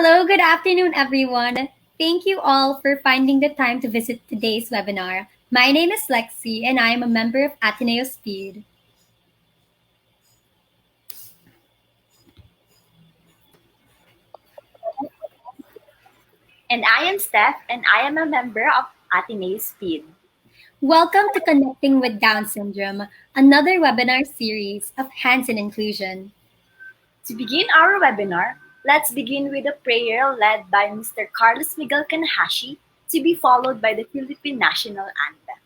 Hello, good afternoon, everyone. Thank you all for finding the time to visit today's webinar. My name is Lexi, and I am a member of Ateneo Speed. And I am Steph, and I am a member of Athenaeus Speed. Welcome to Connecting with Down Syndrome, another webinar series of Hands in Inclusion. To begin our webinar, let's begin with a prayer led by Mr. Carlos Miguel Kanahashi, to be followed by the Philippine National Anthem.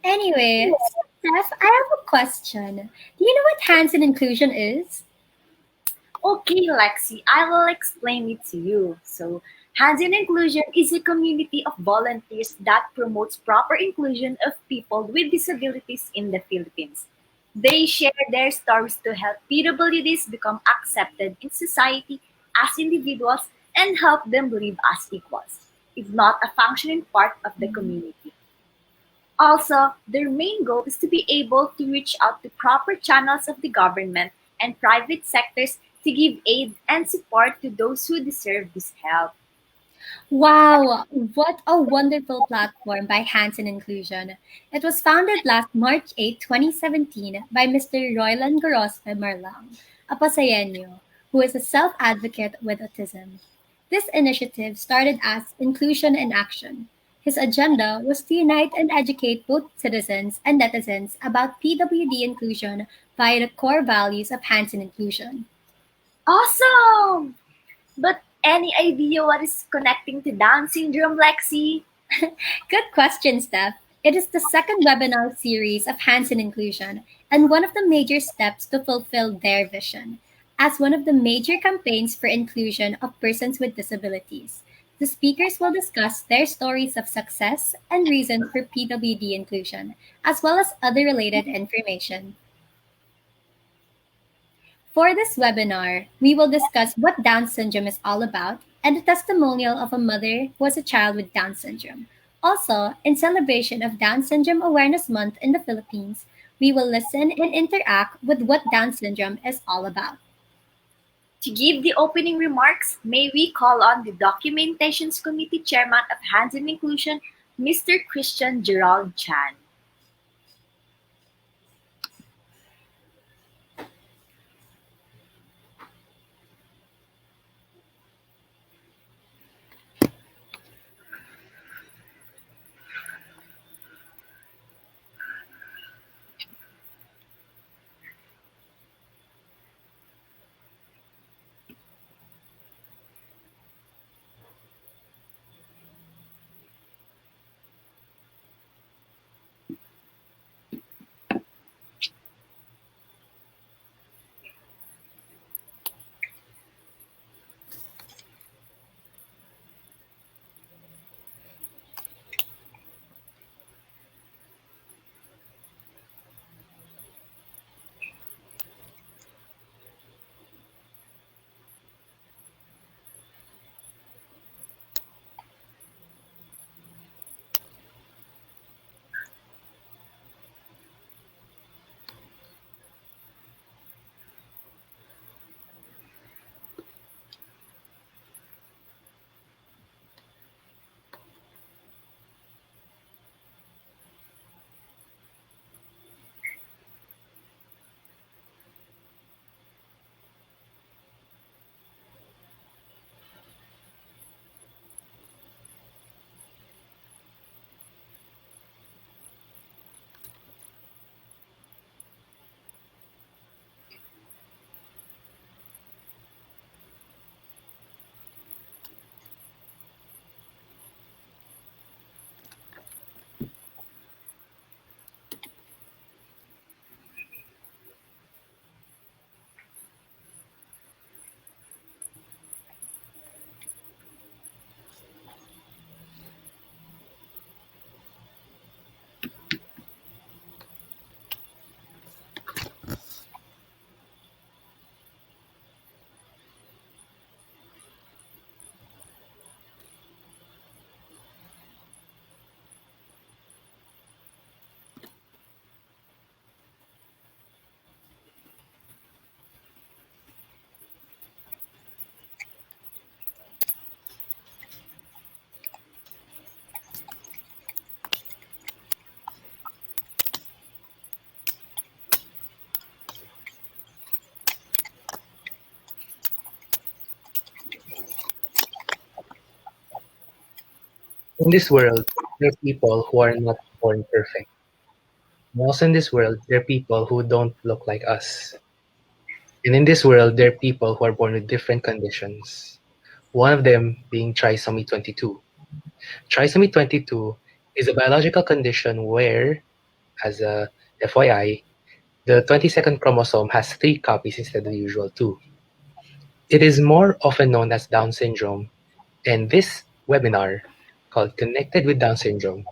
Anyway, Steph, I have a question. Do you know what Hands in Inclusion is? Okay, Lexi, I will explain it to you. So, Hands in Inclusion is a community of volunteers that promotes proper inclusion of people with disabilities in the Philippines. They share their stories to help PWDs become accepted in society as individuals and help them live as equals, if not a functioning part of the community. Also, their main goal is to be able to reach out to proper channels of the government and private sectors to give aid and support to those who deserve this help. Wow, what a wonderful platform by Hands in Inclusion. It was founded last March 8, 2017 by Mr. Roylan Gorospe Marlang, a Pasayeño, who is a self-advocate with autism. This initiative started as Inclusion in Action. His agenda was to unite and educate both citizens and netizens about PWD inclusion via the core values of Hands in Inclusion. Awesome! But any idea what is connecting to Down syndrome, Lexi? Good question, Steph. It is the second webinar series of Hands in Inclusion and one of the major steps to fulfill their vision. As one of the major campaigns for inclusion of persons with disabilities, the speakers will discuss their stories of success and reasons for PWD inclusion, as well as other related information. For this webinar, we will discuss what Down syndrome is all about and the testimonial of a mother who has a child with Down syndrome. Also, in celebration of Down Syndrome Awareness Month in the Philippines, we will listen and interact with what Down syndrome is all about. To give the opening remarks, may we call on the Documentations Committee Chairman of Hands in Inclusion, Mr. Christian Gerald Chan. In this world, there are people who are not born perfect. And also in this world, there are people who don't look like us. And in this world, there are people who are born with different conditions. One of them being trisomy 22. Trisomy 22 is a biological condition where, as a FYI, the 22nd chromosome has 3 copies instead of the usual 2. It is more often known as Down syndrome, and this webinar, called Connected with Down Syndrome,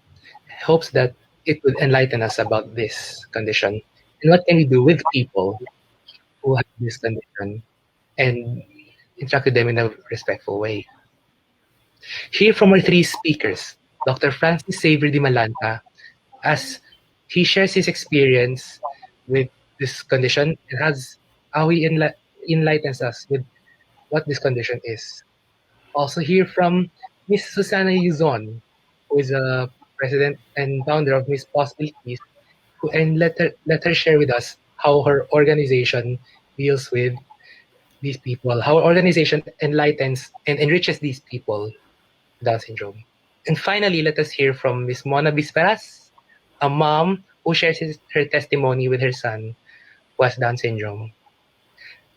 hopes that it would enlighten us about this condition and what can we do with people who have this condition and interact with them in a respectful way. Hear from our 3 speakers, Dr. Francis Xavier de Milanta, as he shares his experience with this condition and has how he enlightens us with what this condition is. Also hear from Miss Susana Yuzon, who is a president and founder of Miss Possibilities, and let her share with us how her organization deals with these people, how her organization enlightens and enriches these people with Down syndrome. And finally, let us hear from Miss Mona Bisperas, a mom who shares her testimony with her son who has Down syndrome.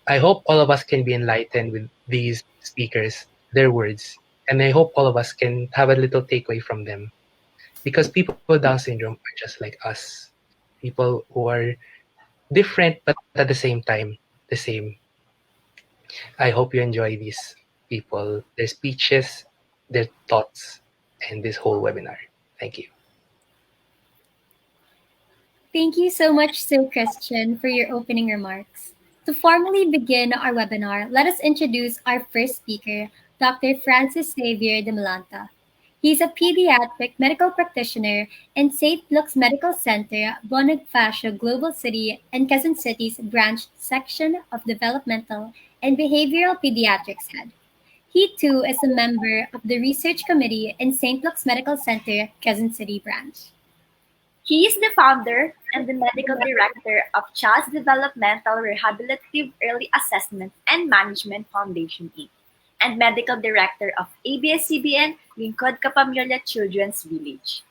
I hope all of us can be enlightened with these speakers, their words, and I hope all of us can have a little takeaway from them. Because people with Down syndrome are just like us. People who are different but at the same time the same. I hope you enjoy these people, their speeches, their thoughts, and this whole webinar. Thank you. Thank you so much, Sue Christian, for your opening remarks. To formally begin our webinar, let us introduce our first speaker, Dr. Francis Xavier de Milanta. He's a pediatric medical practitioner in St. Luke's Medical Center, Bonifacio Global City, and Quezon City's branch section of Developmental and Behavioral Pediatrics Head. He too is a member of the research committee in St. Luke's Medical Center, Quezon City branch. He is the founder and the medical director of Child's Developmental Rehabilitative Early Assessment and Management Foundation Inc. and medical director of ABS-CBN Lingkod Kapamilya Children's Village.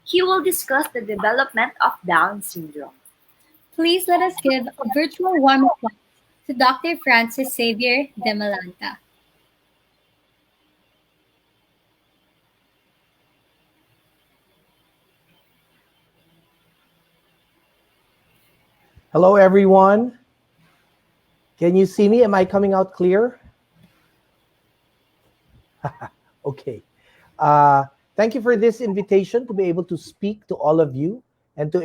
He will discuss the development of Down syndrome. Please let us give a virtual warm applause to Dr. Francis Xavier de Milanta. Hello, everyone. Can you see me? Am I coming out clear? Okay. Thank you for this invitation to be able to speak to all of you and to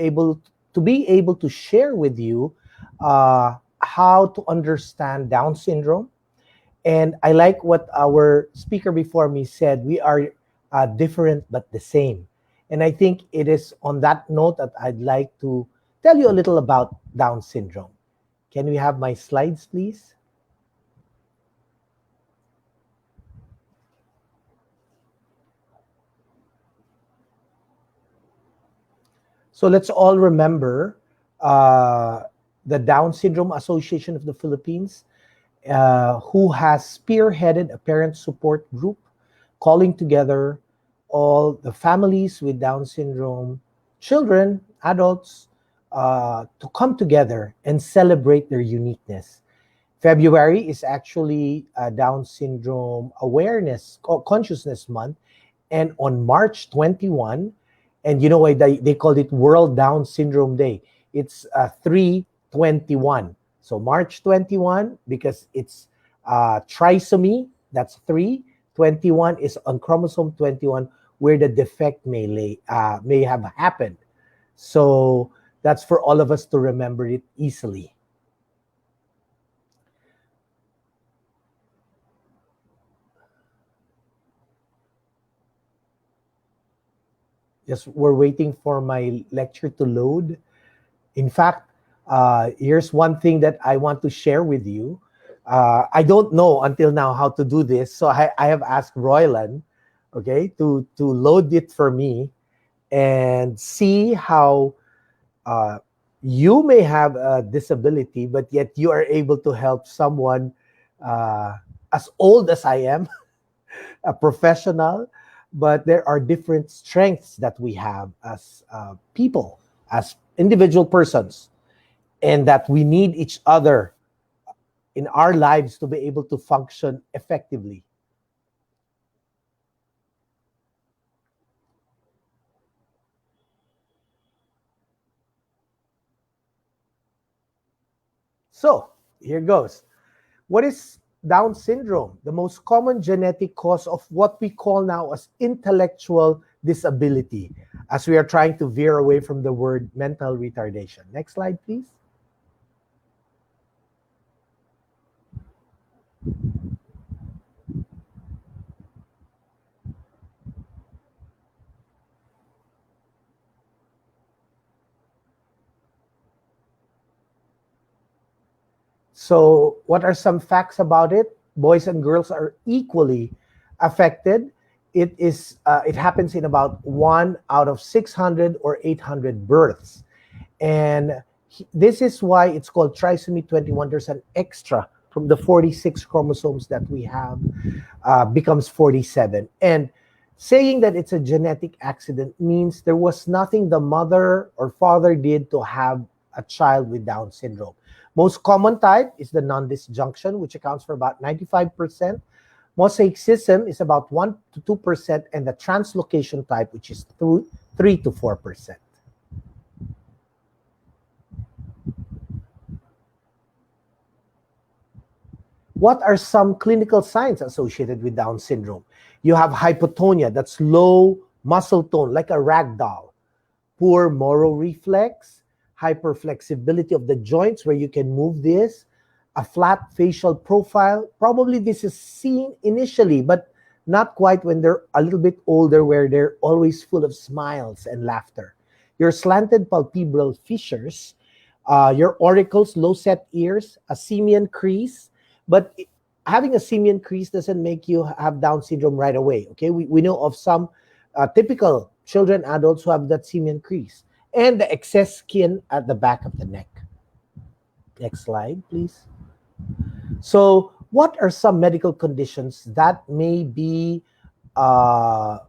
be able to share with you how to understand Down syndrome. And I like what our speaker before me said. We are different but the same. And I think it is on that note that I'd like to tell you a little about Down syndrome. Can we have my slides, please? So let's all remember the Down Syndrome Association of the Philippines, who has spearheaded a parent support group calling together all the families with Down syndrome, children, adults, to come together and celebrate their uniqueness. February is actually Down Syndrome Awareness Consciousness Month, and on March 21, and you know why they called it World Down Syndrome Day. It's 3/21. So March 21, because it's trisomy, that's 3. 21 is on chromosome 21, where the defect may have happened. So that's for all of us to remember it easily. Just we're waiting for my lecture to load. In fact, here's one thing that I want to share with you. I don't know until now how to do this, so I have asked Roylan, okay, to load it for me and see how you may have a disability, but yet you are able to help someone as old as I am, a professional, but there are different strengths that we have as people, as individual persons, and that we need each other in our lives to be able to function effectively. So here goes. What is Down syndrome? The most common genetic cause of what we call now as intellectual disability, as we are trying to veer away from the word mental retardation. Next slide, please. So what are some facts about it? Boys and girls are equally affected. It happens in about 1 out of 600 or 800 births. And this is why it's called trisomy 21. There's an extra from the 46 chromosomes that we have, becomes 47. And saying that it's a genetic accident means there was nothing the mother or father did to have a child with Down syndrome. Most common type is the non-disjunction, which accounts for about 95%. Mosaicism is about 1 to 2%, and the translocation type, which is 3 to 4%. What are some clinical signs associated with Down syndrome? You have hypotonia, that's low muscle tone, like a rag doll. Poor motor reflex, hyperflexibility of the joints where you can move this, a flat facial profile. Probably this is seen initially, but not quite when they're a little bit older, where they're always full of smiles and laughter. Your slanted palpebral fissures, your auricles, low set ears, a simian crease, but having a simian crease doesn't make you have Down syndrome right away. Okay, we know of some typical children, adults who have that simian crease, and the excess skin at the back of the neck. Next slide, please. So, what are some medical conditions that may be uh,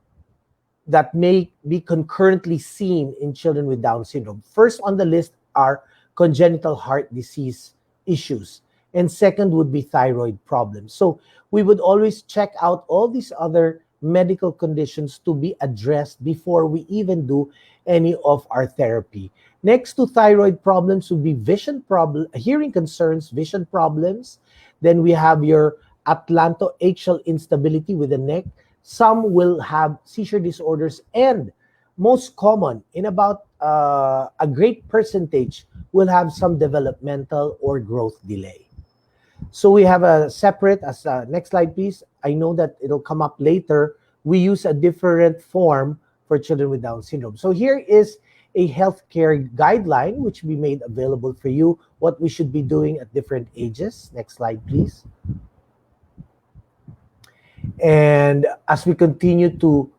concurrently seen in children with Down syndrome? First on the list are congenital heart disease issues, and second would be thyroid problems. So we would always check out all these other medical conditions to be addressed before we even do any of our therapy. Next to thyroid problems would be vision problem, hearing concerns, vision problems. Then we have your atlantoaxial instability with the neck. Some will have seizure disorders, and most common, in about a great percentage, will have some developmental or growth delay. So we have a separate, next slide please. I know that it'll come up later. We use a different form for children with Down syndrome. So here is a healthcare guideline which we made available for you, what we should be doing at different ages. Next slide please. And as we continue to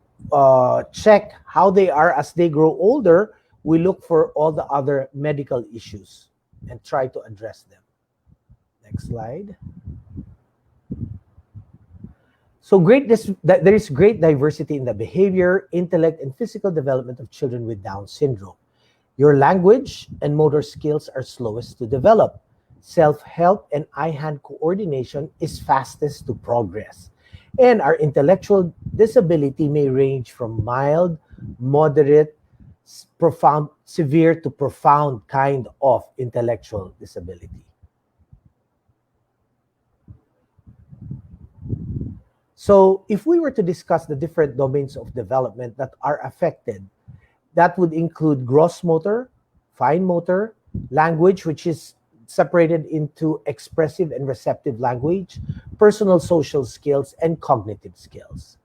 check how they are as they grow older, we look for all the other medical issues and try to address them. Next slide. So there is great diversity in the behavior, intellect, and physical development of children with Down syndrome. Your language and motor skills are slowest to develop. Self-help and eye-hand coordination is fastest to progress. And our intellectual disability may range from mild, moderate, profound, severe to profound kind of intellectual disability. So if we were to discuss the different domains of development that are affected, that would include gross motor, fine motor, language, which is separated into expressive and receptive language, personal social skills, and cognitive skills.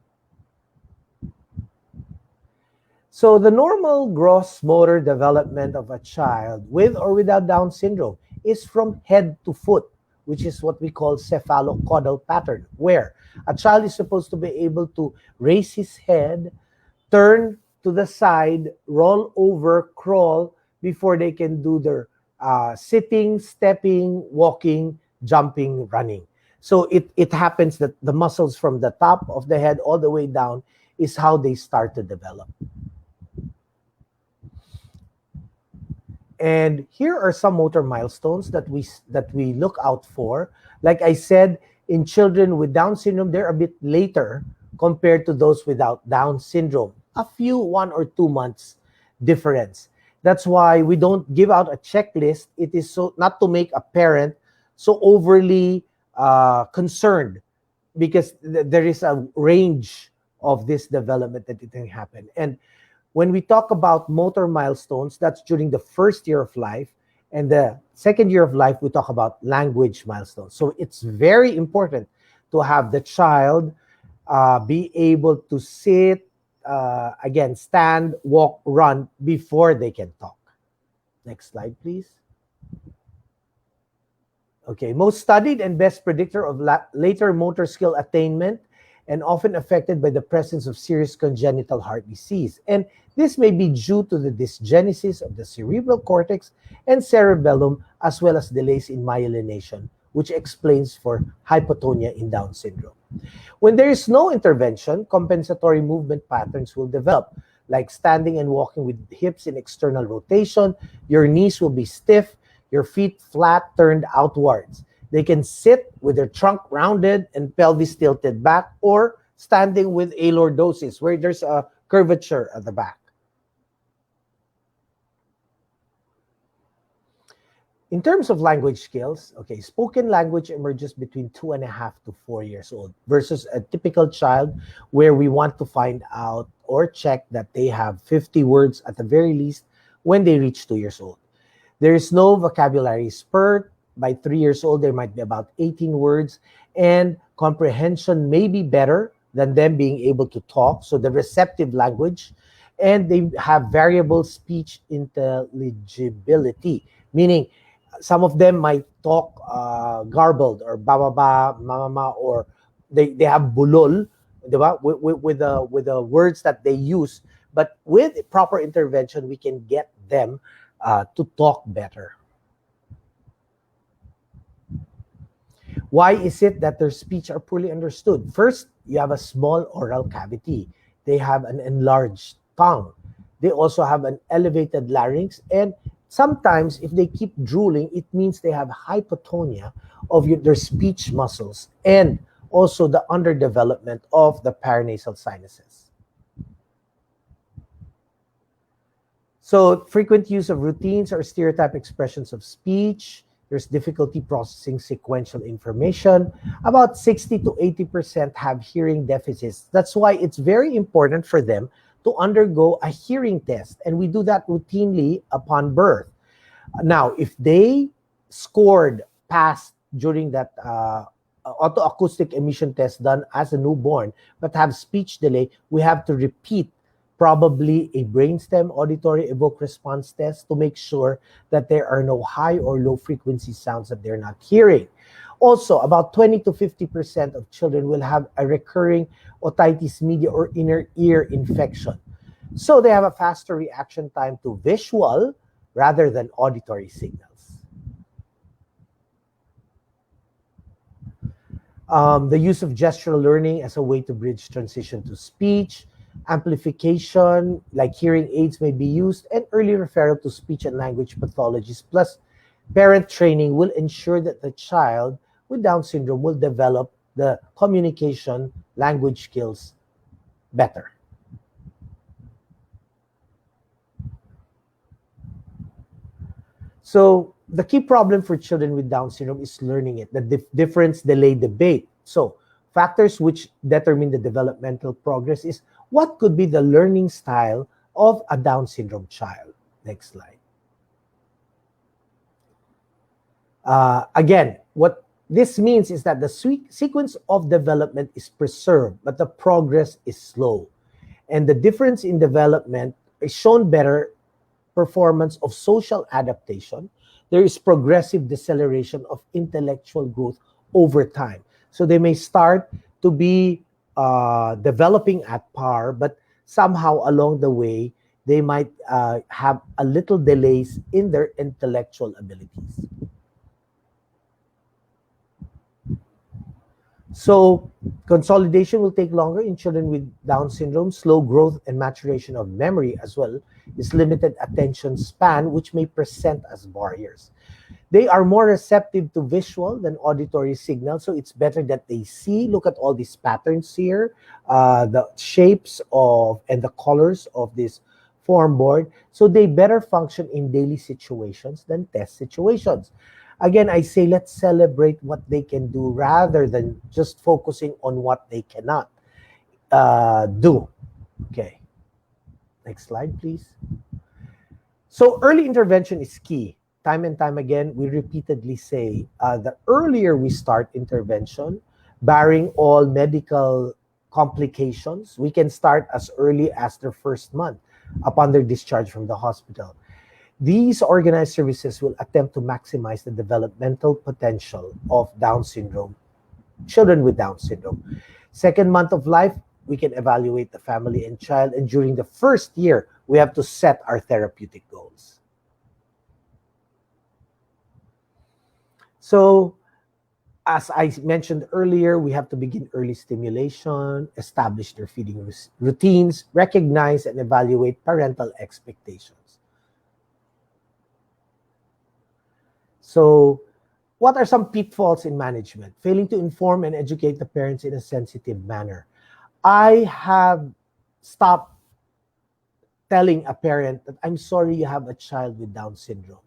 So the normal gross motor development of a child with or without Down syndrome is from head to foot, which is what we call cephalocaudal pattern, where a child is supposed to be able to raise his head, turn to the side, roll over, crawl, before they can do their sitting, stepping, walking, jumping, running. So it happens that the muscles from the top of the head all the way down is how they start to develop. And here are some motor milestones that we look out for. Like I said, in children with Down syndrome, they're a bit later compared to those without Down syndrome. A few 1 or 2 months difference. That's why we don't give out a checklist. It is so not to make a parent so overly concerned, because there is a range of this development that it can happen. And when we talk about motor milestones, that's during the first year of life. And the second year of life, we talk about language milestones. So it's very important to have the child be able to sit, again, stand, walk, run before they can talk. Next slide, please. Okay, most studied and best predictor of later motor skill attainment, and often affected by the presence of serious congenital heart disease. And this may be due to the dysgenesis of the cerebral cortex and cerebellum, as well as delays in myelination, which explains for hypotonia in Down syndrome. When there is no intervention, compensatory movement patterns will develop, like standing and walking with hips in external rotation. Your knees will be stiff, your feet flat, turned outwards. They can sit with their trunk rounded and pelvis tilted back, or standing with alordosis, where there's a curvature at the back. In terms of language skills, okay, spoken language emerges between 2.5 to 4 years old, versus a typical child where we want to find out or check that they have 50 words at the very least when they reach 2 years old. There is no vocabulary spurt. By 3 years old, there might be about 18 words, and comprehension may be better than them being able to talk. So the receptive language, and they have variable speech intelligibility, meaning some of them might talk garbled or bababa, mama, or they have bulol, diba? With the words that they use. But with proper intervention, we can get them to talk better. Why is it that their speech are poorly understood? First, you have a small oral cavity. They have an enlarged tongue. They also have an elevated larynx. And sometimes, if they keep drooling, it means they have hypotonia of their speech muscles and also the underdevelopment of the paranasal sinuses. So frequent use of routines or stereotype expressions of speech. There's difficulty processing sequential information. About 60 to 80% have hearing deficits. That's why it's very important for them to undergo a hearing test. And we do that routinely upon birth. Now, if they scored past during that autoacoustic emission test done as a newborn, but have speech delay, we have to repeat probably a brainstem auditory evoke response test to make sure that there are no high or low frequency sounds that they're not hearing. Also, about 20 to 50% of children will have a recurring otitis media or inner ear infection. So they have a faster reaction time to visual rather than auditory signals. The use of gestural learning as a way to bridge transition to speech. Amplification, like hearing aids, may be used, and early referral to speech and language pathologists, plus parent training will ensure that the child with Down syndrome will develop the communication language skills better. So the key problem for children with Down syndrome is learning it, the difference delay debate. So factors which determine the developmental progress is what could be the learning style of a Down syndrome child. Next slide. Again, what this means is that the sequence of development is preserved, but the progress is slow. And the difference in development is shown better performance of social adaptation. There is progressive deceleration of intellectual growth over time. So they may start to be developing at par, but somehow along the way, they might have a little delays in their intellectual abilities. So consolidation will take longer in children with Down syndrome. Slow growth and maturation of memory as well is limited attention span, which may present as barriers. They are more receptive to visual than auditory signals, so it's better that they see. Look at all these patterns here, the shapes of and the colors of this form board. So they better function in daily situations than test situations. Again, I say let's celebrate what they can do rather than just focusing on what they cannot do. Okay. Next slide, please. So early intervention is key. Time and time again, we repeatedly say the earlier we start intervention, barring all medical complications, we can start as early as their first month upon their discharge from the hospital. These organized services will attempt to maximize the developmental potential of Down syndrome, children with Down syndrome. Second month of life, we can evaluate the family and child. And during the first year, we have to set our therapeutic goals. So, as I mentioned earlier, we have to begin early stimulation, establish their feeding routines, recognize and evaluate parental expectations. So, what are some pitfalls in management? Failing to inform and educate the parents in a sensitive manner. I have stopped telling a parent that I'm sorry you have a child with Down syndrome.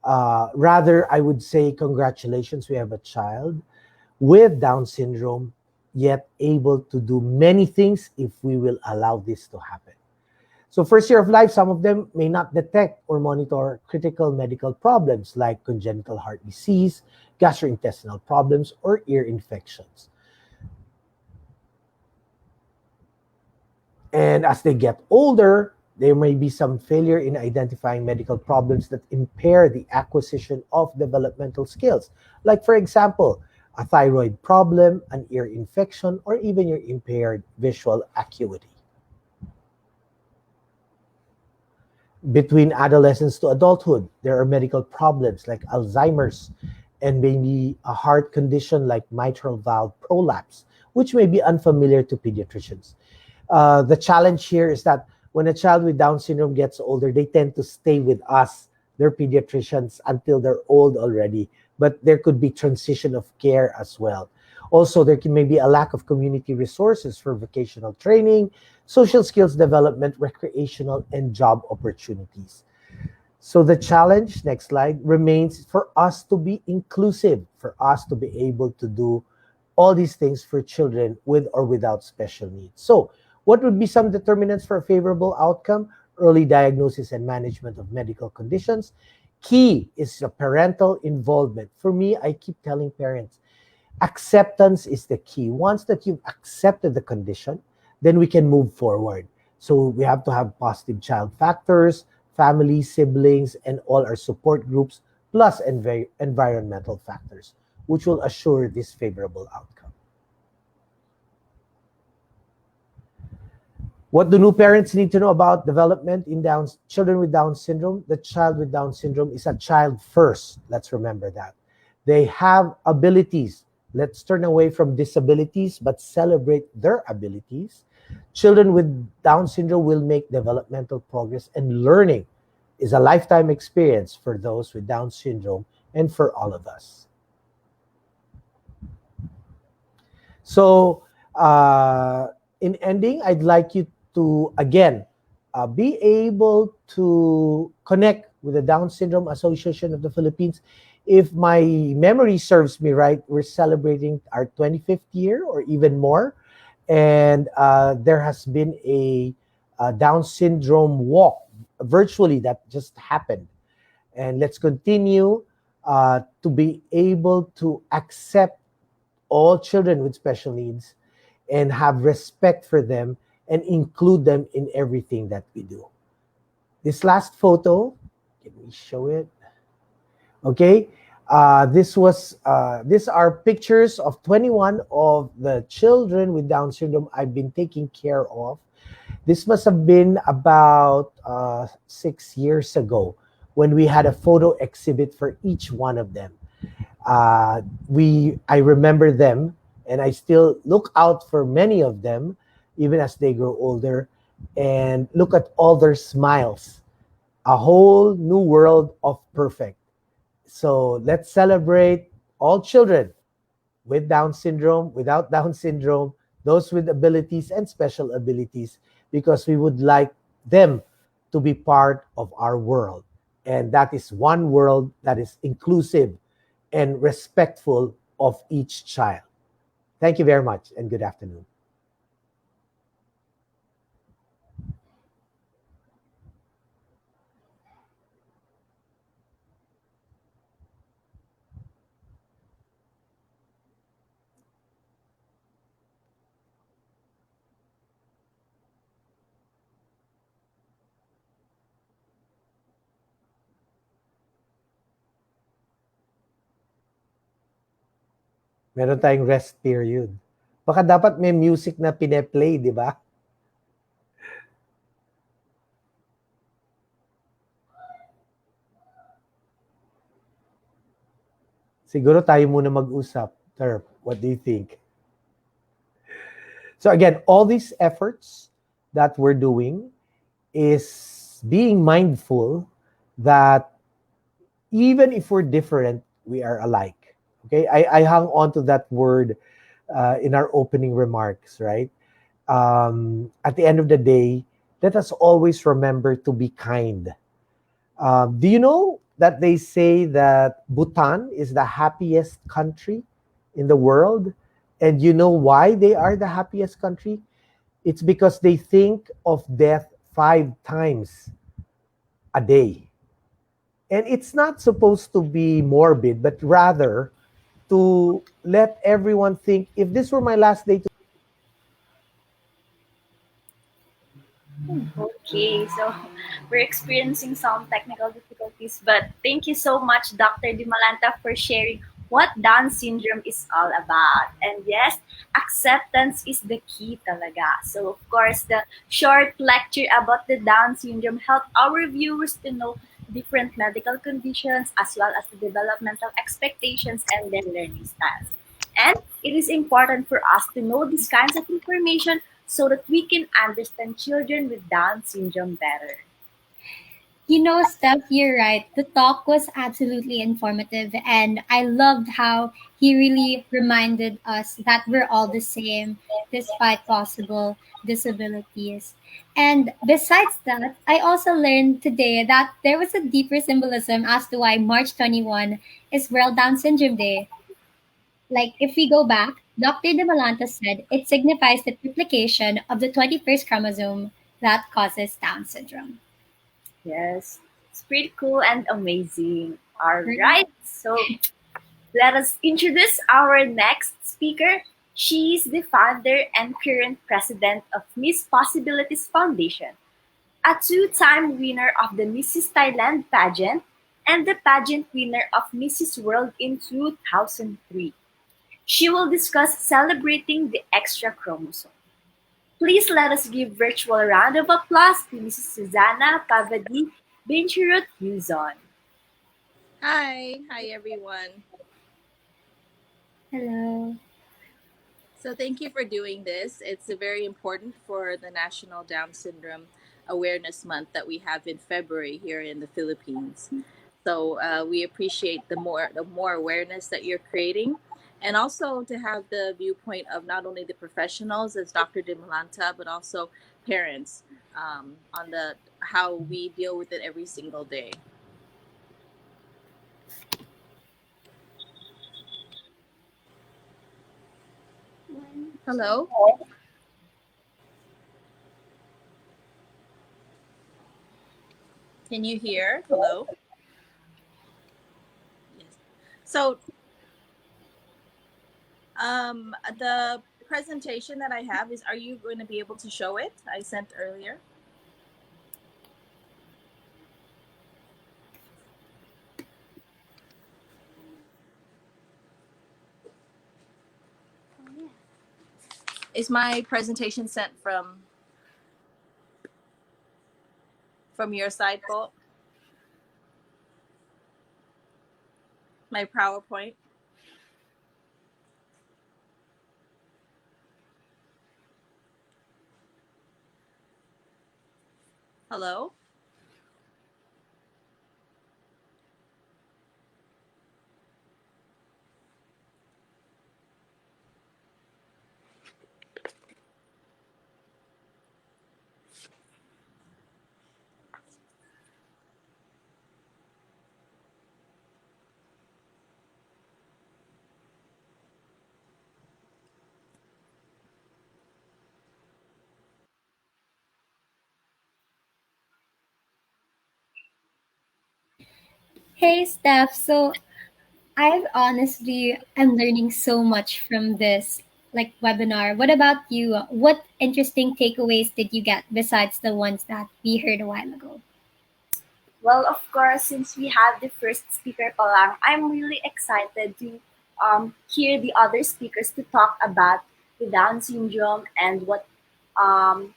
Rather, I would say, congratulations, we have a child with Down syndrome, yet able to do many things if we will allow this to happen. So first year of life, some of them may not detect or monitor critical medical problems like congenital heart disease, gastrointestinal problems, or ear infections. And as they get older, there may be some failure in identifying medical problems that impair the acquisition of developmental skills. Like, for example, a thyroid problem, an ear infection, or even your impaired visual acuity. Between adolescence to adulthood, there are medical problems like Alzheimer's and maybe a heart condition like mitral valve prolapse, which may be unfamiliar to pediatricians. The challenge here is that when a child with Down syndrome gets older, they tend to stay with us, their pediatricians, until they're old already. But there could be transition of care as well. Also, there can maybe a lack of community resources for vocational training, social skills development, recreational, and job opportunities. So the challenge, next slide, remains for us to be inclusive, for us to be able to do all these things for children with or without special needs. So what would be some determinants for a favorable outcome? Early diagnosis and management of medical conditions. Key is the parental involvement. For me, I keep telling parents, acceptance is the key. Once that you've accepted the condition, then we can move forward. So we have to have positive child factors, family, siblings, and all our support groups, plus environmental factors, which will assure this favorable outcome. What do new parents need to know about development in children with Down syndrome? The child with Down syndrome is a child first. Let's remember that. They have abilities. Let's turn away from disabilities, but celebrate their abilities. Children with Down syndrome will make developmental progress, and learning is a lifetime experience for those with Down syndrome and for all of us. So, in ending, I'd like you to, again, be able to connect with the Down Syndrome Association of the Philippines. If my memory serves me right, we're celebrating our 25th year or even more. And there has been a Down syndrome walk virtually that just happened. And let's continue to be able to accept all children with special needs and have respect for them and include them in everything that we do. This last photo, can we show it? Okay, these are pictures of 21 of the children with Down syndrome I've been taking care of. This must have been about 6 years ago when we had a photo exhibit for each one of them. I remember them, and I still look out for many of them, even as they grow older, and look at all their smiles. A whole new world of perfect. So let's celebrate all children with Down syndrome, without Down syndrome, those with abilities and special abilities, because we would like them to be part of our world. And that is one world that is inclusive and respectful of each child. Thank you very much, and good afternoon. Meron tayong rest period. Baka dapat may music na pine-play, di ba? Siguro tayo muna mag-usap. Terp, what do you think? So again, all these efforts that we're doing is being mindful that even if we're different, we are alike. Okay, I hung on to that word in our opening remarks, right? At the end of the day, let us always remember to be kind. Do you know that they say that Bhutan is the happiest country in the world? And you know why they are the happiest country? It's because they think of death 5 times a day. And it's not supposed to be morbid, but rather to let everyone think, if this were my last day Okay, so we're experiencing some technical difficulties, but thank you so much, Dr. Dimalanta, for sharing what Down syndrome is all about. And yes, acceptance is the key talaga. So, of course, the short lecture about the Down syndrome helped our viewers to know different medical conditions as well as the developmental expectations and their learning styles. And it is important for us to know these kinds of information so that we can understand children with Down syndrome better. You know, Steph, you're right. The talk was absolutely informative, and I loved how he really reminded us that we're all the same despite possible disabilities. And besides that, I also learned today that there was a deeper symbolism as to why March 21 is World Down Syndrome Day. Like, if we go back, Dr. De Malanta said it signifies the triplication of the 21st chromosome that causes Down syndrome. Yes, it's pretty cool and amazing. All right, so let us introduce our next speaker. She is the founder and current president of Miss Possibilities Foundation, a two-time winner of the Mrs. Thailand pageant and the pageant winner of Mrs. World in 2003. She will discuss celebrating the extra chromosome. Please let us give virtual round of applause to Mrs. Susanna Pavadi Benchirut Huzon. Hi everyone. Hello. So thank you for doing this. It's very important for the National Down Syndrome Awareness Month that we have in February here in the Philippines. So we appreciate the more awareness that you're creating, and also to have the viewpoint of not only the professionals as Dr. Dimulanta, but also parents on the how we deal with it every single day. Hello, can you hear? Hello. Yes. So the presentation that I have is, are you going to be able to show it? I sent earlier. Is my presentation sent from your side, Paul? My PowerPoint? Hello? Hey, Steph. So I've honestly am learning so much from this webinar. What about you? What interesting takeaways did you get besides the ones that we heard a while ago? Well, of course, since we have the first speaker pa lang, I'm really excited to hear the other speakers to talk about the Down syndrome and what um,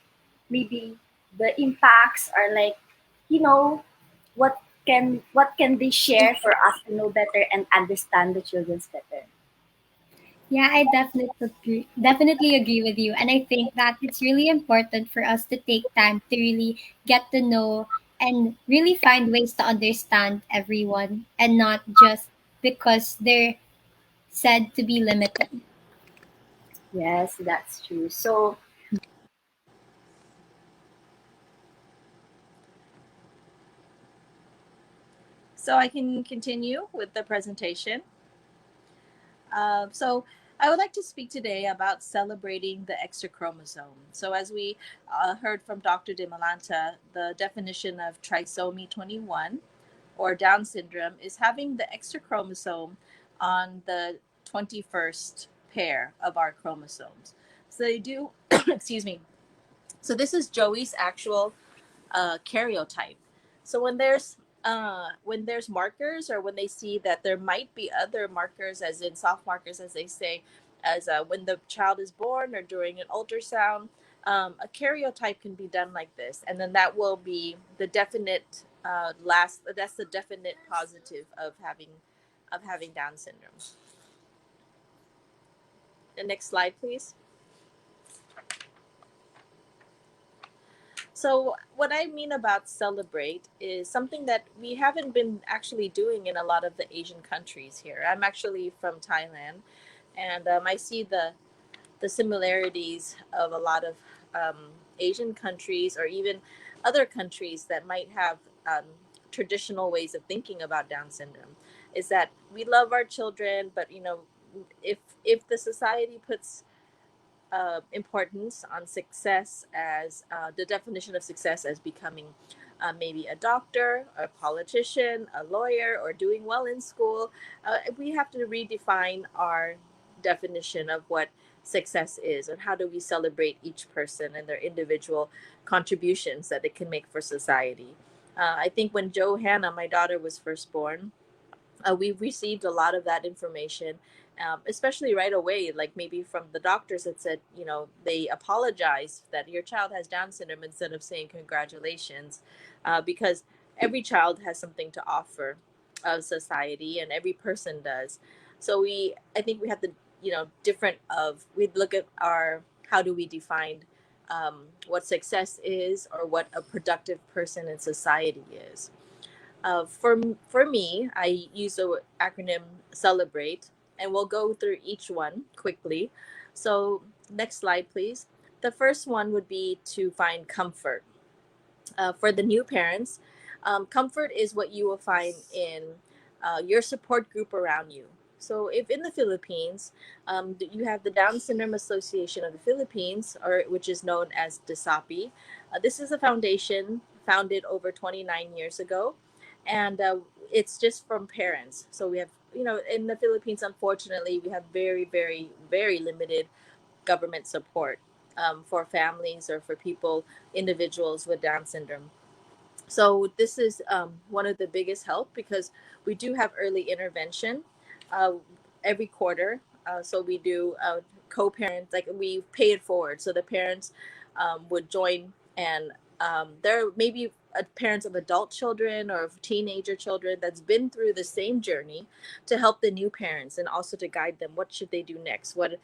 maybe the impacts are like, you know, what can they share for us to know better and understand the children's better. Yeah, I definitely agree with you. And I think that it's really important for us to take time to really get to know and really find ways to understand everyone and not just because they're said to be limited. Yes, that's true. So So I can continue with the presentation. So I would like to speak today about celebrating the extra chromosome. So as we heard from Dr. Dimalanta, the definition of trisomy 21 or Down syndrome is having the extra chromosome on the 21st pair of our chromosomes. So they do, excuse me. So this is Joey's actual karyotype. So when there's markers, or when they see that there might be other markers, as in soft markers, as they say, as when the child is born or during an ultrasound, a karyotype can be done like this, and then that will be the definite last. That's the definite positive of having Down syndrome. The next slide, please. So what I mean about celebrate is something that we haven't been actually doing in a lot of the Asian countries here. I'm actually from Thailand, and I see the similarities of a lot of Asian countries, or even other countries that might have traditional ways of thinking about Down syndrome. Is that we love our children, but if the society puts importance on success as the definition of success as becoming maybe a doctor, a politician, a lawyer, or doing well in school, we have to redefine our definition of what success is, and how do we celebrate each person and their individual contributions that they can make for society. I think when Johanna, my daughter, was first born, we received a lot of that information, especially right away, like maybe from the doctors that said, they apologize that your child has Down syndrome, instead of saying congratulations, because every child has something to offer of society, and every person does. So I think we have the, we'd look at how do we define what success is, or what a productive person in society is. For me, I use the acronym Celebrate, and we'll go through each one quickly. So, next slide, please. The first one would be to find comfort. For the new parents, comfort is what you will find in your support group around you. So, if in the Philippines, you have the Down Syndrome Association of the Philippines, or which is known as DSAPI. This is a foundation founded over 29 years ago, and it's just from parents. So we have, in the Philippines, unfortunately, we have very, very, very limited government support for families, or for individuals with Down syndrome. So this is one of the biggest help, because we do have early intervention uh, every quarter. So we do co-parent, like we pay it forward. So the parents would join, and there may be parents of adult children or of teenager children that's been through the same journey, to help the new parents, and also to guide them what should they do next, what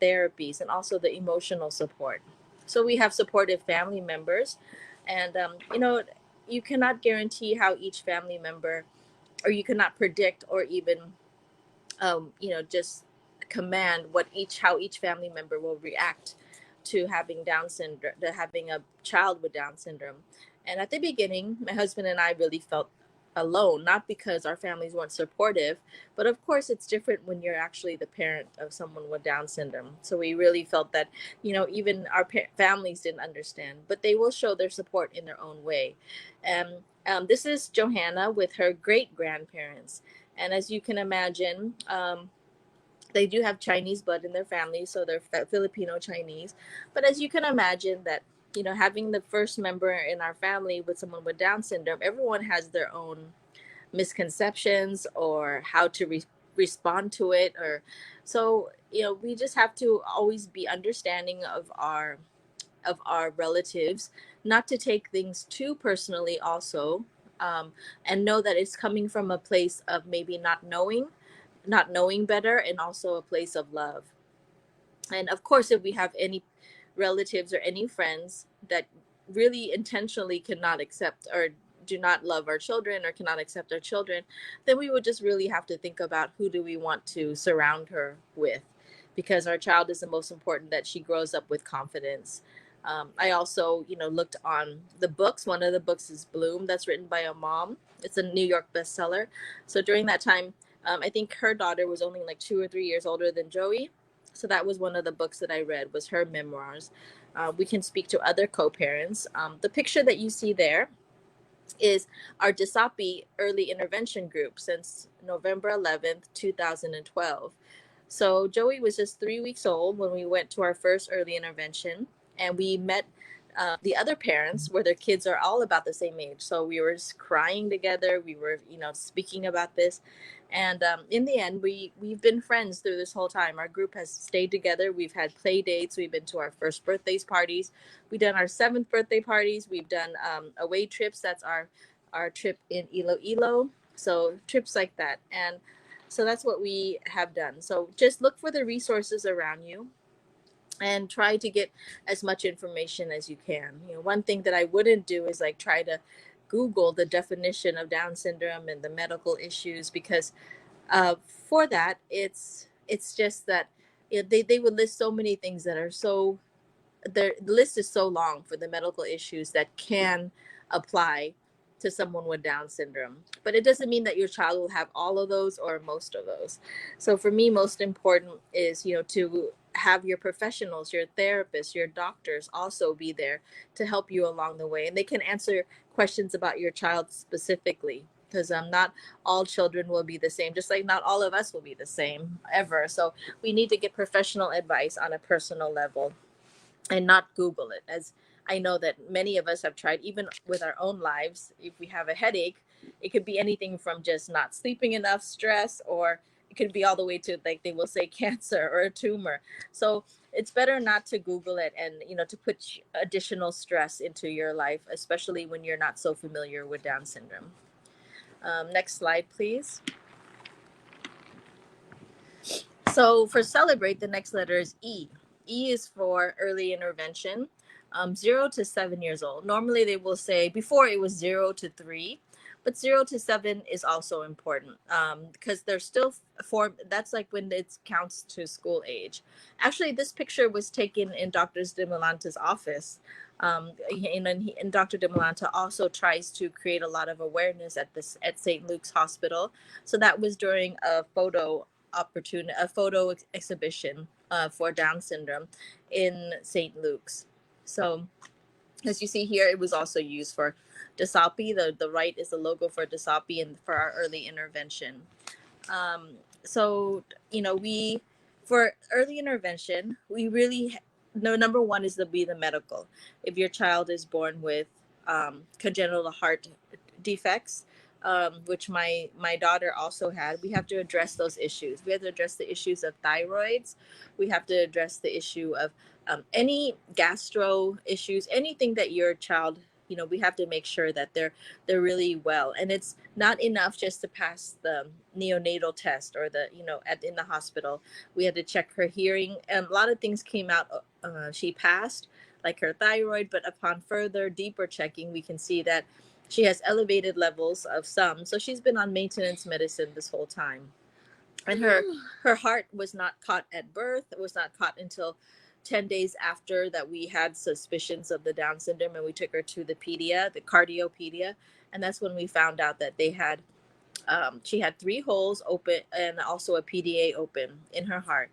therapies, and also the emotional support. So we have supportive family members, and you cannot guarantee how each family member, or you cannot predict, or even just command how each family member will react to having Down syndrome, to having a child with Down syndrome. And at the beginning, my husband and I really felt alone, not because our families weren't supportive, but of course it's different when you're actually the parent of someone with Down syndrome. So we really felt that, even our families didn't understand, but they will show their support in their own way. And this is Johanna with her great grandparents. And as you can imagine, they do have Chinese blood in their family, so they're Filipino Chinese. But as you can imagine, that having the first member in our family with someone with Down syndrome, everyone has their own misconceptions, or how to respond to it, or so we just have to always be understanding of our relatives, not to take things too personally, also, and know that it's coming from a place of maybe not knowing better, and also a place of love. And of course, if we have any relatives or any friends that really intentionally cannot accept, or do not love our children, or cannot accept our children, then we would just really have to think about who do we want to surround her with, because our child is the most important, that she grows up with confidence. I also, looked on the books. One of the books is Bloom, that's written by a mom. It's a New York bestseller. So during that time, I think her daughter was only like 2 or 3 years older than Joey. So that was one of the books that I read, was her memoirs. We can speak to other co-parents. The picture that you see there is our DSAPI early intervention group since November 11th, 2012. So Joey was just 3 weeks old when we went to our first early intervention, and we met the other parents where their kids are all about the same age. So we were just crying together. We were, speaking about this. And in the end, we've been friends through this whole time. Our group has stayed together. We've had play dates. We've been to our first birthdays parties. We've done our seventh birthday parties. We've done away trips. That's our trip in Iloilo. So trips like that. And so that's what we have done. So just look for the resources around you and try to get as much information as you can. One thing that I wouldn't do is like try to Google the definition of Down syndrome and the medical issues, because for that, it's just that they would list so many things that are so, the list is so long for the medical issues that can apply to someone with Down syndrome. But it doesn't mean that your child will have all of those or most of those. So for me, most important is, to have your professionals, your therapists, your doctors also be there to help you along the way. And they can answer questions about your child specifically, because not all children will be the same, just like not all of us will be the same ever. So we need to get professional advice on a personal level and not Google it. As I know that many of us have tried, even with our own lives. If we have a headache, it could be anything from just not sleeping enough, stress, or it could be all the way to, like they will say, cancer or a tumor. So it's better not to Google it and, to put additional stress into your life, especially when you're not so familiar with Down syndrome. Next slide, please. So for celebrate, the next letter is E. E is for early intervention, 0 to 7 years old. Normally they will say, before it was 0 to 3, but 0 to 7 is also important because they're still that's like when it counts to school age. Actually, this picture was taken in Dr. De Milanta's office. And Dr. De Milanta also tries to create a lot of awareness at St. Luke's Hospital. So that was during a photo exhibition for Down syndrome in St. Luke's. So as you see here, it was also used for DSAPI. The right is the logo for DSAPI and for our early intervention. So we, for early intervention, we really number one is to be the medical. If your child is born with congenital heart defects, which my daughter also had, we have to address those issues. We have to address the issues of thyroids. We have to address the issue of any gastro issues, anything that your child, we have to make sure that they're really well. And it's not enough just to pass the neonatal test or the, in the hospital. We had to check her hearing, and a lot of things came out. She passed, like her thyroid, but upon further deeper checking, we can see that she has elevated levels of some. So she's been on maintenance medicine this whole time. And her heart was not caught at birth. It was not caught until 10 days after that we had suspicions of the Down syndrome, and we took her to the cardiopedia. And that's when we found out that they had, she had 3 holes open and also a PDA open in her heart.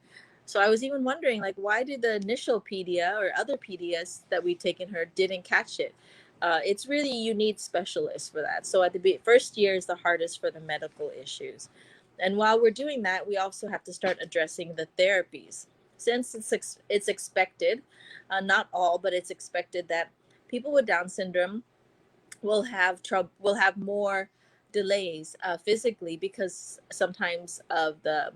So I was even wondering, like, why did the initial pedia or other pedias that we'd taken her didn't catch it? It's really, you need specialists for that. So at the first year is the hardest for the medical issues. And while we're doing that, we also have to start addressing the therapies. Since it's expected, not all, but it's expected that people with Down syndrome will have more delays physically, because sometimes of the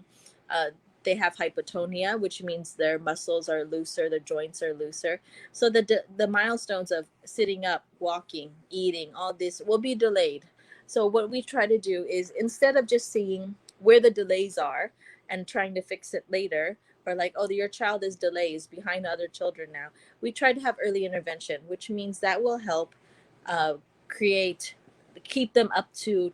they have hypotonia, which means their muscles are looser, their joints are looser. So the milestones of sitting up, walking, eating, all this will be delayed. So what we try to do is, instead of just seeing where the delays are and trying to fix it later, or like, oh, your child is delays behind other children now, we try to have early intervention, which means that will help keep them up to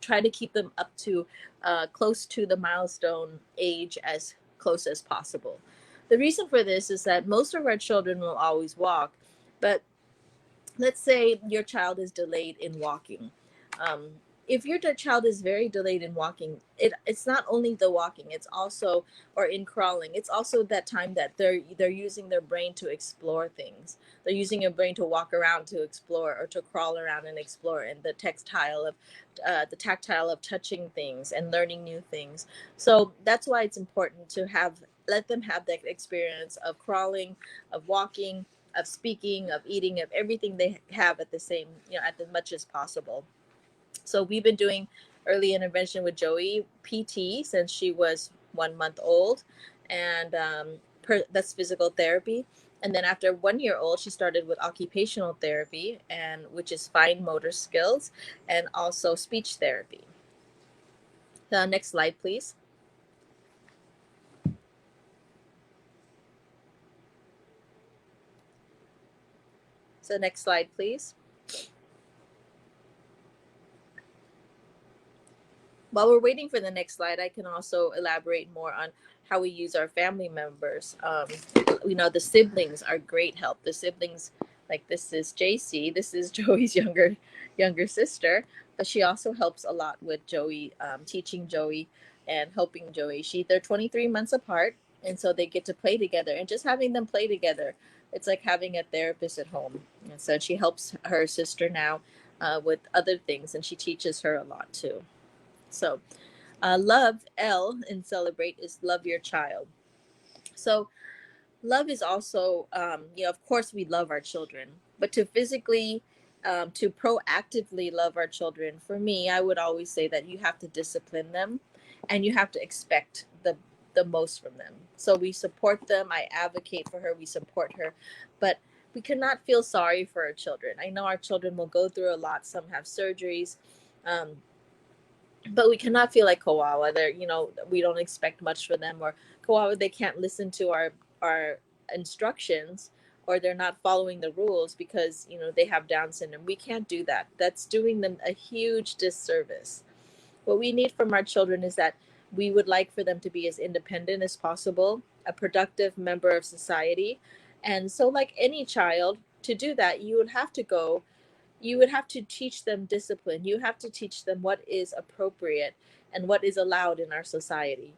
close to the milestone age, as close as possible. The reason for this is that most of our children will always walk, but let's say your child is delayed in walking. If your child is very delayed in walking, it's not only the walking, it's also, or in crawling, it's also that time that they're using their brain to explore things. They're using your brain to walk around, to explore, or to crawl around and explore, and the tactile of touching things and learning new things. So that's why it's important to let them have that experience of crawling, of walking, speaking, of eating, of everything they have at the same, at as much as possible. So we've been doing early intervention with Joey PT since she was 1 month old, and that's physical therapy. And then after 1 year old, she started with occupational therapy, and which is fine motor skills, and also speech therapy. Next slide, please. So next slide, please. While we're waiting for the next slide, I can also elaborate more on how we use our family members. The siblings are great help. The siblings, like this is JC, this is Joey's younger sister, but she also helps a lot with Joey, teaching Joey and helping Joey. They're 23 months apart, and so they get to play together. And just having them play together, it's like having a therapist at home. And so she helps her sister now with other things, and she teaches her a lot too. So, love, L in Celebrate, is love your child. So, love is also, of course, we love our children, but to physically, to proactively love our children, for me, I would always say that you have to discipline them and you have to expect the most from them. So, we support them. I advocate for her. We support her. But we cannot feel sorry for our children. I know our children will go through a lot. Some have surgeries. But we cannot feel like Kawawa. We don't expect much for them, or Kawawa, they can't listen to our instructions, or they're not following the rules because they have Down syndrome. We can't do that. That's doing them a huge disservice. What we need from our children is that we would like for them to be as independent as possible, a productive member of society. And so, like any child, to do that, you would have to teach them discipline. You have to teach them what is appropriate and what is allowed in our society.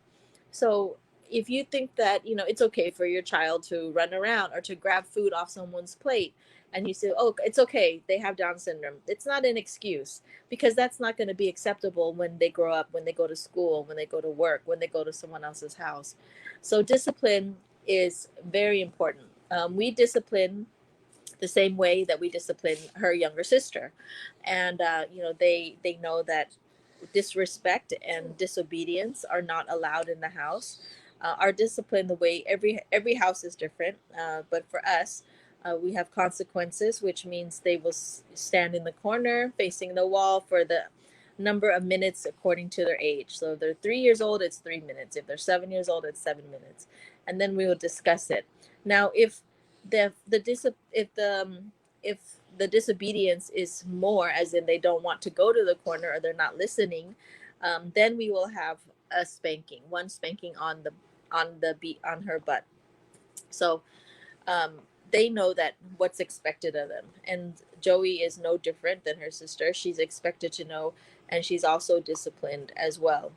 So if you think that it's okay for your child to run around or to grab food off someone's plate, and you say, oh, it's okay, they have Down syndrome, it's not an excuse, because that's not going to be acceptable when they grow up, when they go to school, when they go to work, when they go to someone else's house. So discipline is very important. We discipline the same way that we discipline her younger sister, and they know that disrespect and disobedience are not allowed in the house. Our discipline, the way every house is different, but for us, we have consequences, which means they will stand in the corner facing the wall for the number of minutes according to their age. So if they're 3 years old, it's 3 minutes. If they're 7 years old, it's 7 minutes, and then we will discuss it. Now, if if the disobedience is more, as in they don't want to go to the corner or they're not listening, then we will have a spanking, one spanking on on her butt. So they know that what's expected of them, and Joey is no different than her sister. She's expected to know, and she's also disciplined as well.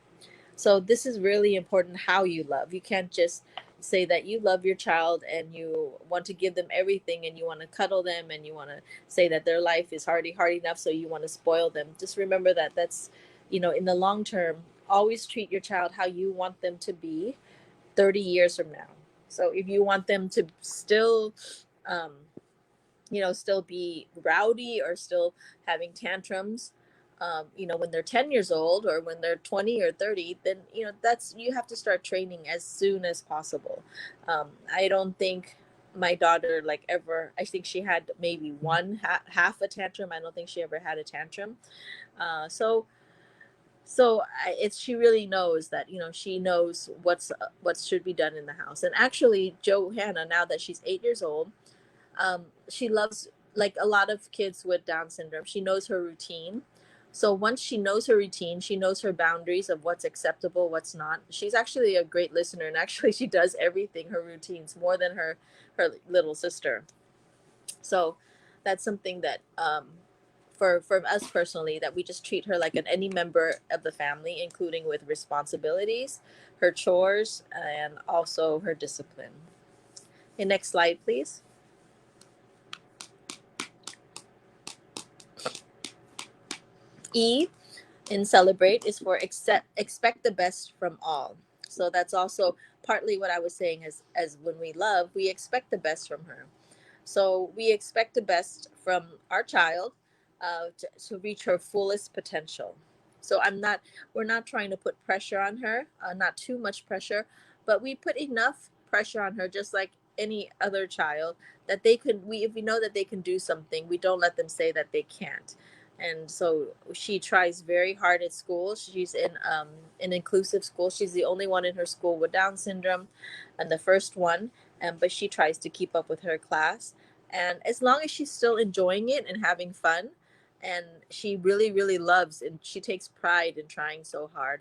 So this is really important, how you love. You can't just say that you love your child and you want to give them everything and you want to cuddle them and you want to say that their life is hard enough, so you want to spoil them. Just remember that that's, in the long term, always treat your child how you want them to be 30 years from now. So if you want them to still still be rowdy or still having tantrums, when they're 10 years old or when they're 20 or 30, then, you have to start training as soon as possible. I don't think my daughter, like, ever, I think she had maybe one half a tantrum. I don't think she ever had a tantrum. She really knows that, she knows what should be done in the house. And actually, Johanna, now that she's 8 years old, she loves, like a lot of kids with Down syndrome, she knows her routine. So once she knows her routine, she knows her boundaries of what's acceptable, what's not. She's actually a great listener, and actually she does everything, her routines, more than her little sister. So that's something that for us personally, that we just treat her like any member of the family, including with responsibilities, her chores, and also her discipline. Okay, next slide, please. E in Celebrate is for expect the best from all. So that's also partly what I was saying, as when we love, we expect the best from her. So we expect the best from our child to reach her fullest potential. So we're not trying to put pressure on her, not too much pressure, but we put enough pressure on her, just like any other child, that if we know that they can do something, we don't let them say that they can't. And so she tries very hard at school. She's in an inclusive school. She's the only one in her school with Down syndrome, and the first one. But she tries to keep up with her class. And as long as she's still enjoying it and having fun, and she really, really loves, and she takes pride in trying so hard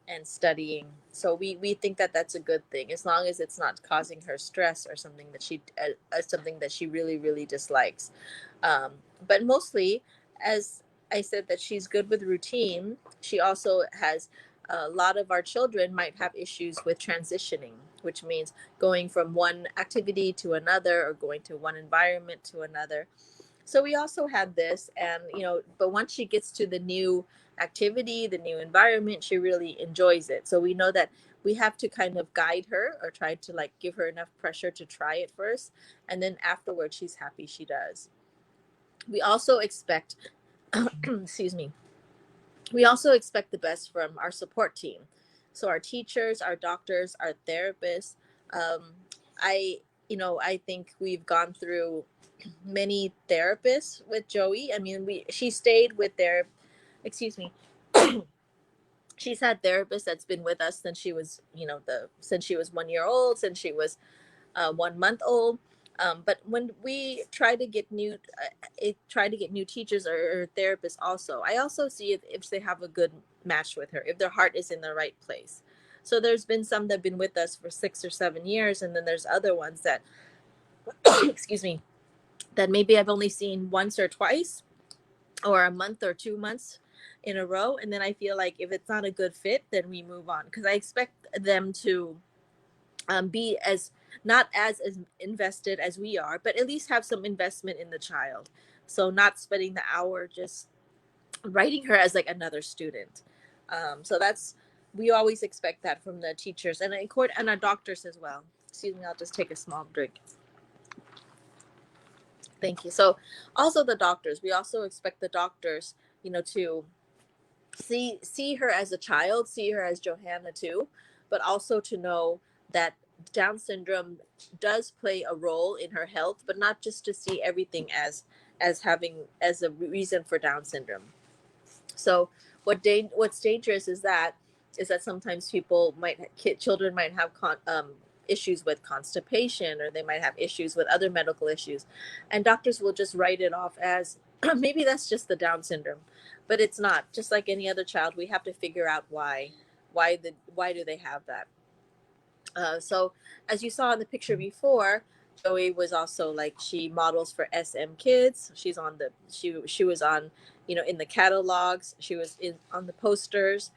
and studying. So we think that that's a good thing, as long as it's not causing her stress or something that she really, really dislikes. But mostly, as I said, that she's good with routine. She also has a lot of our children might have issues with transitioning, which means going from one activity to another or going to one environment to another. So we also had this, and but once she gets to the new activity, the new environment, she really enjoys it. So we know that we have to kind of guide her, or try to like give her enough pressure to try it first, and then afterwards she's happy she does. We also expect excuse me, we also expect the best from our support team. So our teachers, our doctors, our therapists. um, I think we've gone through many therapists with Joey. I mean, we she stayed with their excuse me she's had therapists that's been with us since she was, since she was 1 year old, since she was 1 month old. But when we try to get new teachers or therapists, also I also see if they have a good match with her, if their heart is in the right place. So there's been some that have been with us for 6 or 7 years, and then there's other ones that excuse me, that maybe I've only seen once or twice, or a month or 2 months in a row, and then I feel like if it's not a good fit, then we move on, because I expect them to be as not as invested as we are, but at least have some investment in the child. So not spending the hour just writing her as like another student. So that's we always expect that from the teachers and our doctors as well. Excuse me, I'll just take a small drink. Thank you. So also the doctors, we also expect the doctors, to see her as a child, see her as Johanna too, but also to know that Down syndrome does play a role in her health, but not just to see everything as having as a reason for Down syndrome. So what's dangerous is that sometimes children might have issues with constipation, or they might have issues with other medical issues, and doctors will just write it off as maybe that's just the Down syndrome, but it's not. Just like any other child, we have to figure out why do they have that. So as you saw in the picture before, Joey was also like, she models for SM Kids. She was on, in the catalogs. She was on the posters.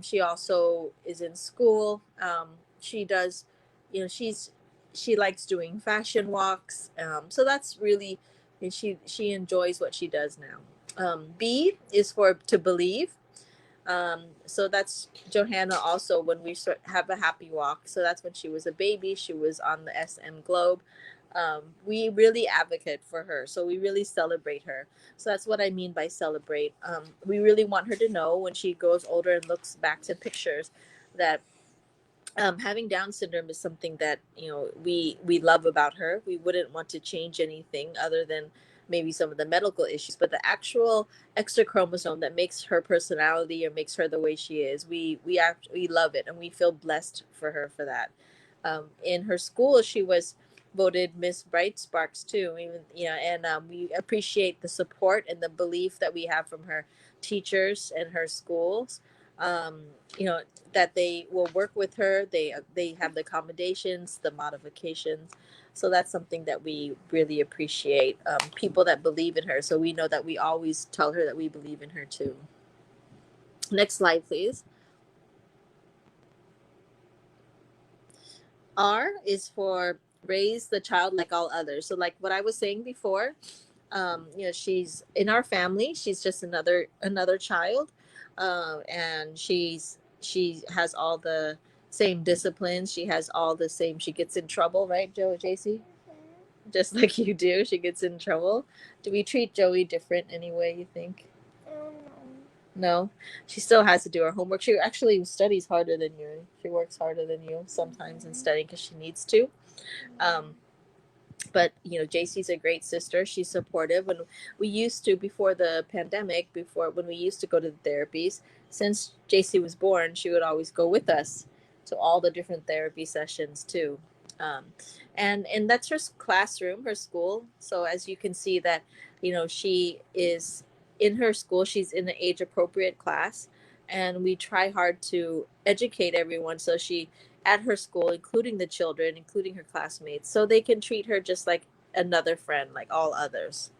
She also is in school. She does, she likes doing fashion walks. So that's really, and she enjoys what she does now. B is for to believe. So that's Johanna also, when we have a happy walk. So that's when she was a baby. She was on the SM Globe. We really advocate for her. So we really celebrate her. So that's what I mean by celebrate. We really want her to know when she grows older and looks back to pictures that having Down syndrome is something that we love about her. We wouldn't want to change anything other than maybe some of the medical issues, but the actual extra chromosome that makes her personality or makes her the way she is, we love it, and we feel blessed for her for that. In her school, she was voted Miss Bright Sparks too. Even and we appreciate the support and the belief that we have from her teachers and her schools. Um, you know that they will work with her. They have the accommodations, the modifications. So that's something that we really appreciate. People that believe in her. So we know that we always tell her that we believe in her too. Next slide, please. R is for raise the child like all others. So like what I was saying before, she's in our family. She's just another child, and she has all the same disciplines. She has all the same. She gets in trouble, right, JC? just like you do. She gets in trouble. Do we treat Joey different anyway, you think? No, she still has to do her homework. She actually studies harder than you. She works harder than you sometimes in studying because she needs to. Um, but JC's a great sister. She's supportive. When we used to, before the pandemic, before when we used to go to the therapies, since JC was born, she would always go with us to all the different therapy sessions too. um, and that's her classroom, her school. So as you can see that she is in her school, she's in an age appropriate class, and we try hard to educate everyone, so she at her school, including the children, including her classmates, so they can treat her just like another friend, like all others.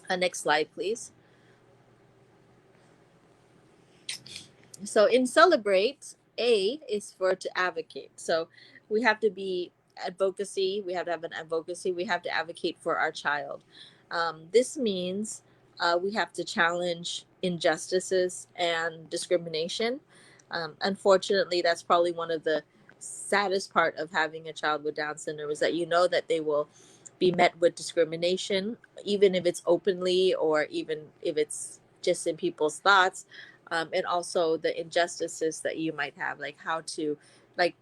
Next slide, please. So in Celebrate, A is for to advocate. So we have to be advocacy. We have to have an advocacy. We have to advocate for our child. This means we have to challenge injustices and discrimination. Unfortunately, that's probably one of the saddest part of having a child with Down syndrome, is that that they will be met with discrimination, even if it's openly or even if it's just in people's thoughts. And also the injustices that you might have, like how to, like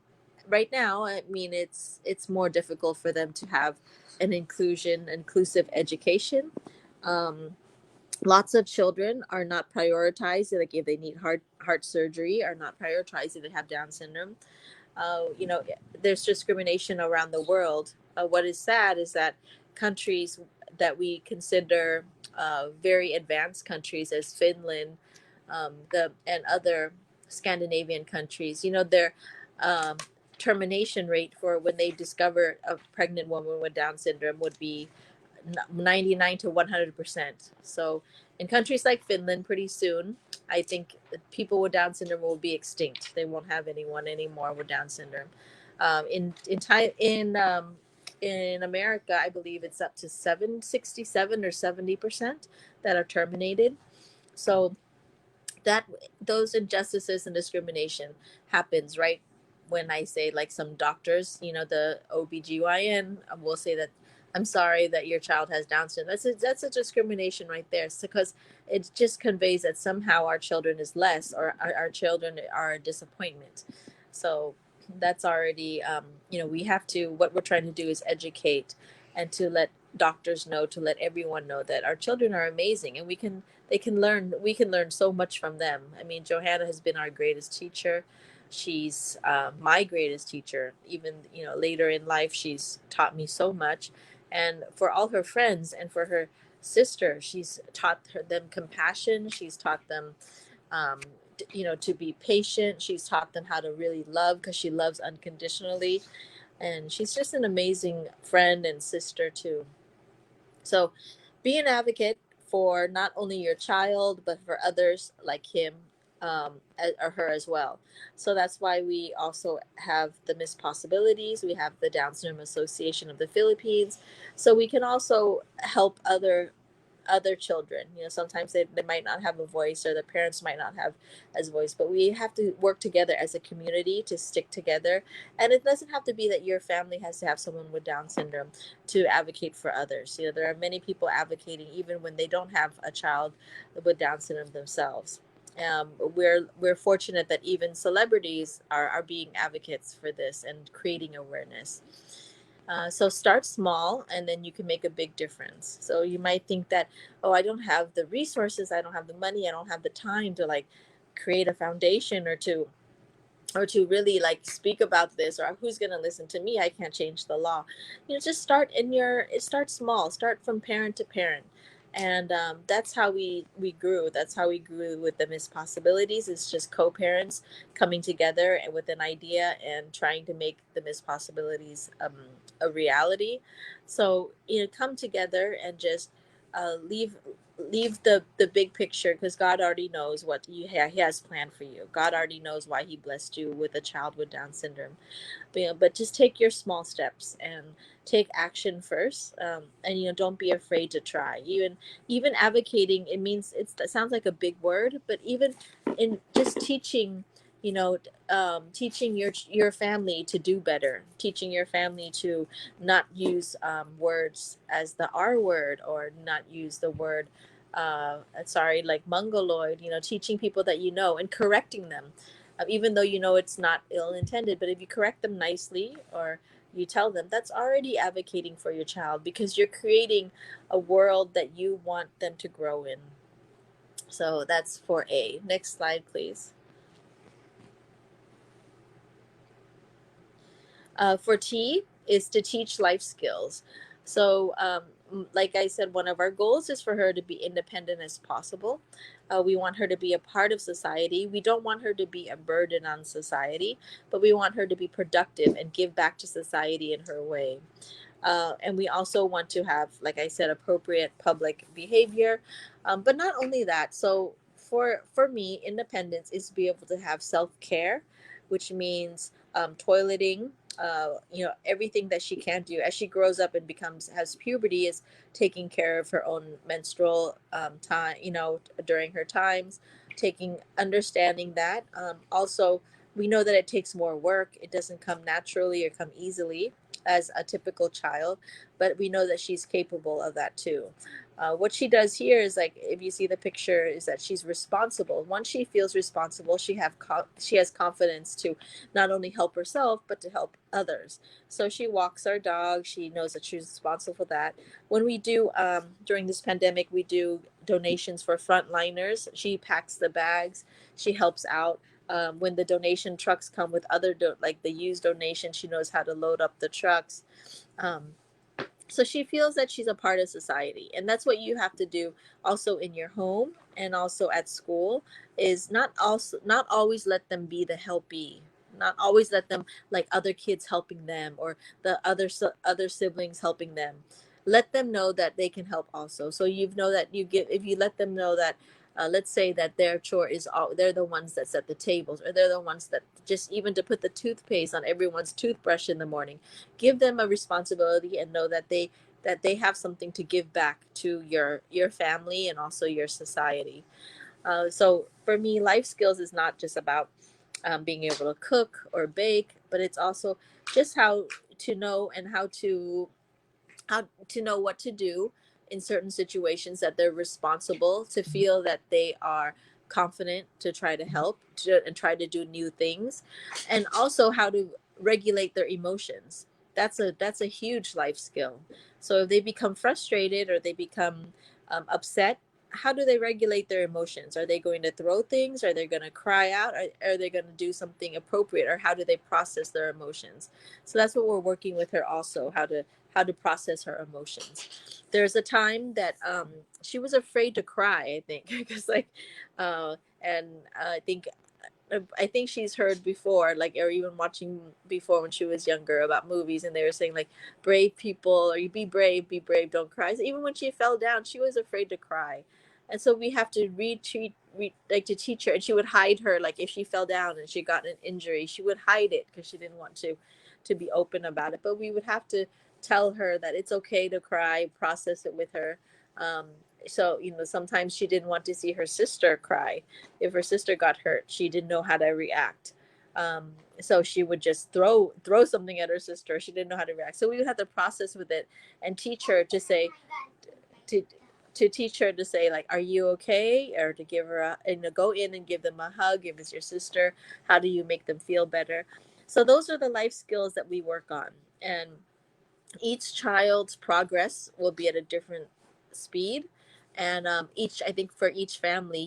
right now, I mean, it's more difficult for them to have an inclusive education. um, Lots of children are not prioritized, like if they need heart surgery, are not prioritized if they have Down syndrome. There's discrimination around the world. What is sad is that countries that we consider very advanced countries, as Finland, and other Scandinavian countries, their um, termination rate for when they discover a pregnant woman with Down syndrome would be 99 to 100%. So in countries like Finland, pretty soon, I think people with Down syndrome will be extinct. They won't have anyone anymore with Down syndrome. In America, I believe it's up to 767 or 70% that are terminated. So that those injustices and discrimination happens right when I say, like, some doctors, the OBGYN will say that, I'm sorry that your child has Down syndrome. That's a discrimination right there, because it just conveys that somehow our children is less, or our children are a disappointment. So that's already, we have to, what we're trying to do is educate, and to let doctors know, to let everyone know that our children are amazing, and we can learn so much from them. I mean, Johanna has been our greatest teacher. She's my greatest teacher. Even later in life, she's taught me so much. And for all her friends and for her sister, she's taught them compassion. She's taught them to be patient. She's taught them how to really love, because she loves unconditionally. And she's just an amazing friend and sister too. So be an advocate for not only your child, but for others like him, or her as well. So that's why we also have the Miss Possibilities. We have the Down Syndrome Association of the Philippines. So we can also help other children. Sometimes they might not have a voice, or the parents might not have as a voice, but we have to work together as a community to stick together. And it doesn't have to be that your family has to have someone with Down syndrome to advocate for others. There are many people advocating even when they don't have a child with Down syndrome themselves. We're fortunate that even celebrities are being advocates for this and creating awareness. So start small, and then you can make a big difference. So you might think that, oh, I don't have the resources, I don't have the money, I don't have the time to, like, create a foundation, or to really, like, speak about this, or who's going to listen to me, I can't change the law. Just start small, start from parent to parent. And that's how we grew. That's how we grew with the Miss Possibilities. It's just co-parents coming together and with an idea and trying to make the Miss Possibilities a reality. So come together and just leave the big picture, because God already knows what he has planned for you. God already knows why he blessed you with a child with Down syndrome. But just take your small steps and take action first. And don't be afraid to try. Even advocating, it sounds like a big word, but even in just teaching teaching your family to do better, teaching your family to not use words as the R word, or not use the word sorry, like mongoloid, teaching people that and correcting them, even though it's not ill intended. But if you correct them nicely, or you tell them, that's already advocating for your child, because you're creating a world that you want them to grow in. So that's for A. Next slide, please. For T is to teach life skills. So, like I said, one of our goals is for her to be independent as possible. We want her to be a part of society. We don't want her to be a burden on society, but we want her to be productive and give back to society in her way. And we also want to have, like I said, appropriate public behavior. But not only that. So for me, independence is to be able to have self-care, which means toileting, everything that she can do as she grows up and has puberty, is taking care of her own menstrual time, during her times, understanding that. Also, we know that it takes more work. It doesn't come naturally or come easily as a typical child, but we know that she's capable of that too. What she does here is, like, if you see the picture, is that she's responsible. Once she feels responsible, she has confidence to not only help herself but to help others. So she walks our dog. She knows that she's responsible for that. When we do during this pandemic, we do donations for frontliners. She packs the bags. She helps out. When the donation trucks come with like the used donation, she knows how to load up the trucks. Um, so she feels that she's a part of society, and that's what you have to do also in your home and also at school, is not always let them be the helpee, not always let them like other kids helping them, or the other siblings helping them. Let them know that they can help also. So you know that if you let them know that, let's say that their chore is all, they're the ones that set the tables, or they're the ones that just even to put the toothpaste on everyone's toothbrush in the morning. Give them a responsibility, and know that they have something to give back to your family and also your society. So for me, life skills is not just about being able to cook or bake, but it's also just how to know, and how to know what to do in certain situations, that they're responsible, to feel that they are confident to try to help and try to do new things, and also how to regulate their emotions. That's a huge life skill. So if they become frustrated, or they become upset, how do they regulate their emotions? Are they going to throw things? Are they going to cry out? Are they going to do something appropriate? Or how do they process their emotions? So that's what we're working with her also, how to process her emotions. There's a time that she was afraid to cry, I think, because and I think she's heard before, like, or even watching before when she was younger, about movies, and they were saying like, brave people, or you be brave, don't cry. So even when she fell down, she was afraid to cry, and so we have to like to teach her, and she would hide her, like if she fell down and she got an injury, she would hide it because she didn't want to be open about it. But we would have to tell her that it's okay to cry, process it with her. Um, so sometimes she didn't want to see her sister cry. If her sister got hurt, she didn't know how to react. So she would just throw something at her sister. She didn't know how to react. So we would have to process with it and teach her to say, to teach her to say, like, are you okay? Or to give her go in and give them a hug if it's your sister. How do you make them feel better? So those are the life skills that we work on. And each child's progress will be at a different speed, and I think for each family,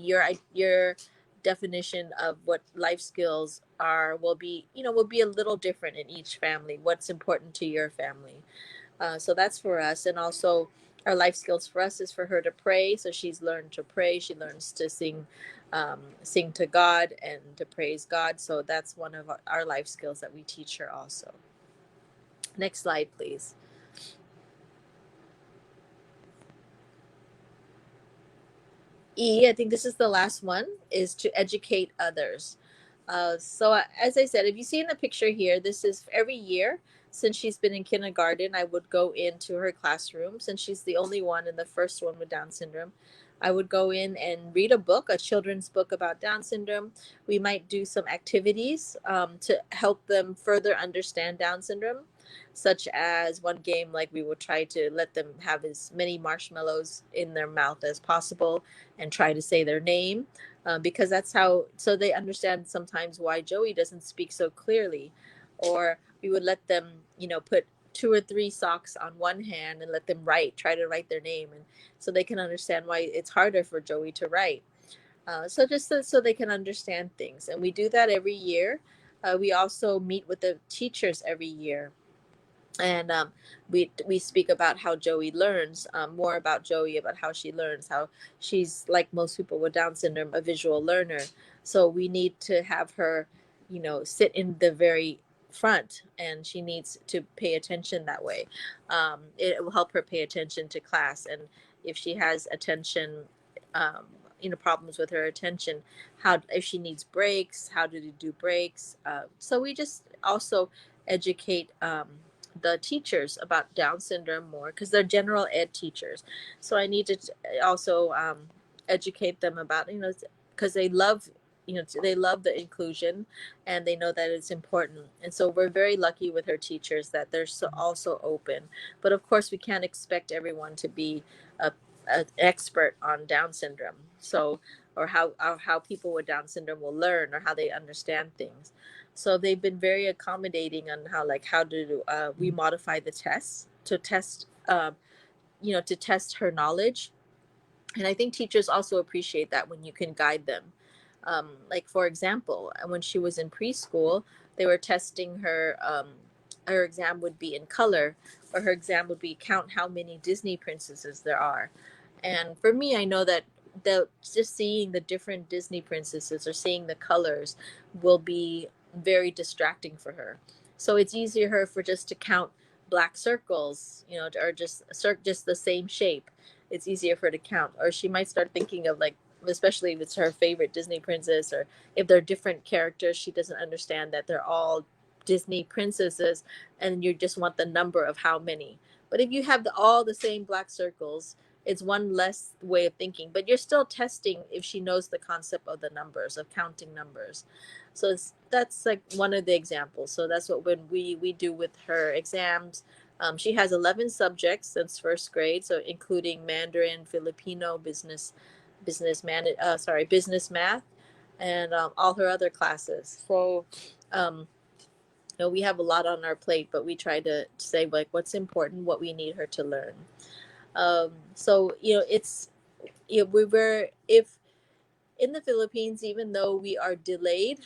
your definition of what life skills are will be a little different in each family. What's important to your family? So that's for us. And also, our life skills for us is for her to pray. So she's learned to pray. She learns to sing to God and to praise God. So that's one of our life skills that we teach her also. Next slide, please. I think this is the last one, is to educate others. So as I said, if you see in the picture here, this is every year since she's been in kindergarten. I would go into her classroom, since she's the only one and the first one with Down syndrome. I would go in and read a book, a children's book about Down syndrome. We might do some activities to help them further understand Down syndrome, such as one game, like we would try to let them have as many marshmallows in their mouth as possible and try to say their name, because that's how, so they understand sometimes why Joey doesn't speak so clearly. Or we would let them, put 2 or 3 socks on one hand and let them try to write their name, and so they can understand why it's harder for Joey to write. So just so they can understand things. And we do that every year. We also meet with the teachers every year, and we speak about how Joey learns, more about Joey, about how she learns, how she's, like most people with Down syndrome, a visual learner. So we need to have her, sit in the very front, and she needs to pay attention that way. It will help her pay attention to class, and if she has attention, um, problems with her attention, how, if she needs breaks, how do you do breaks. So we just also educate the teachers about Down syndrome more, because they're general ed teachers. So I need to also educate them about, because they love, they love the inclusion, and they know that it's important. And so we're very lucky with her teachers that they're so also open. But of course, we can't expect everyone to be an expert on Down syndrome. So, or how people with Down syndrome will learn, or how they understand things. So they've been very accommodating on how do we modify the tests to test, to test her knowledge. And I think teachers also appreciate that when you can guide them. Like, for example, when she was in preschool, they were testing her. Her exam would be in color, or her exam would be count how many Disney princesses there are. And for me, I know that just seeing the different Disney princesses or seeing the colors will be very distracting for her. So it's easier for just to count black circles, or just the same shape. It's easier for her to count. Or she might start thinking of, like, especially if it's her favorite Disney princess, or if they're different characters, she doesn't understand that they're all Disney princesses, and you just want the number of how many. But if you have all the same black circles, it's one less way of thinking, but you're still testing if she knows the concept of the numbers, of counting numbers. So that's like one of the examples. So that's what when we do with her exams. She has 11 subjects since first grade, so including Mandarin, Filipino, business math, and all her other classes. So um, we have a lot on our plate, but we try to say, like, what's important, what we need her to learn. So it's, we were, if in the Philippines, even though we are delayed,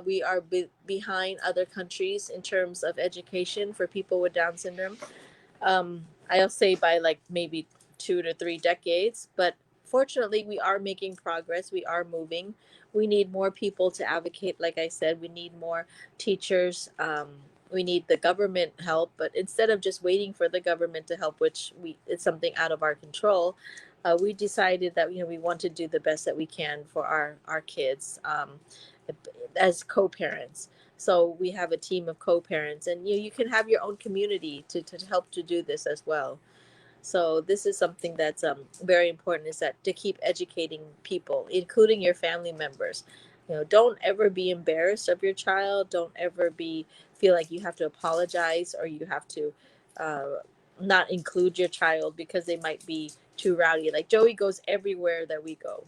we are behind other countries in terms of education for people with Down syndrome. I'll say by like maybe 2 to 3 decades, but fortunately, we are making progress. We are moving. We need more people to advocate. Like I said, we need more teachers. We need the government help, but instead of just waiting for the government to help, which it's something out of our control, we decided that we want to do the best that we can for our kids, as co-parents. So we have a team of co-parents, and you can have your own community to help to do this as well. So this is something that's very important, is that to keep educating people, including your family members. Don't ever be embarrassed of your child. Don't ever feel like you have to apologize, or you have to uh, not include your child because they might be too rowdy. Like Joey goes everywhere that we go.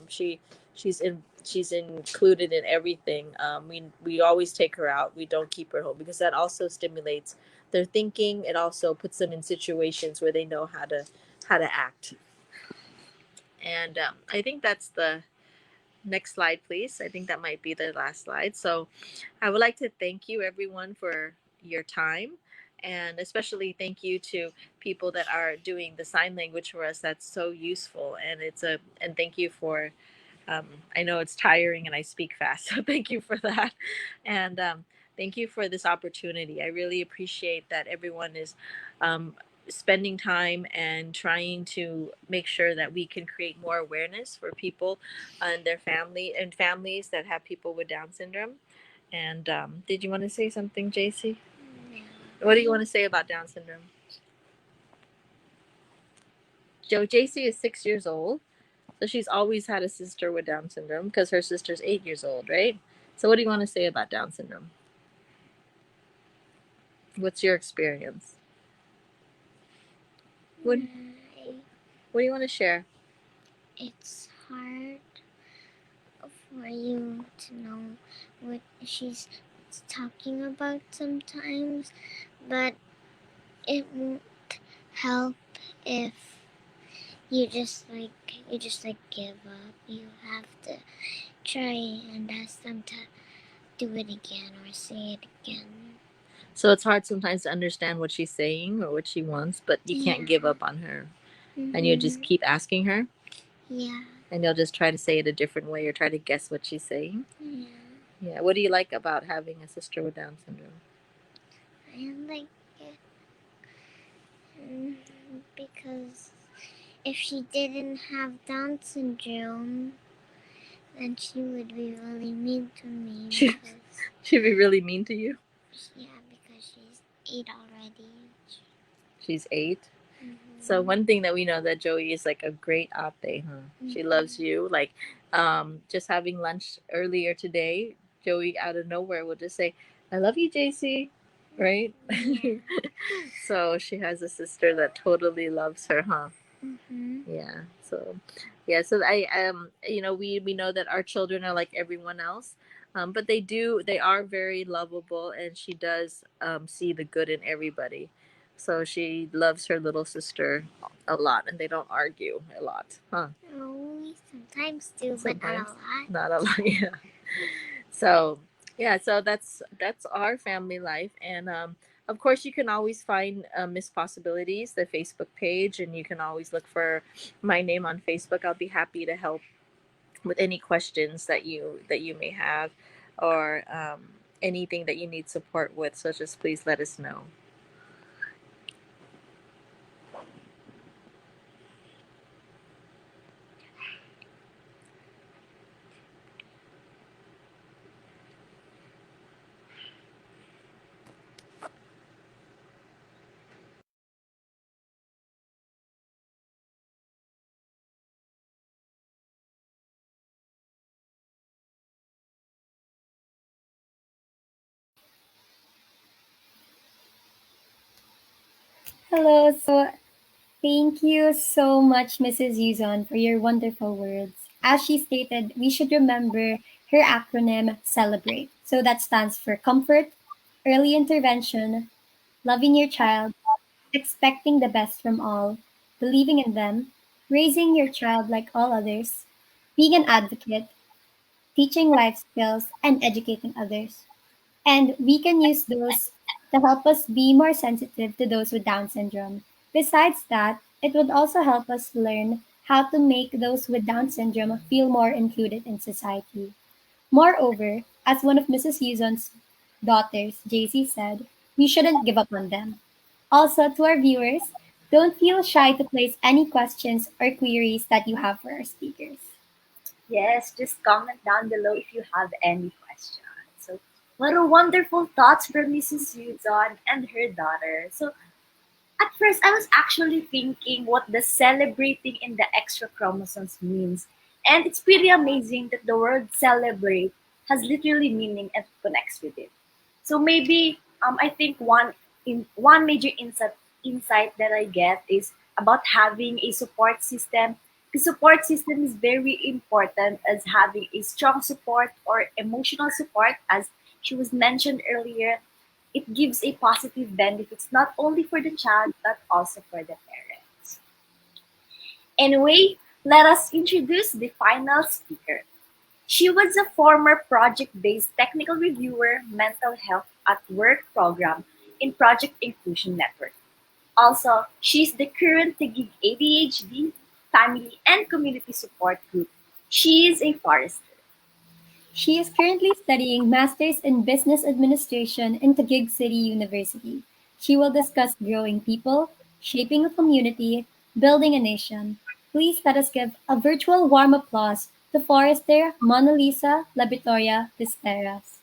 She's included in everything. We always take her out. We don't keep her home, because that also stimulates their thinking. It also puts them in situations where they know how to act. And I think that's the next slide, please. I think that might be the last slide. So I would like to thank you, everyone, for your time, and especially thank you to people that are doing the sign language for us. That's so useful, and and thank you for, I know it's tiring and I speak fast, so thank you for that. And thank you for this opportunity. I really appreciate that everyone is spending time and trying to make sure that we can create more awareness for people and their families that have people with Down syndrome. And did you want to say something, JC? What do you want to say about Down syndrome? JC is 6 years old. So she's always had a sister with Down syndrome because her sister's 8 years old, right? So what do you want to say about Down syndrome? What's your experience? What What do you want to share? It's hard for you to know what she's talking about sometimes, but it won't help if you just like give up. You have to try and ask them to do it again or say it again. So it's hard sometimes to understand what she's saying or what she wants, but you can't give up on her. And you just keep asking her, Yeah. and you'll just try to say it a different way or try to guess what she's saying. Yeah. Yeah. What do you like about having a sister with Down syndrome? I like it because if she didn't have Down syndrome, then she would be really mean to me. She'd be really mean to you? Yeah, because she's 8 already. She's 8? So one thing that we know that Joey is like a great ate, huh? She loves you. Like, just having lunch earlier today, Joey out of nowhere will just say, "I love you, JC," right? Yeah. So she has a sister that totally loves her, huh? Mm-hmm. Yeah. So, yeah. So we know that our children are like everyone else, but they are very lovable, and she does see the good in everybody. So she loves her little sister a lot, and they don't argue a lot, huh? Oh, we sometimes do, but not a Sometimes, lot. not a lot. Yeah. So yeah, so that's our family life, and of course you can always find Miss Possibilities, the Facebook page, and you can always look for my name on Facebook. I'll be happy to help with any questions that you may have, or anything that you need support with. So just please let us know. Hello. So thank you so much, Mrs. Yuzon, for your wonderful words. As she stated, we should remember her acronym CELEBRATE. So that stands for comfort, early intervention, loving your child, expecting the best from all, believing in them, raising your child like all others, being an advocate, teaching life skills, and educating others. And we can use those to help us be more sensitive to those with Down syndrome. Besides that, it would also help us learn how to make those with Down syndrome feel more included in society. Moreover, as one of Mrs. Yuzon's daughters, JC, said, we shouldn't give up on them. Also, to our viewers, don't feel shy to place any questions or queries that you have for our speakers. Yes, just comment down below if you have any questions. So, what a wonderful thoughts from Mrs. Yuzon and her daughter. So, at first, I was actually thinking what the celebrating in the extra chromosomes means. And it's pretty amazing that the word celebrate has literally meaning and connects with it. So maybe I think one major insight that I get is about having a support system. The support system is very important as having a strong support or emotional support, as she was mentioned earlier. It gives a positive benefits not only for the child but also for the parents. Anyway, let us introduce the final speaker. She was a former project-based technical reviewer, mental health at work program in Project Inclusion Network. Also, she's the current Taguig ADHD family and community support group. She is a forester. She is currently studying Masters in Business Administration in Taguig City University. She will discuss growing people, shaping a community, building a nation. Please let us give a virtual warm applause to Forester Mona Lisa Labitoria Visperas.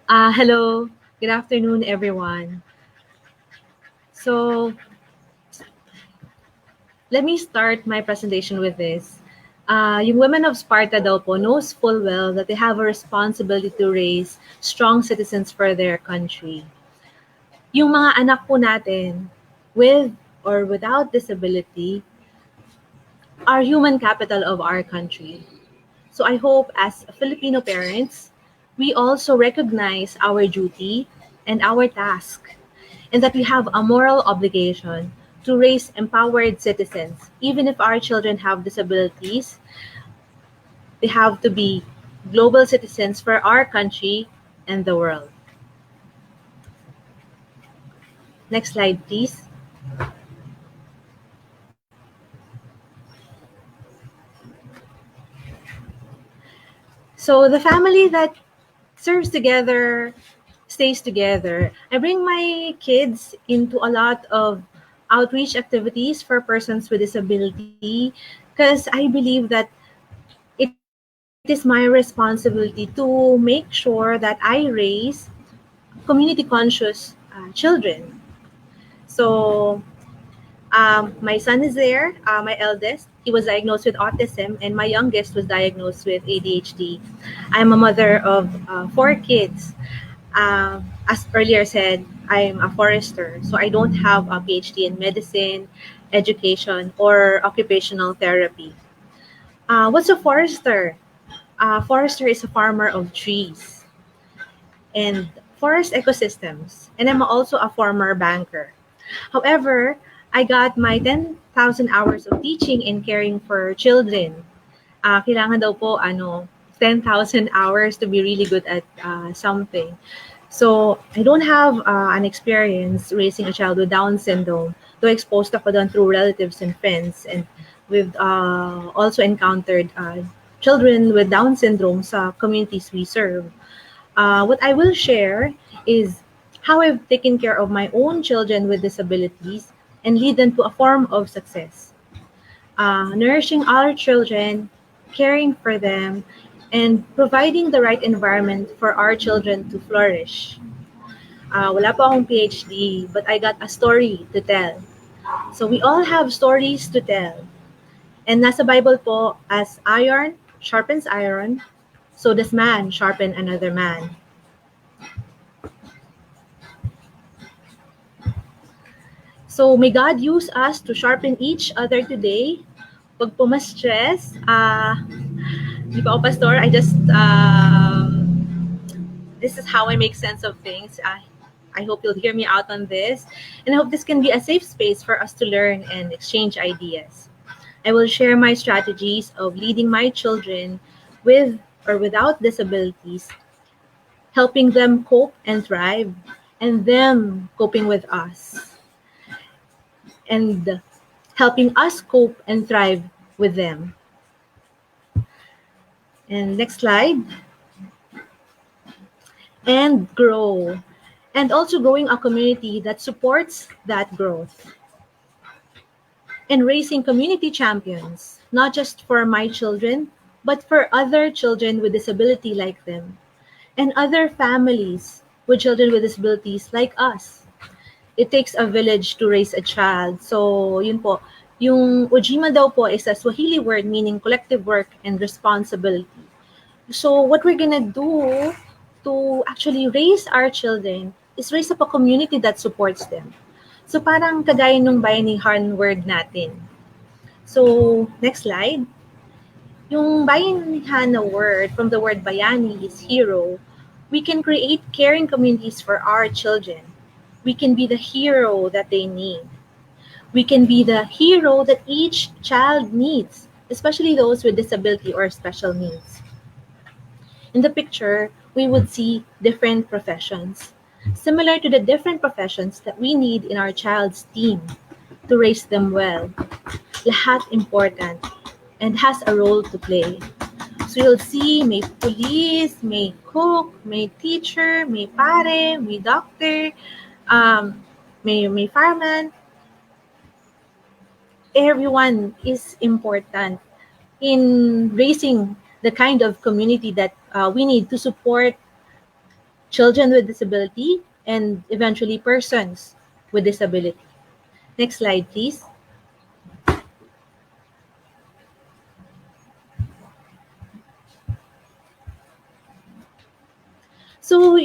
Hello, good afternoon, everyone. So, let me start my presentation with this. Yung women of Sparta daw po knows full well that they have a responsibility to raise strong citizens for their country. Yung mga anak po natin, with or without disability, are human capital of our country. So I hope as Filipino parents, we also recognize our duty and our task, and that we have a moral obligation to raise empowered citizens. Even if our children have disabilities, they have to be global citizens for our country and the world. Next slide, please. So the family that serves together stays together. I bring my kids into a lot of outreach activities for persons with disability because I believe that it is my responsibility to make sure that I raise community conscious children. So my son is there, my eldest. He was diagnosed with autism, and my youngest was diagnosed with ADHD. I'm a mother of 4 kids. As earlier said, I'm a forester, so I don't have a PhD in medicine, education, or occupational therapy. What's a forester? A forester is a farmer of trees and forest ecosystems, and I'm also a former banker. However, I got my 10,000 hours of teaching and caring for children. Kailangan daw po 10,000 hours to be really good at something. So, I don't have an experience raising a child with Down syndrome, though exposed ako doon through relatives and friends. And we've also encountered children with Down syndrome sa communities we serve. What I will share is how I've taken care of my own children with disabilities and lead them to a form of success. Nourishing our children, caring for them, and providing the right environment for our children to flourish. Wala po akong PhD, but I got a story to tell. So we all have stories to tell. And nasa Bible po, as iron sharpens iron, so does man sharpen another man. So may God use us to sharpen each other today. Pag po ma-stress, di ba ako pastor, this is how I make sense of things. I hope you'll hear me out on this. And I hope this can be a safe space for us to learn and exchange ideas. I will share my strategies of leading my children with or without disabilities, helping them cope and thrive, and them coping with us, and helping us cope and thrive with them. And next slide. And grow. And also growing a community that supports that growth. And raising community champions, not just for my children, but for other children with disability like them, and other families with children with disabilities like us. It takes a village to raise a child. So, yun po. Yung Ujima daw po is a Swahili word meaning collective work and responsibility. So, what we're gonna do to actually raise our children is raise up a community that supports them. So, parang kagaya nung bayanihan word natin. So, next slide. Yung bayanihan na word from the word bayani is hero. We can create caring communities for our children. We can be the hero that they need. We can be the hero that each child needs, especially those with disability or special needs. In the picture, we would see different professions, similar to the different professions that we need in our child's team to raise them well. Lahat important and has a role to play. So you'll see may police, may cook, may teacher, may pare, may doctor, may fireman. Everyone is important in raising the kind of community that we need to support children with disability, and eventually persons with disability. Next slide, please. So,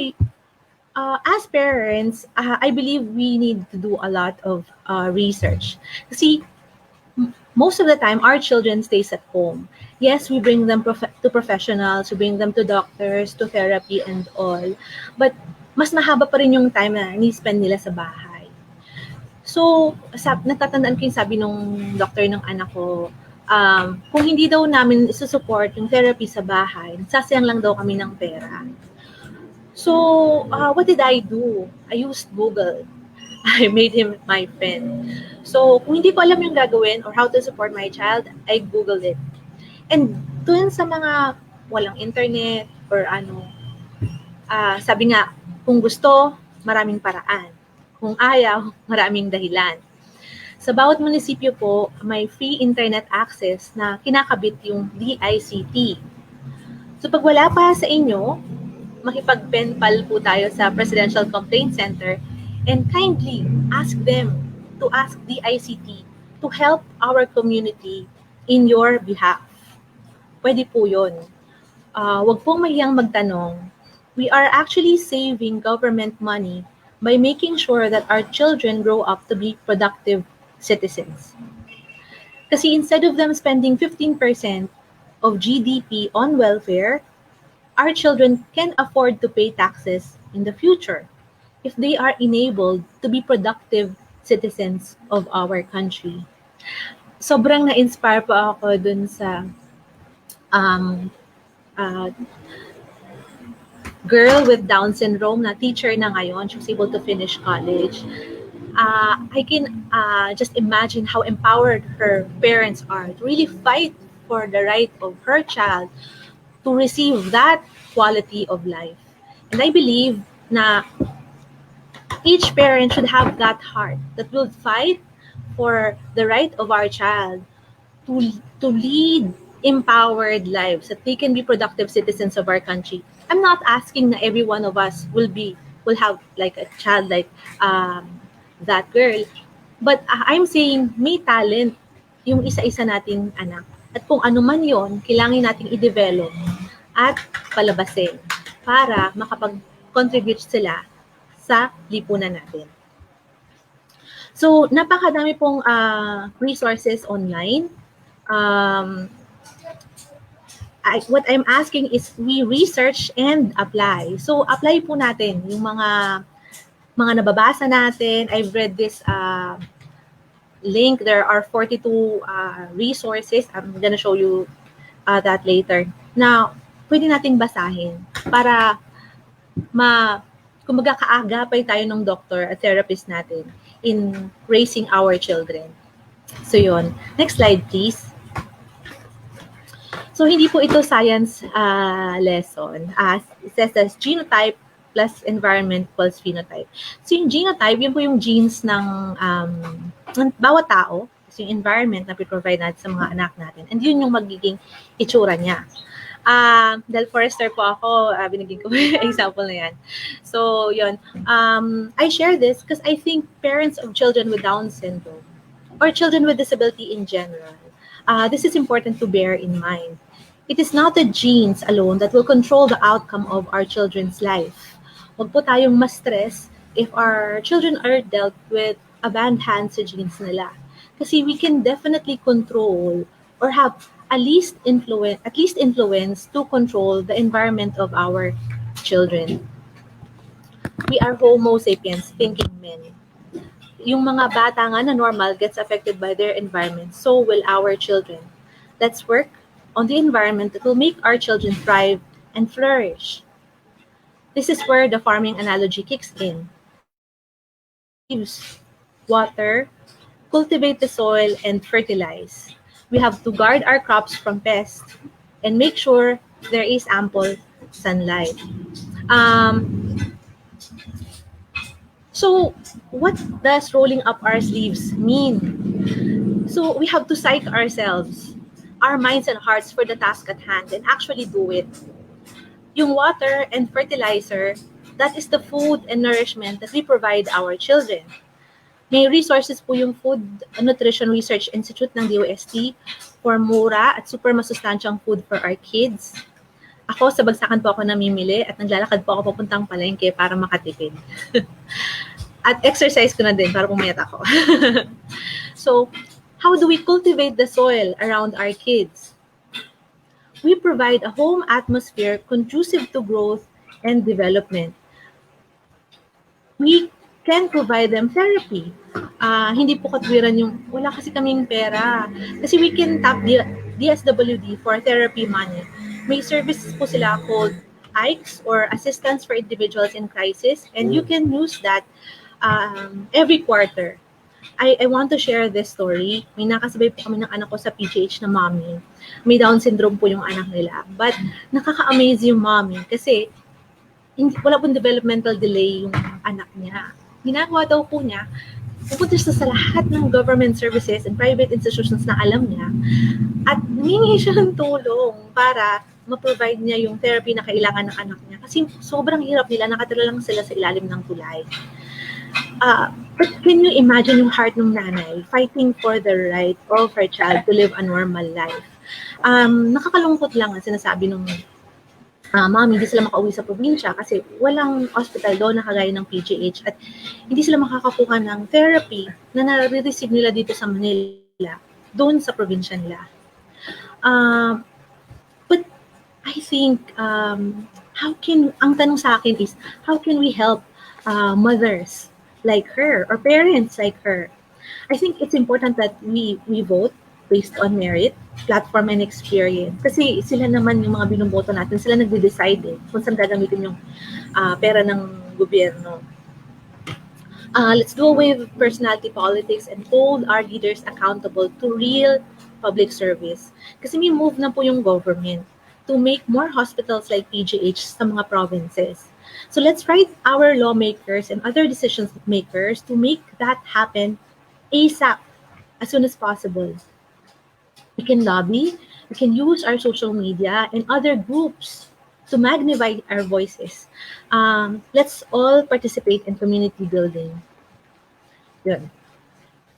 as parents, I believe we need to do a lot of research. See, most of the time, our children stays at home. Yes, we bring them to professionals, we bring them to doctors, to therapy and all. But mas mahaba pa rin yung time na ni-spend nila sa bahay. So, natatandaan ko yung sabi nung doctor ng anak ko, kung hindi daw namin isusupport yung therapy sa bahay, nagsasayang lang daw kami ng pera. So, what did I do? I used Google. I made him my friend. So, kung hindi ko alam yung gagawin or how to support my child, I Googled it. And dun sa mga walang internet or ano, sabi nga, kung gusto, maraming paraan. Kung ayaw, maraming dahilan. Sa bawat munisipyo po, may free internet access na kinakabit yung DICT. So, pag wala pa sa inyo, makipag-penpal po tayo sa Presidential Complaint Center and kindly ask them to ask DICT to help our community in your behalf. Pwede po yun. Wag pong mahiyang magtanong. We are actually saving government money by making sure that our children grow up to be productive citizens. Kasi instead of them spending 15% of GDP on welfare, our children can afford to pay taxes in the future if they are enabled to be productive citizens of our country. Sobrang na-inspire pa ako dun sa girl with Down syndrome na teacher na ngayon. She was able to finish college. I can just imagine how empowered her parents are to really fight for the right of her child to receive that quality of life. And I believe na each parent should have that heart that will fight for the right of our child to lead empowered lives, that they can be productive citizens of our country. I'm not asking na every one of us will have like a child like that girl, but I'm saying may talent yung isa-isa nating anak. At kung ano man yon, kailangan nating i-develop at palabasin para makapag-contribute sila sa lipunan natin. So, napakadami pong resources online. What I'm asking is we research and apply. So, apply po natin yung mga nababasa natin. I've read this link. There are 42 resources. I'm gonna show you that later. Now, pwede nating basahin para kumbaga kaagapay tayo ng doctor at therapist natin in raising our children. So yun. Next slide, please. So hindi po ito science lesson. It says as genotype plus environment equals phenotype. So yung genotype, yun po yung genes ng bawat tao. So yung environment na provide natin sa mga anak natin. And yun yung magiging itsura niya. Dahil forester po ako, binigyan ko yung example na yan. So, yun. I share this because I think parents of children with Down syndrome or children with disability in general, this is important to bear in mind. It is not the genes alone that will control the outcome of our children's life. Huwag po tayong ma-stress if our children are dealt with a bad hand sa genes nila. Kasi we can definitely control or have at least influence to control the environment of our children. We are Homo sapiens, thinking men. Yung mga bata nga na normal gets affected by their environment, so will our children. Let's work on the environment that will make our children thrive and flourish. This is where the farming analogy kicks in. Use water, cultivate the soil, and fertilize. We have to guard our crops from pests and make sure there is ample sunlight. So what does rolling up our sleeves mean? So we have to psych ourselves, our minds and hearts for the task at hand and actually do it. Yung water and fertilizer, That is the food and nourishment that we provide our children. May resources po yung Food Nutrition Research Institute ng DOST for mura at super masustansyang food for our kids. Ako, sa bagsakan po ako namimili at naglalakad po ako papuntang palengke para makatipid. At exercise ko na din para pumayat ako. So, how do we cultivate the soil around our kids? We provide a home atmosphere conducive to growth and development. We can provide them therapy. Hindi po katwiran yung wala kasi kaming pera. Kasi we can tap DSWD for therapy money. May services po sila called AICs or Assistance for Individuals in Crisis, and you can use that every quarter. I want to share this story. May nakasabay po kami ng anak ko sa PGH na mommy. May Down syndrome po yung anak nila. But nakaka-amaze yung mommy kasi wala pong developmental delay yung anak niya. Ginagawa daw po niya, pupunta siya sa lahat ng government services and private institutions na alam niya at humingi siya ng tulong para ma-provide niya yung therapy na kailangan ng anak niya. Kasi sobrang hirap nila, nakatira lang sila sa ilalim ng tulay. But can you imagine yung heart ng nanay fighting for the right of her child to live a normal life? Nakakalungkot lang ang sinasabi ng mami, hindi sila makauwi sa probinsya kasi walang hospital doon na kagaya ng PGH at hindi sila makakakuha ng therapy na nare-receive nila dito sa Manila, doon sa probinsya nila. But I think, ang tanong sa akin is, how can we help mothers like her or parents like her? I think it's important that we vote based on merit, platform, and experience. Kasi sila naman yung mga binoboto natin, sila nagde-decide kung saan gagamitin yung pera ng gobyerno. Let's do away with personality politics and hold our leaders accountable to real public service. Kasi may move na po yung government to make more hospitals like PGH sa mga provinces. So let's write our lawmakers and other decision makers to make that happen ASAP, as soon as possible. We can lobby, we can use our social media and other groups to magnify our voices. Let's all participate in community building. Yun.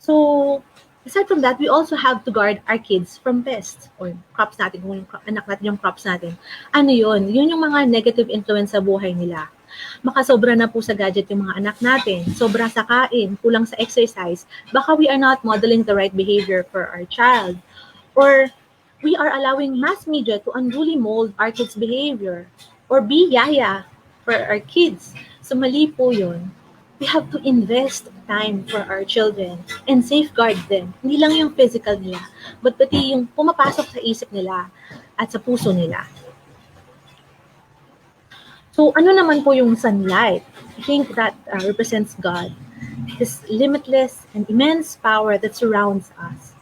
So, aside from that, we also have to guard our kids from pests or crops natin, kung yung anak natin yung crops natin. Ano yun? Yun yung mga negative influence sa buhay nila. Makasobra na po sa gadget yung mga anak natin, sobra sa kain, kulang sa exercise, baka we are not modeling the right behavior for our child. Or we are allowing mass media to unduly mold our kids' behavior or be yaya for our kids. So mali po yun. We have to invest time for our children and safeguard them. Hindi lang yung physical nila, but pati yung pumapasok sa isip nila at sa puso nila. So ano naman po yung sunlight? I think that represents God, His limitless and immense power that surrounds us.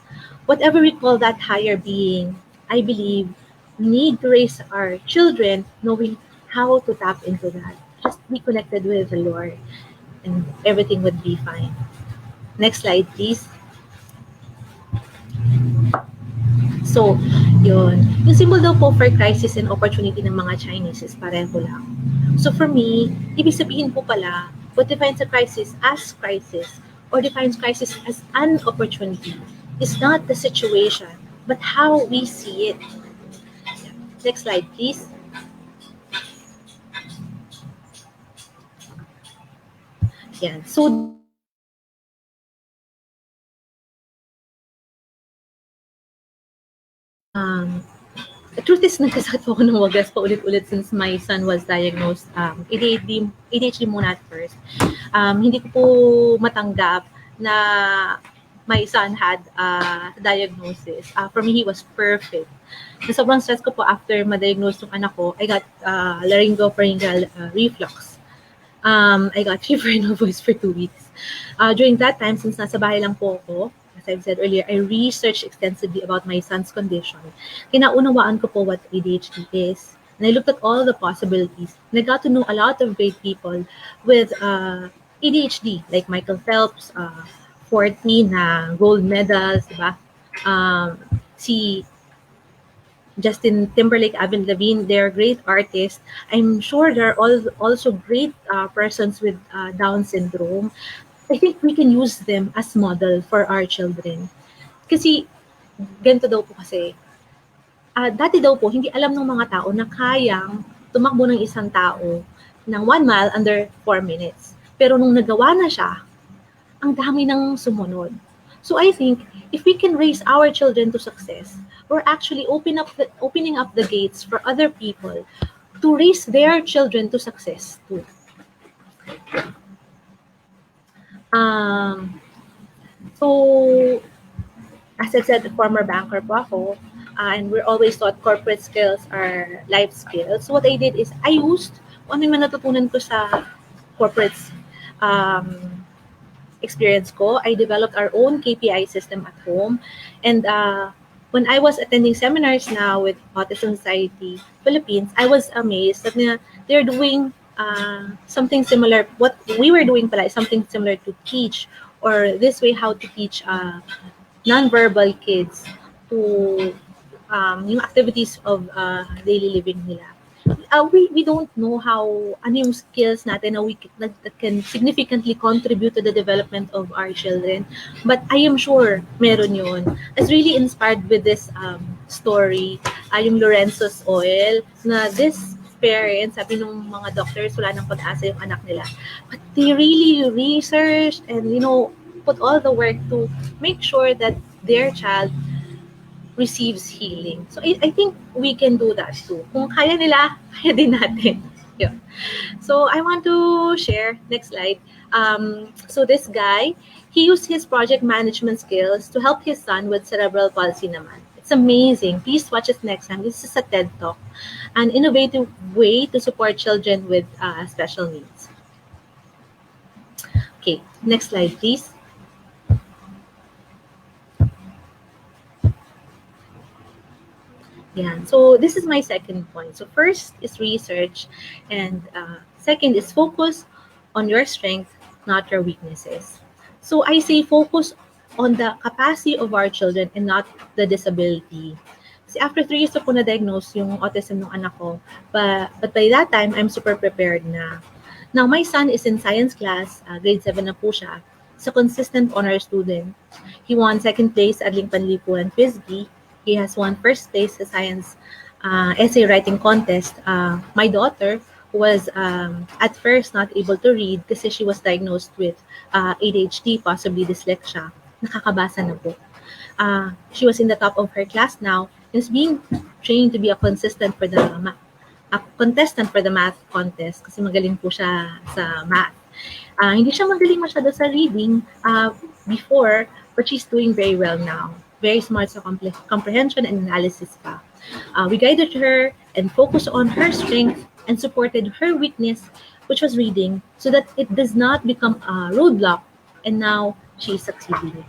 Whatever we call that higher being, I believe we need to raise our children knowing how to tap into that. Just be connected with the Lord and everything would be fine. Next slide, please. So, yun. Yung symbol daw po for crisis and opportunity ng mga Chinese is pareho lang. So for me, ibig sabihin po pala, what defines a crisis as crisis or defines crisis as an opportunity is not the situation, but how we see it. Next slide, please. Yan. So, the truth is, nagkasakit po ako ng wagas pa ulit-ulit since my son was diagnosed ADHD muna at first. Hindi ko po matanggap na my son had diagnosis. For me, he was perfect. Na sobrang stress ko po after ma-diagnose yung anak ko, I got laryngopharyngeal reflux. I got fever in my voice for 2 weeks. During that time, since nasa bahay lang po ako, as I've said earlier, I researched extensively about my son's condition. Kinaunawaan ko po what ADHD is. And I looked at all the possibilities. And I got to know a lot of great people with ADHD, like Michael Phelps, 40 na gold medals, diba? Si Justin Timberlake, Avril Lavigne, they're great artists. I'm sure they're all also great persons with Down syndrome. I think we can use them as model for our children. Kasi, ganito daw po kasi, dati daw po, hindi alam ng mga tao na kayang tumakbo ng isang tao ng 1 mile under 4 minutes. Pero nung nagawa na siya, ang dami ng sumunod. So I think if we can raise our children to success, we're actually opening up the gates for other people to raise their children to success too. So, as I said, former banker po ako, and we're always taught corporate skills are life skills. So what I did is, I used kung ano yung natutunan ko sa corporate experience ko. I developed our own KPI system at home. And when I was attending seminars now with Autism Society Philippines, I was amazed that they're doing something similar. What we were doing pala is something similar to teach, or this way how to teach non-verbal kids to yung activities of daily living nila. We don't know how ano yung skills natin that can significantly contribute to the development of our children, but I am sure meron yun. I was really inspired with this story, yung Lorenzo's oil, na this parents, sabi nung mga doctors, wala nang pag-asa yung anak nila, but they really researched and put all the work to make sure that their child receives healing. So I think we can do that too. Kung kaya nila, kaya din natin. Yeah. So I want to share, next slide. So this guy, he used his project management skills to help his son with cerebral palsy naman. It's amazing. Please watch it next time. This is a TED Talk, an innovative way to support children with special needs. Okay, next slide, please. Yeah, so this is my second point. So first is research, and second is focus on your strength, not your weaknesses. So I say focus on the capacity of our children and not the disability. Kasi after 3 years ko na-diagnose yung autism ng anak ko, but by that time, I'm super prepared na. Now, my son is in science class, grade 7 na po siya. He's a consistent honor student. He won second place at Panlipunan Frisbee. He has won first place sa science essay writing contest. My daughter was at first not able to read kasi she was diagnosed with ADHD, possibly dyslexia. Nakakabasa na po. She was in the top of her class now and is being trained to be a contestant for the math contest kasi magaling po siya sa math. Hindi siya magaling masyado sa reading before, but she's doing very well now. Very smart sa comprehension and analysis pa. We guided her and focused on her strength and supported her weakness, which was reading, so that it does not become a roadblock, and now she's succeeding.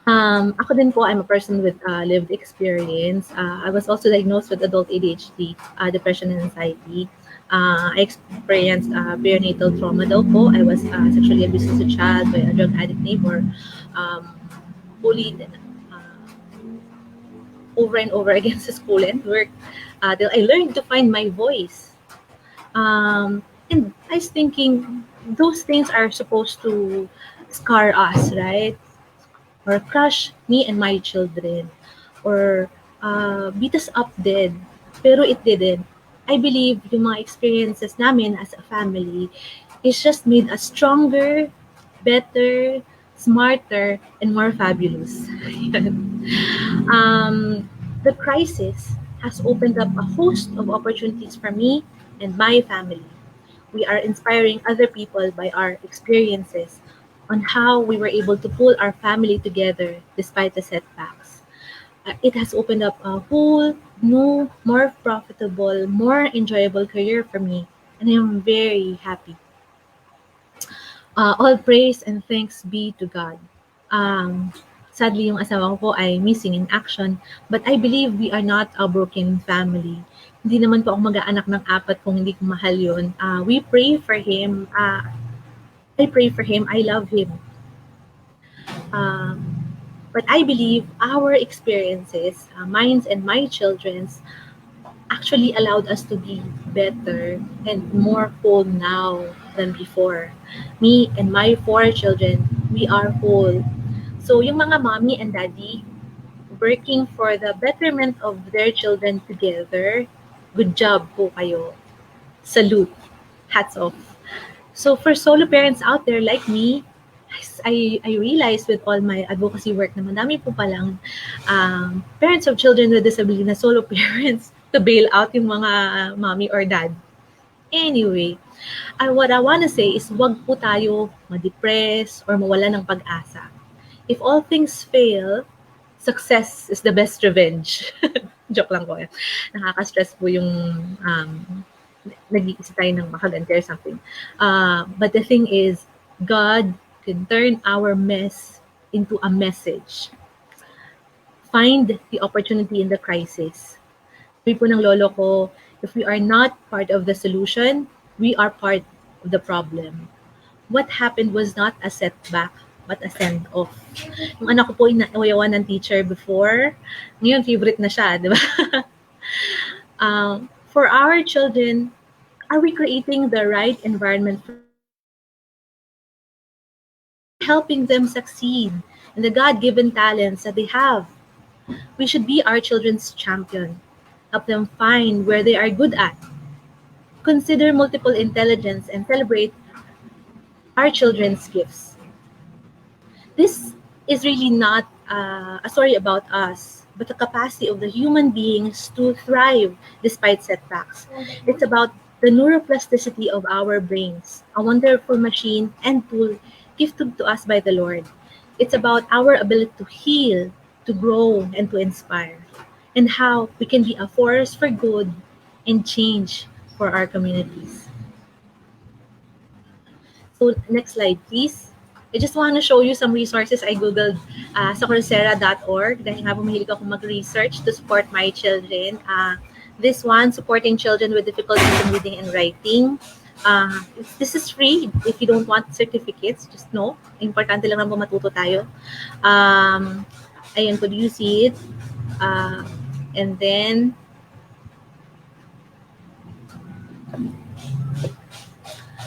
Ako din po, I'm a person with lived experience. I was also diagnosed with adult ADHD, depression and anxiety. I experienced perinatal trauma daw po. I was sexually abused as a child by a drug addict neighbor. Bullied over and over again sa school and work. Till I learned to find my voice. And I was thinking, those things are supposed to scar us, right? Or crush me and my children. Or beat us up dead. Pero it didn't. I believe yung mga experiences namin as a family is just made us stronger, better, smarter, and more fabulous. The crisis has opened up a host of opportunities for me and my family. We are inspiring other people by our experiences on how we were able to pull our family together despite the setbacks. It has opened up a whole new, more profitable, more enjoyable career for me, and I am very happy. All praise and thanks be to God. Sadly, yung asawa ko po ay missing in action, but I believe we are not a broken family. Hindi naman po ako mag-aanak ng 4 kung hindi ko mahal yun. We pray for him. I pray for him. I love him. But I believe our experiences, mine's and my children's, actually allowed us to be better and more whole now than before. Me and my four children, we are whole. So yung mga mommy and daddy working for the betterment of their children together, good job po kayo. Salute. Hats off. So for solo parents out there like me, I realized with all my advocacy work na madami po palang parents of children with disability na solo parents to bail out yung mga mommy or dad. Anyway, what I want to say is wag po tayo ma-depress or mawala ng pag-asa. If all things fail, success is the best revenge. Joke lang po. Nakaka-stress po yung nag-iisip tayo ng makaganti or something. But the thing is, God can turn our mess into a message. Find the opportunity in the crisis. Sabi po ng lolo ko, if we are not part of the solution, we are part of the problem. What happened was not a setback, but a send-off. Yung anak ko po inawayawan ng teacher before. Ngayon, favorite na siya, di ba? For our children, are we creating the right environment for helping them succeed in the God-given talents that they have? We should be our children's champion. Help them find where they are good at. Consider multiple intelligence and celebrate our children's gifts. This is really not a story about us, but the capacity of the human beings to thrive despite setbacks. It's about the neuroplasticity of our brains, a wonderful machine and tool gifted to us by the Lord. It's about our ability to heal, to grow, and to inspire, and how we can be a force for good and change for our communities. So next slide, please. I just want to show you some resources I googled sa coursera.org dahil nga mahilig ako mag-research to support my children. This one, supporting children with difficulties in reading and writing. This is free. If you don't want certificates, just know. Importante lang na matuto tayo. Ayan, could you see it? And then,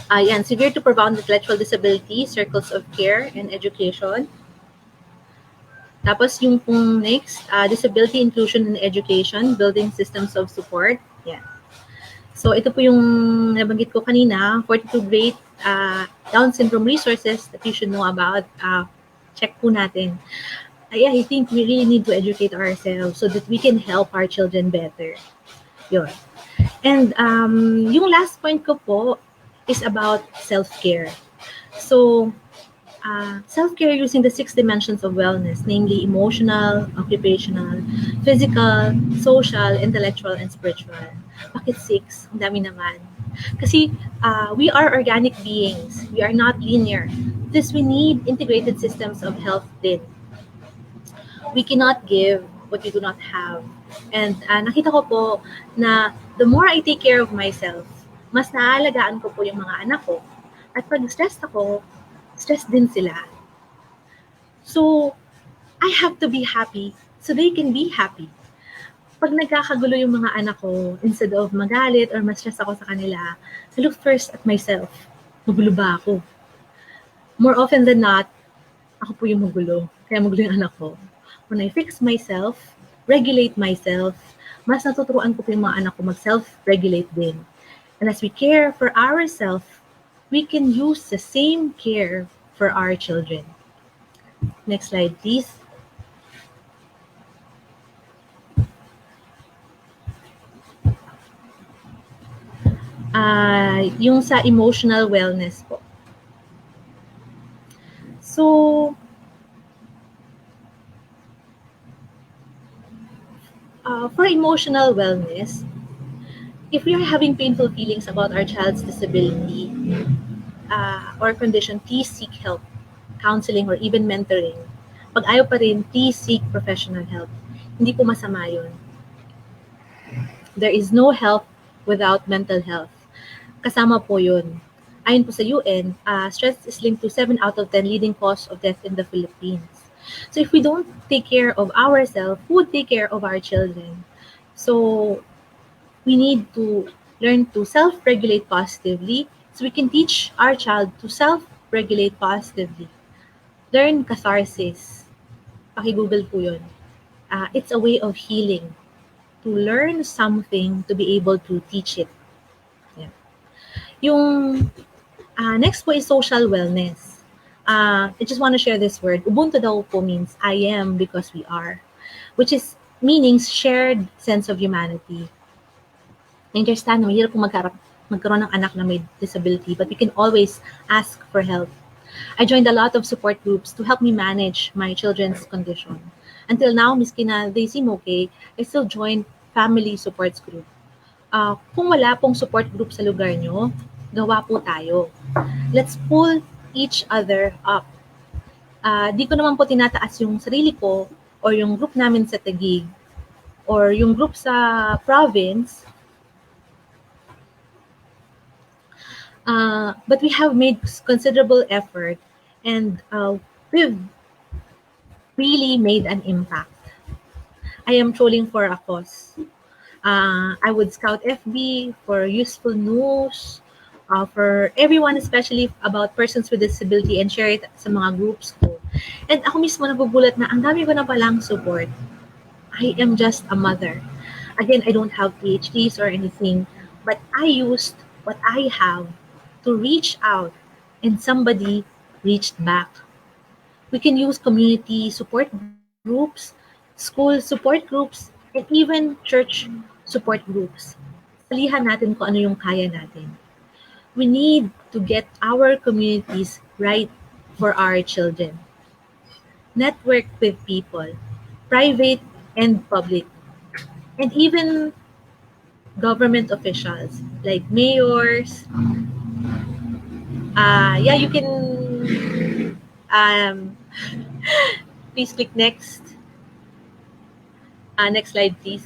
ayan, severe to profound intellectual disability, circles of care and education. Tapos yung pong next, disability inclusion in education, building systems of support. Yan. So ito po yung nabanggit ko kanina, 42 great Down syndrome resources that you should know about. Check po natin. I think we really need to educate ourselves so that we can help our children better. Yun. And yung last point ko po is about self-care. So, self-care using the 6 dimensions of wellness, namely emotional, occupational, physical, social, intellectual, and spiritual. Bakit 6? Ang dami naman. Kasi we are organic beings. We are not linear. This we need integrated systems of health din. We cannot give what we do not have. And nakita ko po na the more I take care of myself, mas naaalagaan ko po yung mga anak ko. At pag stressed ako, stress din sila. So, I have to be happy so they can be happy. Pag nagkakagulo yung mga anak ko, instead of magalit or ma-stress ako sa kanila, I look first at myself. Magulo ba ako? More often than not, ako po yung magulo. Kaya magulo yung anak ko. When I fix myself, regulate myself, mas natuturuan ko po yung mga anak ko mag-self-regulate din. And as we care for ourselves, we can use the same care for our children. Next slide, please. Yung sa emotional wellness po. So, for emotional wellness, if we are having painful feelings about our child's disability or condition, please seek help, counseling, or even mentoring. Pag ayaw pa rin, please seek professional help. Hindi po masama yun. There is no health without mental health. Kasama po yun. Ayon po sa UN, stress is linked to 7 out of 10 leading cause of death in the Philippines. So if we don't take care of ourselves, who would take care of our children? So we need to learn to self-regulate positively so we can teach our child to self-regulate positively. Learn catharsis. Paki-Google po yun. It's a way of healing. To learn something, to be able to teach it. Yeah. Yung next po is social wellness. I just want to share this word. Ubuntu daw po means I am because we are, which is meaning shared sense of humanity. I understand na mahirap po magkaroon ng anak na may disability, but we can always ask for help. I joined a lot of support groups to help me manage my children's condition. Until now, miski na they seem okay, I still join family supports group. Kung wala pong support group sa lugar nyo, gawa po tayo. Let's pull each other up. Di ko naman po tinataas yung sarili ko or yung group namin sa Taguig or yung group sa province. But we have made considerable effort and we've really made an impact. I am trolling for a cause. I would scout FB for useful news, for everyone, especially about persons with disability, and share it sa mga groups ko. And ako mismo nagugulat na ang dami ko na palang support. I am just a mother. Again, I don't have PhDs or anything, but I used what I have to reach out and somebody reached back. We can use community support groups, school support groups, and even church support groups. Salihan natin kung ano yung kaya natin. We need to get our communities right for our children. Network with people, private and public, and even government officials like mayors. Yeah, you can please click next. Next slide, please.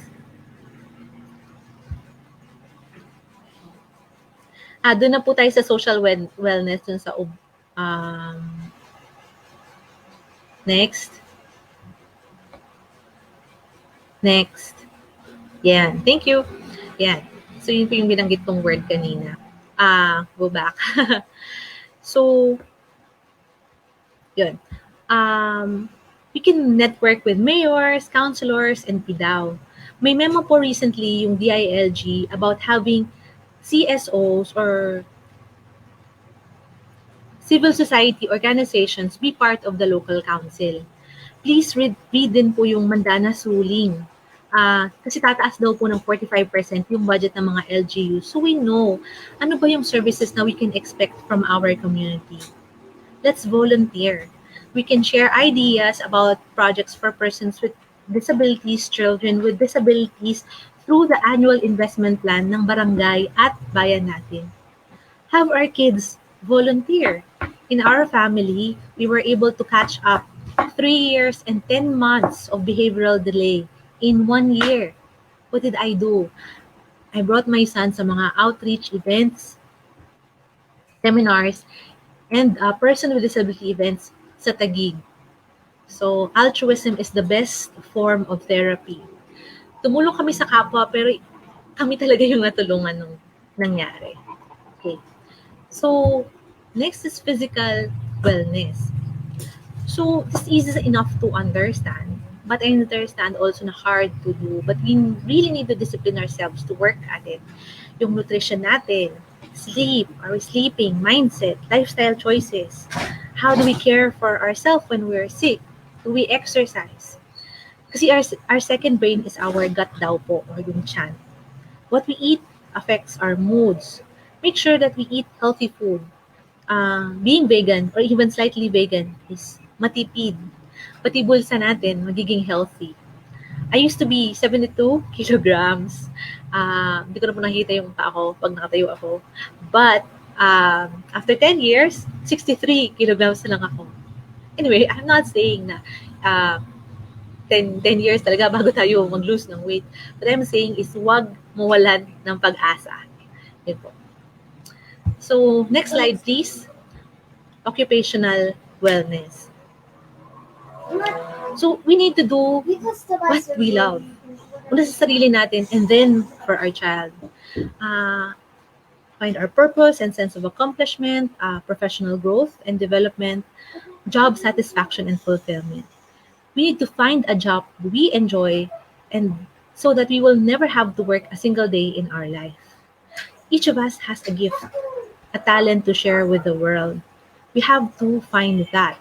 Doon na po tayo sa social wellness dun sa next. Next. Yan. Thank you. Yan. So, yun po yung binanggit kong word kanina. Go back. So, yun. We can network with mayors, councilors, and PDAO. May memo po recently yung DILG about having CSOs or civil society organizations be part of the local council. Please read din po yung Mandanas ruling. Kasi tataas daw po ng 45% yung budget ng mga LGU. So we know ano ba yung services na we can expect from our community. Let's volunteer. We can share ideas about projects for persons with disabilities, children with disabilities through the annual investment plan ng barangay at bayan natin. Have our kids volunteer. In our family, we were able to catch up 3 years and 10 months of behavioral delay in 1 year. What did I do? I brought my son sa mga outreach events, seminars, and person with disability events sa Taguig. So, altruism is the best form of therapy. Tumulong kami sa kapwa, pero kami talaga yung natulungan nung nangyari. Okay. So, next is physical wellness. So, this is easy enough to understand, but I understand also na hard to do. But we really need to discipline ourselves to work at it. Yung nutrition natin, sleep, are we sleeping, mindset, lifestyle choices. How do we care for ourselves when we're sick? Do we exercise? Kasi our second brain is our gut daw po, or yung chan. What we eat affects our moods. Make sure that we eat healthy food. Being vegan or even slightly vegan is matipid. Pati bulsa natin, magiging healthy. I used to be 72 kilograms. Hindi ko na po nakita yung pa ako pag nakatayo ako. But after 10 years, 63 kilograms na lang ako. Anyway, I'm not saying na 10 years talaga bago tayo mag-lose ng weight. What I'm saying is wag mawalan ng pag-asa. Yun po. So, next slide please. Occupational wellness. So, we need to do what we love. Una sa sarili natin and then for our child. Uh, find our purpose and sense of accomplishment, professional growth and development, job satisfaction and fulfillment. We need to find a job we enjoy and so that we will never have to work a single day in our life. Each of us has a gift, a talent to share with the world. We have to find that.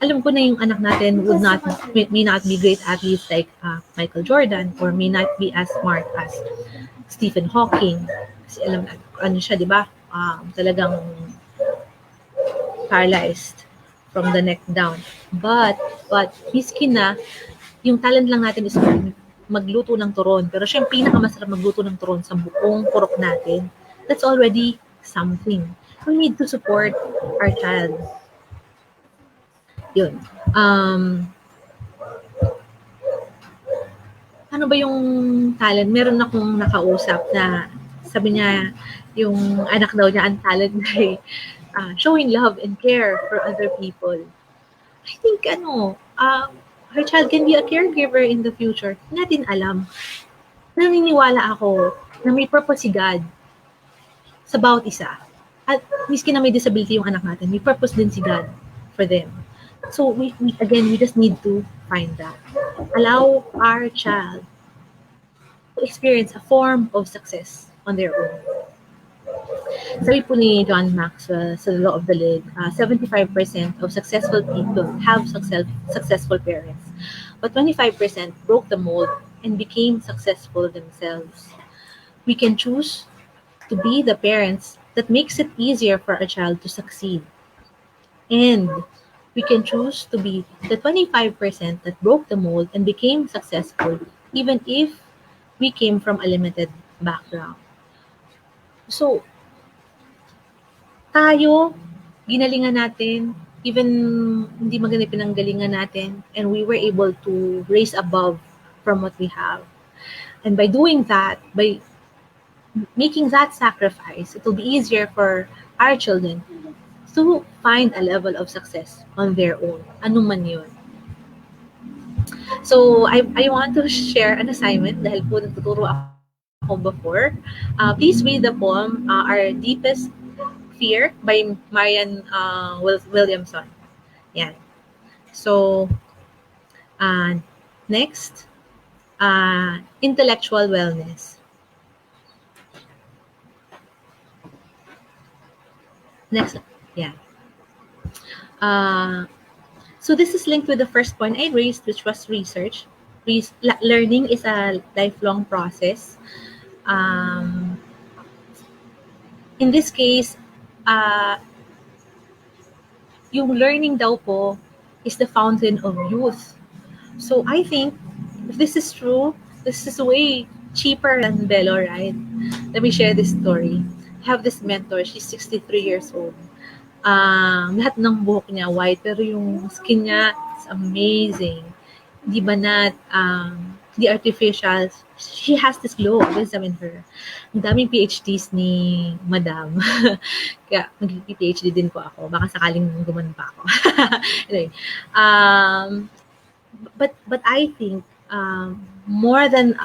Alam ko na yung anak natin may not be great athletes like Michael Jordan or may not be as smart as Stephen Hawking. Kasi alam na, ano siya, di ba? Talagang paralyzed from the neck down. But, miski na, yung talent lang natin is magluto ng turon. Pero siya yung pinakamasarap magluto ng turon sa buong purok natin. That's already something. We need to support our child. Yun. Ano ba yung talent? Meron akong nakausap na sabi niya, yung anak daw niya, ang talent ay showing love and care for other people. I think, her child can be a caregiver in the future. Hindi natin alam. Naniniwala ako na may purpose si God sa bawat isa. At miski na may disability yung anak natin, may purpose din si God for them. So, we just need to find that. Allow our child to experience a form of success on their own. Sabi po ni John Maxwell sa Law of the Lid, 75% of successful people have successful parents, but 25% broke the mold and became successful themselves. We can choose to be the parents that makes it easier for a child to succeed. And we can choose to be the 25% that broke the mold and became successful even if we came from a limited background. So, tayo, ginalingan natin, even hindi maganda pinanggalingan natin, and we were able to raise above from what we have. And by doing that, by making that sacrifice, it will be easier for our children to find a level of success on their own. Ano man yun. So, I want to share an assignment dahil po nagtuturo ako before. Please read the poem, Our Deepest Fear by Marian Williamson. Yan. So, next, intellectual wellness. Next, yeah. So this is linked with the first point I raised, which was research. Learning is a lifelong process. In this case, yung learning daw po is the fountain of youth. So I think if this is true, this is way cheaper than Bello, right? Let me share this story. I have this mentor, she's 63 years old. Lahat ng buhok niya white, pero yung skin niya is amazing. Di banat, di artificial. She has this glow, examine her. Ang daming PhDs ni Madam. Kaya mag-PhD din po ako. Baka sakaling gumanon pa ako. Anyway, but I think more than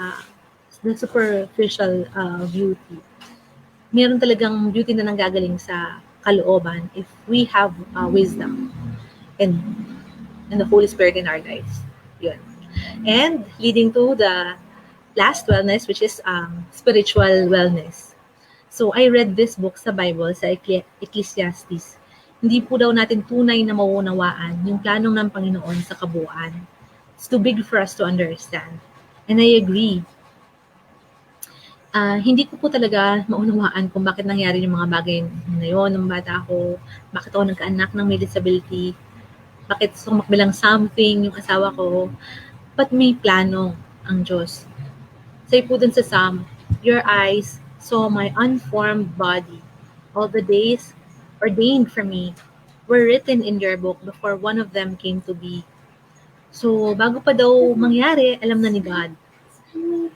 the superficial beauty, meron talagang beauty na nanggagaling sa kalooban if we have wisdom and the Holy Spirit in our lives. Yun. And leading to the last wellness, which is spiritual wellness. So I read this book sa Bible, sa Ecclesiastes. Hindi po daw natin tunay na mauunawaan yung planong ng Panginoon sa kabuuan. It's too big for us to understand. And I agree. Hindi ko po talaga maunawaan kung bakit nangyari yung mga bagay na yun ng bata ako, bakit ako nagkaanak ng may disability, bakit sumakbilang something yung asawa ko, but may plano ang Diyos. Say po dun sa Psalm, your eyes saw my unformed body. All the days ordained for me were written in your book before one of them came to be. So, bago pa daw mangyari, alam na ni God.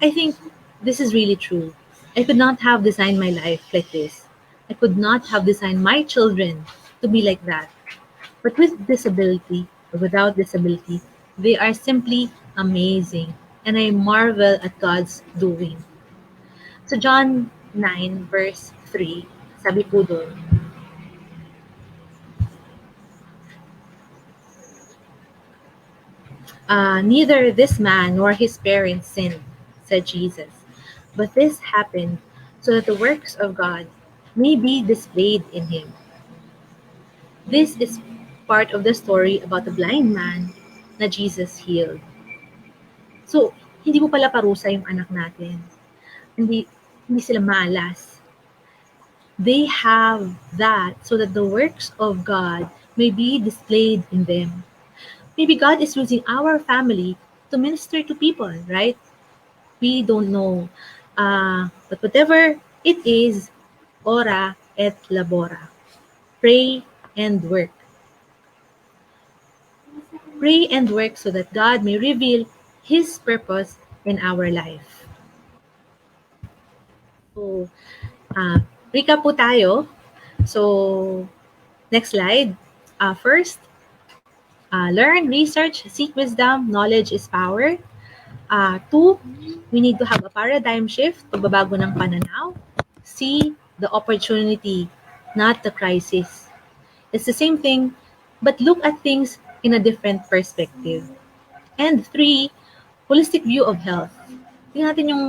I think this is really true. I could not have designed my life like this. I could not have designed my children to be like that. But with disability, or without disability, they are simply amazing, and I marvel at God's doing. So John 9 verse 3, sabi po doon, neither this man nor his parents sinned, said Jesus. But this happened so that the works of God may be displayed in him. This is part of the story about the blind man na Jesus healed. So, hindi mo pala parusa yung anak natin. Hindi, hindi sila malas. They have that so that the works of God may be displayed in them. Maybe God is using our family to minister to people, right? We don't know. But whatever it is, ora et labora. Pray and work. Pray and work so that God may reveal His purpose in our life. So, recap po tayo. So, next slide. First, learn, research, seek wisdom, knowledge is power. Two, we need to have a paradigm shift, pagbabago ng pananaw. See the opportunity, not the crisis. It's the same thing, but look at things in a different perspective. And three, holistic view of health. Tingnan natin yung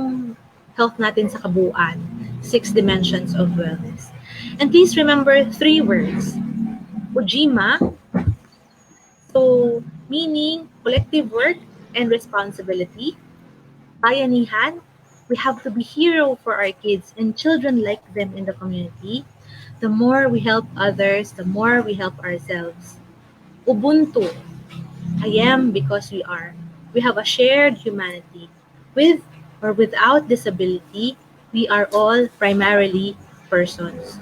health natin sa kabuuan. 6 dimensions of wellness. And please remember 3 words. Ujima, so meaning collective work and responsibility. Bayanihan, we have to be hero for our kids and children like them in the community. The more we help others, the more we help ourselves. Ubuntu, I am because we are. We have a shared humanity. With or without disability, we are all primarily persons.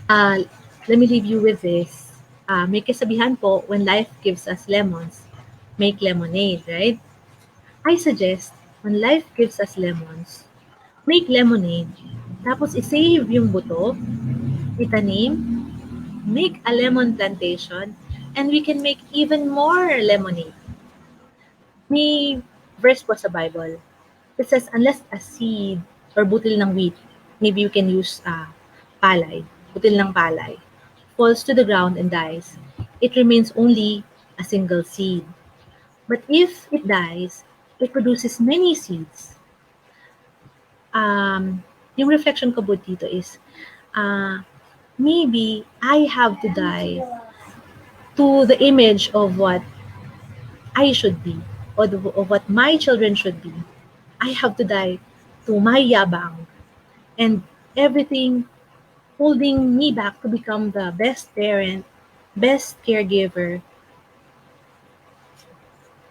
Uh, Let me leave you with this. May kasabihan po, when life gives us lemons, make lemonade, right? I suggest, when life gives us lemons, make lemonade, tapos isave yung buto, itanim, make a lemon plantation, and we can make even more lemonade. May verse po sa Bible. It says, unless a seed or butil ng wheat, maybe you can use palay, butil ng palay, falls to the ground and dies, it remains only a single seed. But if it dies, it produces many seeds. Yung reflection ko po dito is, maybe I have to die to the image of what I should be, or of what my children should be. I have to die to my yabang and everything holding me back to become the best parent, best caregiver,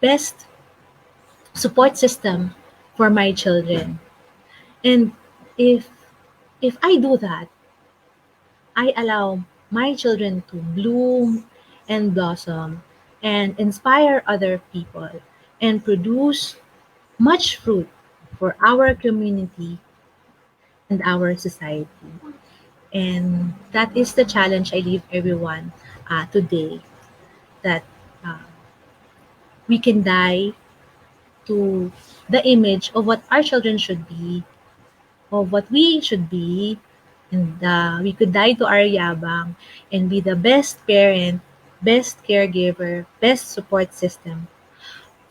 best support system for my children. And if I do that, I allow my children to bloom and blossom and inspire other people and produce much fruit for our community and our society. And that is the challenge I leave everyone today, that uh, we can die to the image of what our children should be, of what we should be, and we could die to our yabang and be the best parent, best caregiver, best support system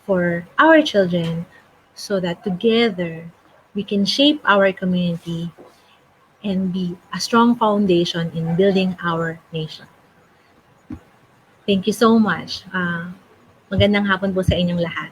for our children, so that together we can shape our community and be a strong foundation in building our nation. Thank you so much. Magandang hapon po sa inyong lahat.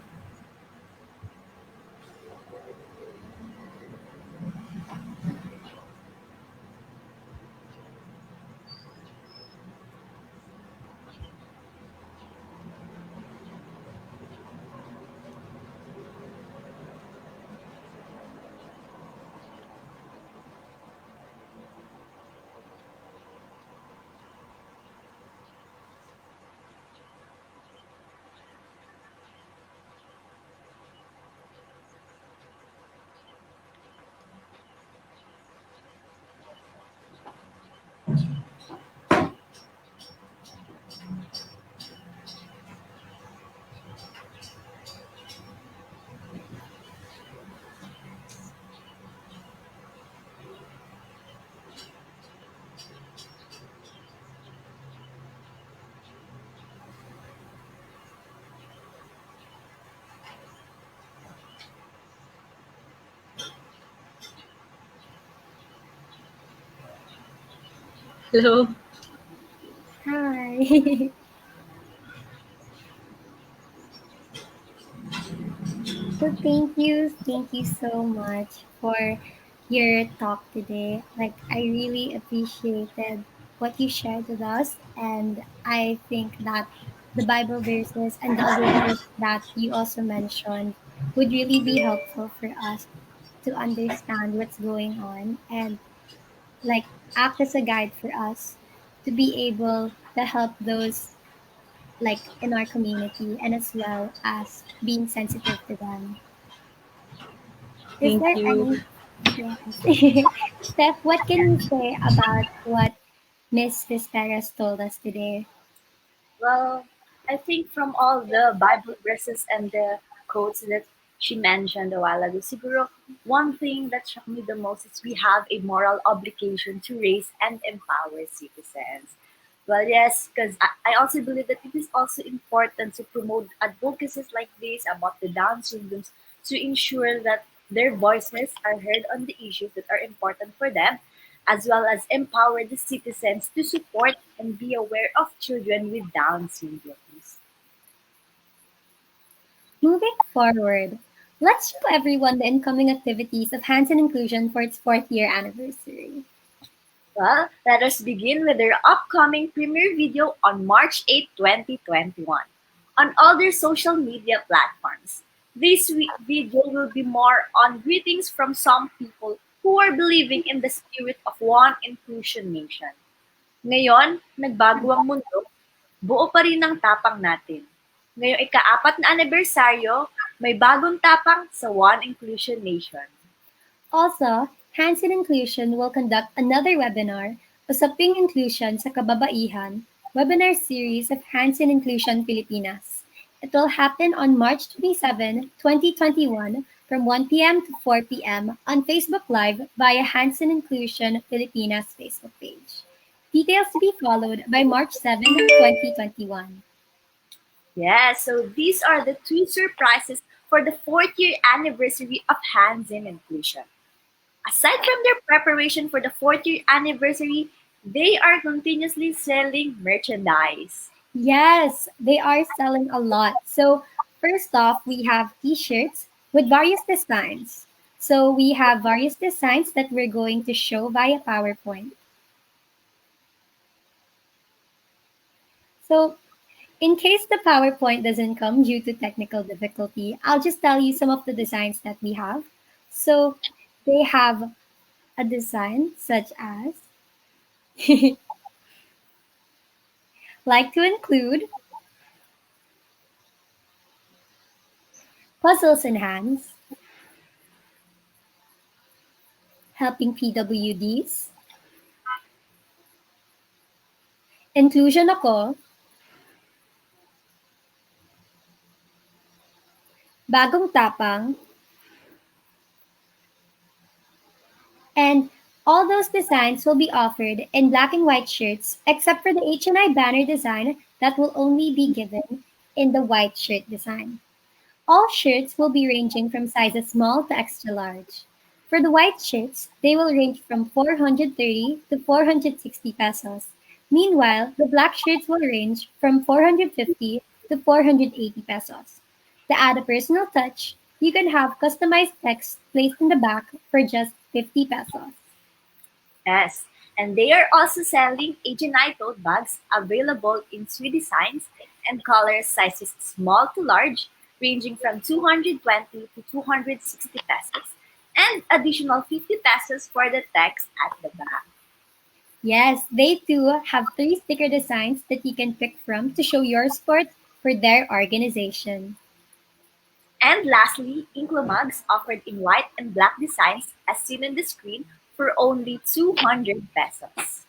Hello. Hi. So thank you so much for your talk today. Like I really appreciated what you shared with us, and I think that the Bible verses and the other books that you also mentioned would really be helpful for us to understand what's going on and like act as a guide for us to be able to help those like in our community and as well as being sensitive to them. Is Thank there you. any yes. Steph, what can you say about what Miss Visperas told us today? Well, I think from all the Bible verses and the quotes that she mentioned a while ago, siguro, one thing that struck me the most is we have a moral obligation to raise and empower citizens. Well, yes, because I also believe that it is also important to promote advocacies like this about the Down syndromes to ensure that their voices are heard on the issues that are important for them, as well as empower the citizens to support and be aware of children with Down syndromes. Moving forward, let's show everyone the incoming activities of Hands and Inclusion for its fourth year anniversary. Well, let us begin with their upcoming premiere video on March 8, 2021, on all their social media platforms. This video will be more on greetings from some people who are believing in the spirit of one inclusion nation. Ngayon, nagbago ang mundo, buo pa rin ang tapang natin. Ngayong ika-4 na anibersaryo, may bagong tapang sa One Inclusion Nation. Also, Hands and Inclusion will conduct another webinar, Usaping Inclusion sa Kababaihan, webinar series of Hands and Inclusion Pilipinas. It will happen on March 27, 2021 from 1 p.m. to 4 p.m. on Facebook Live via Hands and Inclusion Pilipinas Facebook page. Details to be followed by March 7, 2021. Yeah, so these are the two surprises for the fourth year anniversary of Hands in Inclusion. Aside from their preparation for the fourth year anniversary, they are continuously selling merchandise. Yes, they are selling a lot. So, first off, we have t shirts with various designs. So, we have various designs that we're going to show via PowerPoint. So, in case the PowerPoint doesn't come due to technical difficulty, I'll just tell you some of the designs that we have. So, they have a design such as like to include puzzles in hands, helping PWDs, inclusion ako, bagong tapang, and all those designs will be offered in black and white shirts except for the HNI banner design that will only be given in the white shirt design. All shirts will be ranging from sizes small to extra large. For the white shirts, they will range from 430 to 460 pesos. Meanwhile, the black shirts will range from 450 to 480 pesos. To add a personal touch, you can have customized text placed in the back for just 50 pesos. Yes, and they are also selling Hni Tote Bags available in three designs and colors sizes small to large, ranging from 220 to 260 pesos, and additional 50 pesos for the text at the back. Yes, they too have three sticker designs that you can pick from to show your support for their organization. And lastly, Inklo mugs offered in white and black designs as seen on the screen for only 200 pesos.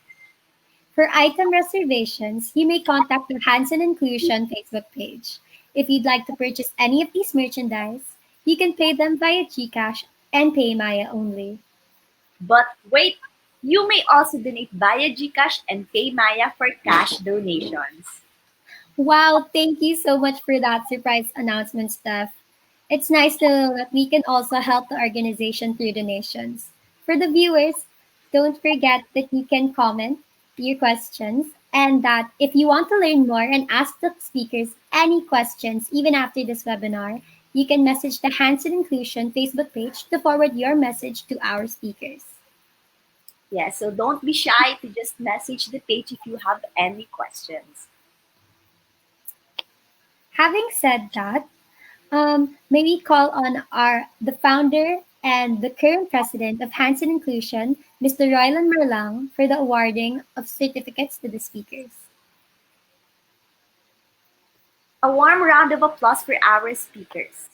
For item reservations, you may contact the Hands and Inclusion Facebook page. If you'd like to purchase any of these merchandise, you can pay them via GCash and PayMaya only. But wait, you may also donate via GCash and PayMaya for cash donations. Wow, thank you so much for that surprise announcement, Steph. It's nice to know that we can also help the organization through donations. For the viewers, don't forget that you can comment your questions, and that if you want to learn more and ask the speakers any questions even after this webinar, you can message the Hands in Inclusion Facebook page to forward your message to our speakers. Yeah, so don't be shy to just message the page if you have any questions. Having said that, may we call on the founder and the current president of Hands in Inclusion, Mr. Roylan Marlang, for the awarding of certificates to the speakers. A warm round of applause for our speakers.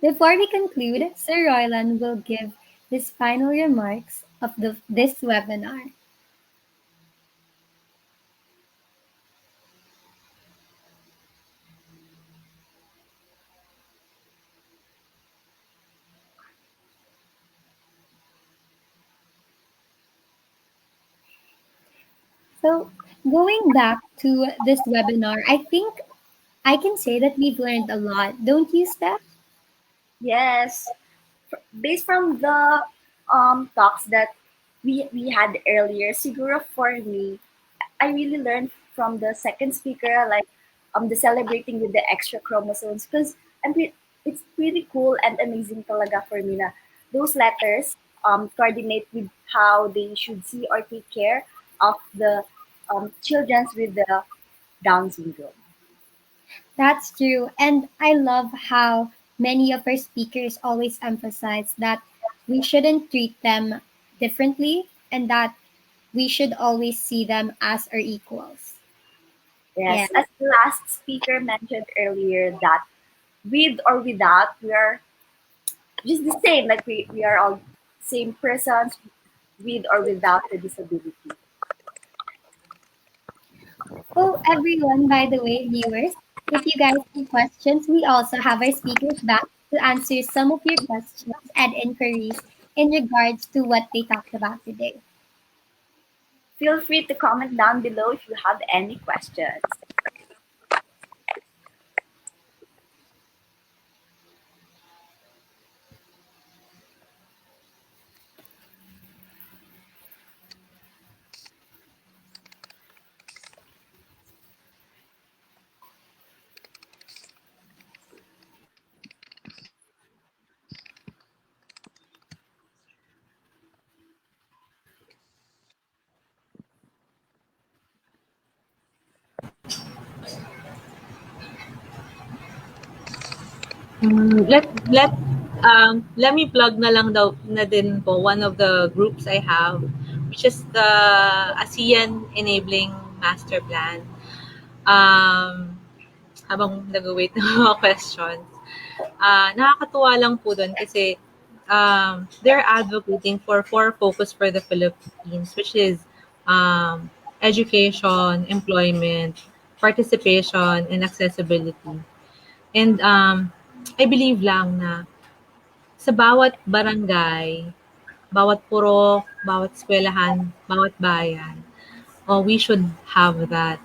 Before we conclude, Sir Roylan will give his final remarks of this webinar. So, going back to this webinar, I think I can say that we've learned a lot, don't you, Steph? Yes, based from the talks that we had earlier, siguro for me, I really learned from the second speaker, like the celebrating with the extra chromosomes, because it's pretty cool and amazing talaga for me na those letters coordinate with how they should see or take care of the children with the Down syndrome. That's true. And I love how many of our speakers always emphasize that we shouldn't treat them differently and that we should always see them as our equals. Yeah. Yes, as the last speaker mentioned earlier, that with or without, we are just the same. Like we are all same persons with or without the disability. Oh, everyone, by the way, viewers, if you guys have questions, we also have our speakers back to answer some of your questions and inquiries in regards to what they talked about today. Feel free to comment down below if you have any questions. Let me plug na lang daw na din po one of the groups I have, which is the ASEAN Enabling Master Plan. Habang nag-wait ng mga questions, nakakatuwa lang po doon kasi they're advocating for four focus for the Philippines, which is education, employment, participation, and accessibility. And I believe lang na sa bawat barangay, bawat purok, bawat eskwelahan, bawat bayan, we should have that.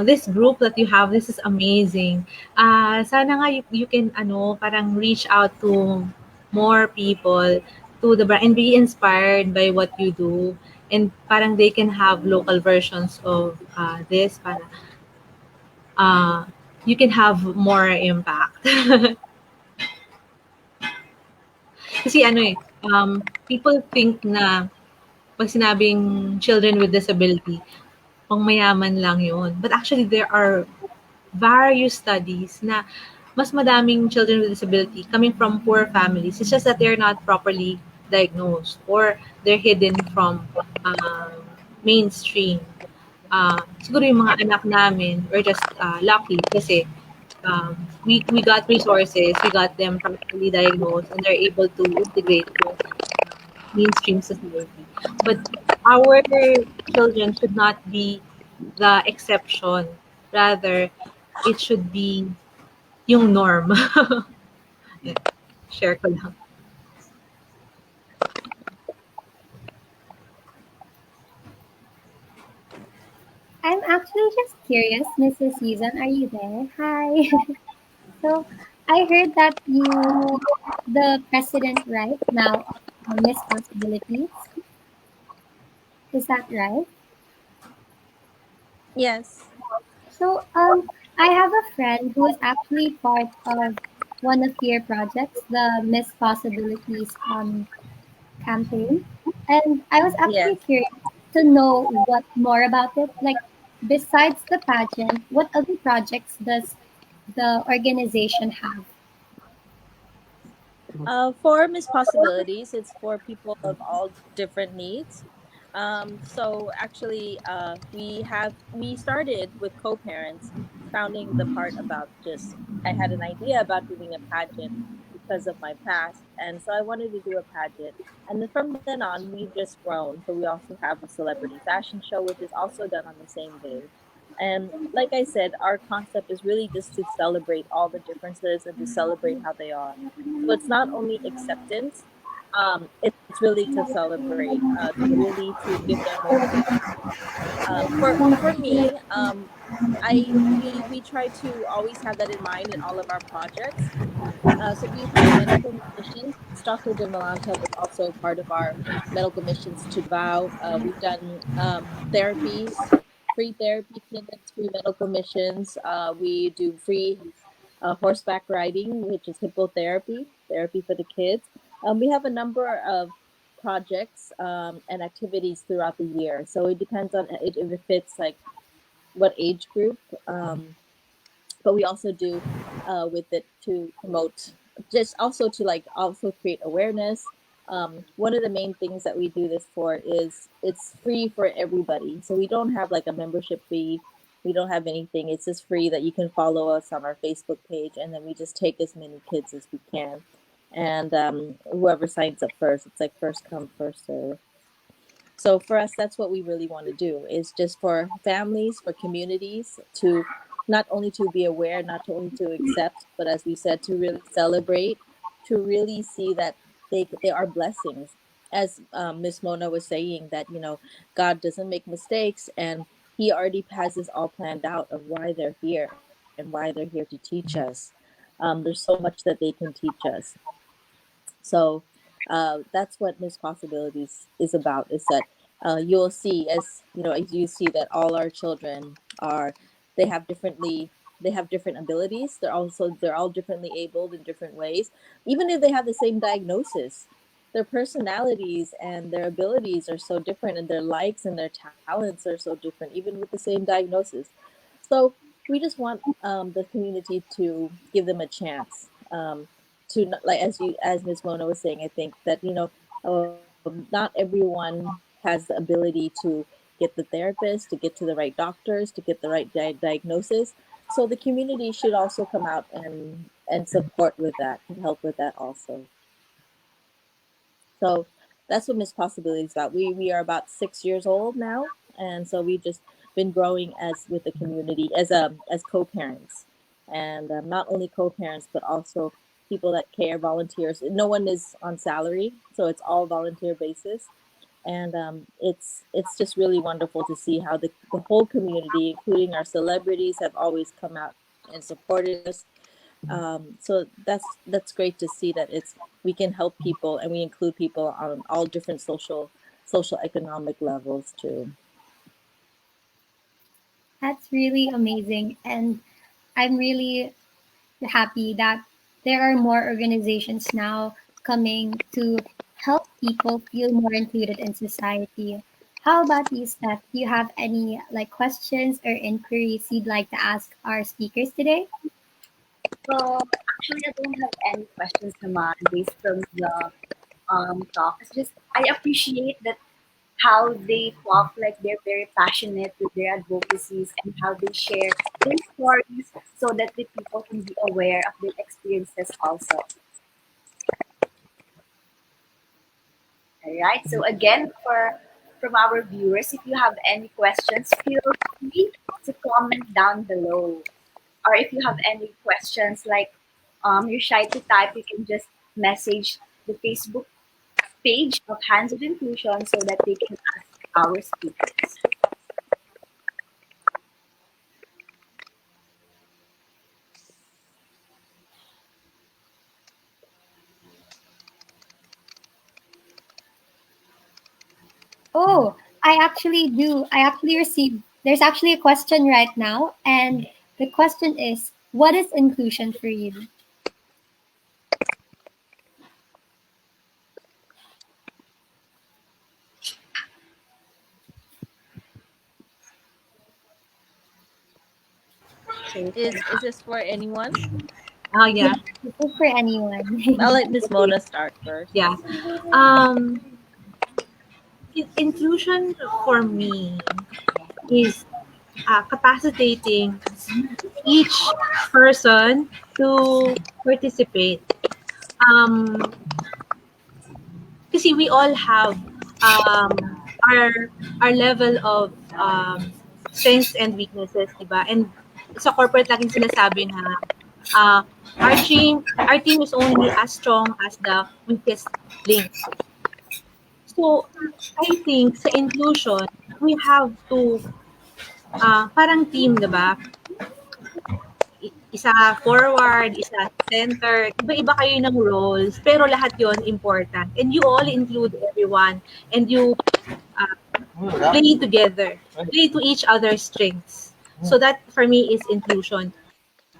This group that you have, this is amazing. Sana nga you can parang reach out to more people to the brand and be inspired by what you do, and parang they can have local versions of this para you can have more impact. Kasi people think na pag sinabing children with disability, pangmayaman lang yun. But actually, there are various studies na mas madaming children with disability coming from poor families. It's just that they're not properly diagnosed or they're hidden from mainstream. Siguro yung mga anak namin, we're just lucky kasi we got resources, we got them properly diagnosed, and they're able to integrate to mainstream society. But our children should not be the exception. Rather, it should be yung norm. Share ko lang. I'm actually just curious, Mrs. Susan, are you there? Hi. So I heard that you the president right now of Responsibilities. Is that right? Yes. So, I have a friend who is actually part of one of your projects, the Miss Possibilities campaign, and I was actually Yes. curious to know what more about it. Like, besides the pageant, what other projects does the organization have? For Miss Possibilities, it's for people of all different needs. So actually, we started with co-parents, founding the part about just I had an idea about doing a pageant because of my past, and so I wanted to do a pageant. And then from then on, we've just grown. So we also have a celebrity fashion show, which is also done on the same day. And like I said, our concept is really just to celebrate all the differences and to celebrate how they are. So it's not only acceptance, it's really to celebrate, to really to give them motivation. For me, we try to always have that in mind in all of our projects. So we've had medical missions. Dr. De Milanta was also part of our medical missions to Davao. We've done therapies, free therapy clinics, free medical missions. We do free horseback riding, which is hippotherapy, therapy for the kids. We have a number of projects and activities throughout the year. So it depends on if it fits like what age group. But we also do with it to promote, just also to like also create awareness. One of the main things that we do this for is it's free for everybody, so we don't have like a membership fee, we don't have anything, it's just free that you can follow us on our Facebook page, and then we just take as many kids as we can, and whoever signs up first, it's like first come first serve. So for us, that's what we really want to do, is just for families, for communities to not only to be aware, not only to accept, but as we said, to really celebrate, to really see that they are blessings. As Miss Mona was saying, that God doesn't make mistakes, and He already has this all planned out of why they're here and why they're here to teach us. There's so much that they can teach us. So that's what Miss Possibilities is about. Is that you'll see, as you see that all our children are, they have differently, they have different abilities. They're all differently abled in different ways. Even if they have the same diagnosis, their personalities and their abilities are so different, and their likes and their talents are so different, even with the same diagnosis. So we just want the community to give them a chance. Like as Ms. Mona was saying, I think that not everyone has the ability to get the therapist, to get to the right doctors, to get the right diagnosis. So the community should also come out and support with that, to help with that also. So that's what Miss Possibility is about. We are about 6 years old now, and so we've just been growing as with the community as co-parents, and not only co-parents but also people that care, volunteers. No one is on salary, so it's all volunteer basis, and it's just really wonderful to see how the whole community, including our celebrities, have always come out and supported us. So that's great to see that it's we can help people, and we include people on all different social economic levels too. That's really amazing, and I'm really happy that there are more organizations now coming to help people feel more included in society. How about you, Steph? Do you have any like questions or inquiries you'd like to ask our speakers today? So actually, I don't have any questions, naman, based from the talk. It's just I appreciate that how they talk like they're very passionate with their advocacies and how they share their stories so that the people can be aware of their experiences also. All right. So again, for from our viewers, if you have any questions, feel free to comment down below. Or if you have any questions like you're shy to type, you can just message the Facebook page of Hands of Inclusion so that they can ask our speakers. Oh, I actually do. I actually received, there's actually a question right now, and the question is, what is inclusion for you? So Is this for anyone? Oh Yeah, yeah, this is for I'll anyone. let Miss Mona start first. yeah. Um, inclusion for me is capacitating each person to participate. Um, kasi we all have our level of strengths and weaknesses, di ba? And sa corporate laging sinasabi na uh, our team is only as strong as the weakest link. So, I think sa inclusion, we have to, parang team, di ba? Isa forward, isa center, iba-iba kayo ng roles, pero lahat yon important. And you all include everyone, and you uh, play together, play to each other's strengths. So that for me is inclusion.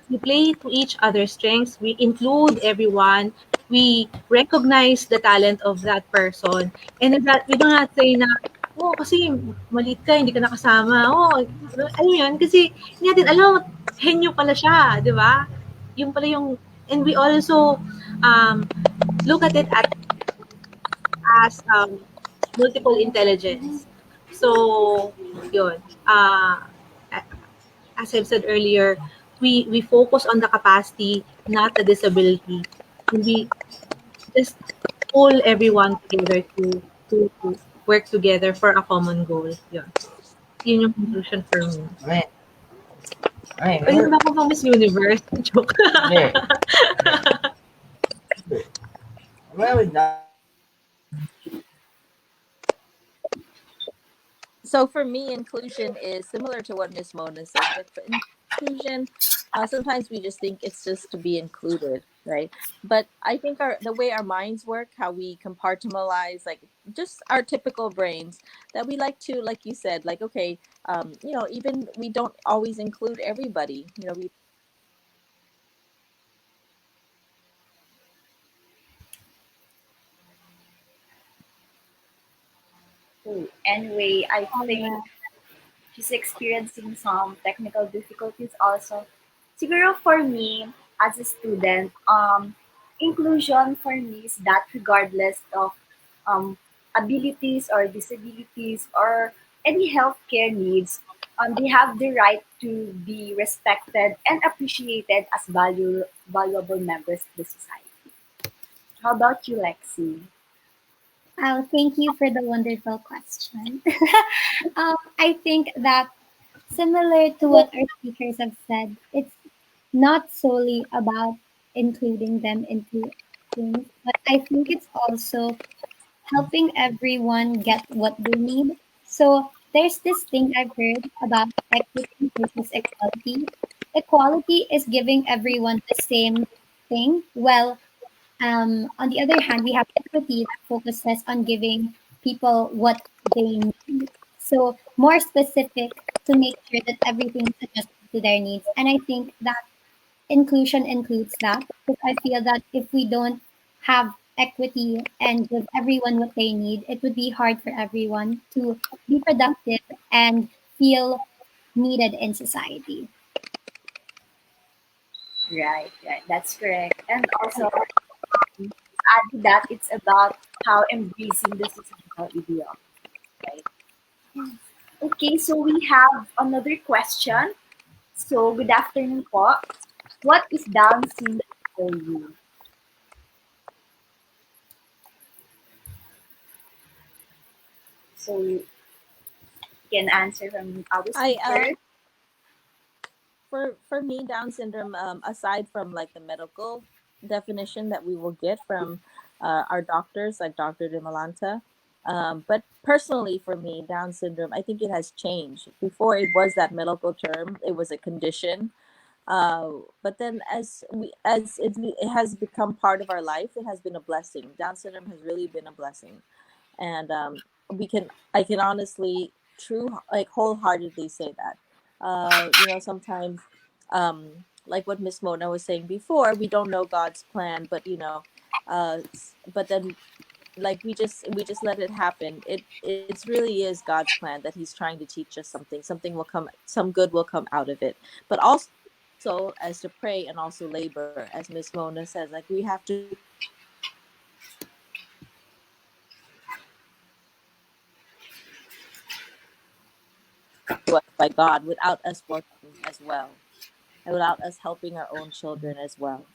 We play to each other's strengths, we include everyone, we recognize the talent of that person, and that we do not say na, oh, kasi maliit ka, hindi ka nakasama. Oh, ano yun? Kasi hindi natin alam, henyo pala siya, di ba? Yung pala yung, and we also um, look at it as multiple intelligence. So, yun. As I've said earlier, we focus on the capacity, not the disability. And we just pull everyone together to work together for a common goal. Yun. Yun yung conclusion for me. Pwede ba ako pang Miss Universe? Joke. So for me, inclusion is similar to what Miss Mona said, but for inclusion, sometimes we just think it's just to be included, right? But I think the way our minds work, how we compartmentalize, like just our typical brains, that we like to, like you said, like okay, even we don't always include everybody. We anyway, I All think right. she's experiencing some technical difficulties also. Siguro for me, as a student, inclusion for me is that regardless of um, abilities or disabilities or any healthcare needs, they have the right to be respected and appreciated as valuable members of the society. How about you, Lexi? Oh, thank you for the wonderful question. I think that similar to what our speakers have said, it's not solely about including them into things, but I think it's also helping everyone get what they need. So there's this thing I've heard about equity versus equality. Equality is giving everyone the same thing. Well, on the other hand, we have equity that focuses on giving people what they need. So more specific to make sure that everything is adjusted to their needs. And I think that inclusion includes that because I feel that if we don't have equity and give everyone what they need, it would be hard for everyone to be productive and feel needed in society. Right, right. That's correct. And also, add to that, it's about how embracing the societal ideal, right? Okay, so we have another question. So, good afternoon po. What is Down syndrome for you? So, you can answer from our I speaker. for me, Down syndrome, aside from like the medical definition that we will get from our doctors, like Dr. De Milanta, but personally for me, Down syndrome, I think it has changed. Before it was that medical term, it was a condition. But then it has become part of our life, it has been a blessing. Down syndrome has really been a blessing, and I can honestly wholeheartedly say that. Sometimes, like what Miss Mona was saying before, we don't know God's plan, but but then like we just let it happen. It's really is God's plan that He's trying to teach us something. Some good will come out of it. But also as to pray and also labor, as Miss Mona says, like we have to trust that to us by God without us working as well, and without us helping our own children as well.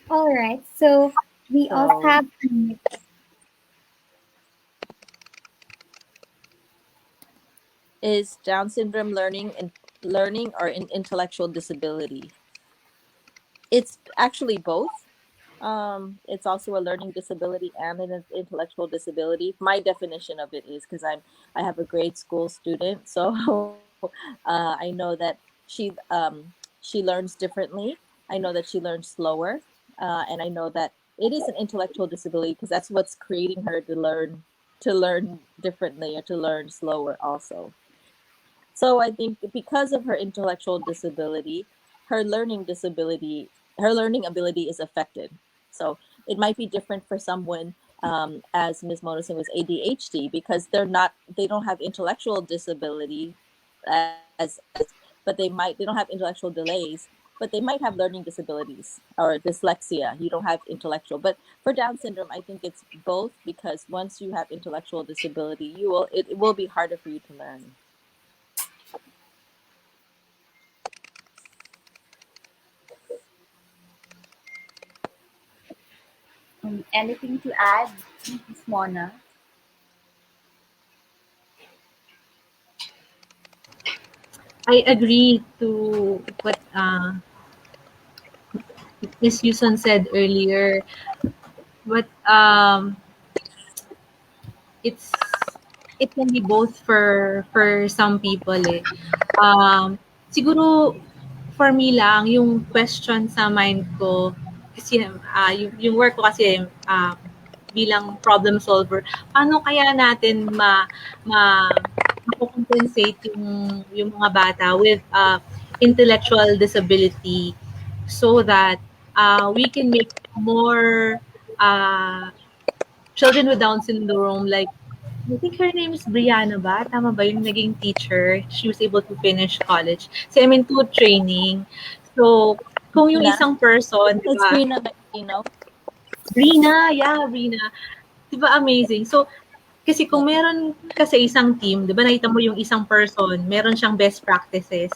All right, so we also So, have is Down syndrome learning or an intellectual disability? It's actually both. It's also a learning disability and an intellectual disability. My definition of it is because I have a grade school student, so I know that she learns differently. I know that she learns slower, and I know that it is an intellectual disability because that's what's creating her to learn differently or to learn slower also. So I think because of her intellectual disability, her learning disability, her learning ability is affected. So it might be different for someone, as Ms. Monosin was ADHD, because they don't have intellectual disability but they don't have intellectual delays, but they might have learning disabilities or dyslexia. You don't have intellectual, but for Down syndrome, I think it's both because once you have intellectual disability, it will be harder for you to learn. Anything to add, Miss Mona? I agree to what Miss Yuson said earlier, but it's it can be both for some people eh. Siguro for me lang yung question sa mind ko kasi yung work ko kasi bilang problem solver, paano kaya natin ma mako-compensate yung mga bata with intellectual disability so that we can make more uh, children with Down syndrome, like I think her name is Brianna ba? Tama ba yung naging teacher? She was able to finish college. So, I'm into training. So, kung yung Brina. isang person, di It's ba? Brina Bacchino. Brina, yeah, Brina. Di ba amazing? So, kasi kung meron ka sa isang team, di ba nakita mo yung isang person, meron siyang best practices.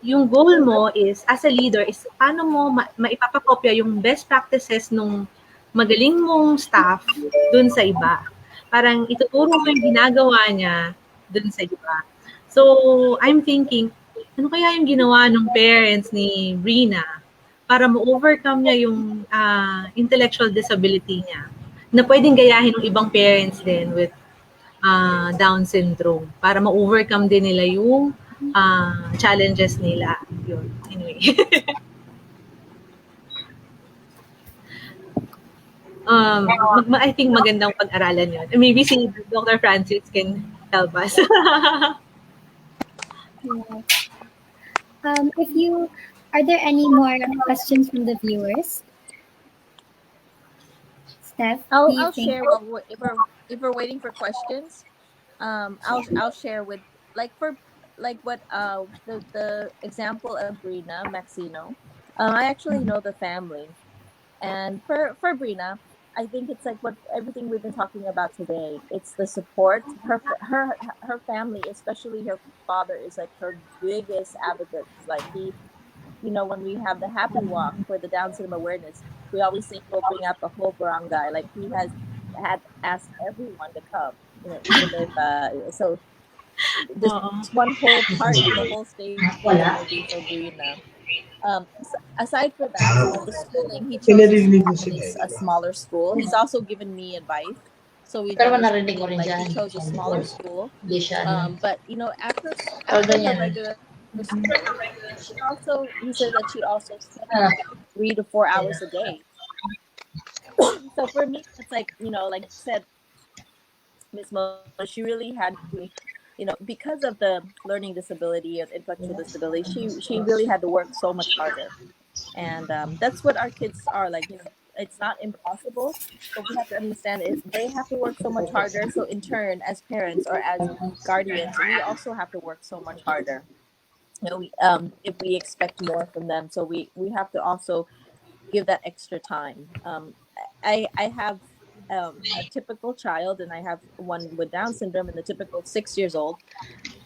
Yung goal mo is, as a leader, is paano mo maipapakopya yung best practices nung magaling mong staff dun sa iba. Parang ituturo mo yung ginagawa niya dun sa iba. So, I'm thinking, ano kaya yung ginawa ng parents ni Brina para ma-overcome niya yung intellectual disability niya na pwedeng gayahin ng ibang parents din with Down syndrome para ma-overcome din nila yung challenges nila. Yun. Anyway. I think magandang pag-aralan yun. Maybe si Dr. Francis can help us. yeah. If you are there any more questions from the viewers? Steph, do you I'll think? share if we're waiting for questions. I'll share with like for like what the example of Brina Maxino. I actually know the family, and for Brina, I think it's like what everything we've been talking about today. It's the support. Her family, especially her father, is like her biggest advocate. Like when we have the happy walk for the Down syndrome awareness, we always say he'll bring out the whole barangay. Like he has had asked everyone to come. Even if so, just Oo. one whole part of the whole stadium will be for Brina. Aside for that, the schooling, he chose a smaller school. He's also given me advice. So we Pero done the same narinig ko thing. rin Like dyan. he chose a Sabi smaller ko, school. hindi siya ano. But after Tawag her yan. regular school, he said that she also studied Ah, 3 to 4 hours a day. So for me, it's like, like you said, Miss Mona, she really had to, because of the learning disability and intellectual disability, she really had to work so much harder. And that's what our kids are like. It's not impossible, but we have to understand it. They have to work so much harder. So in turn, as parents or as guardians, we also have to work so much harder. If we expect more from them, so we have to also give that extra time. I have a typical child, and I have one with Down syndrome, and the typical 6 years old,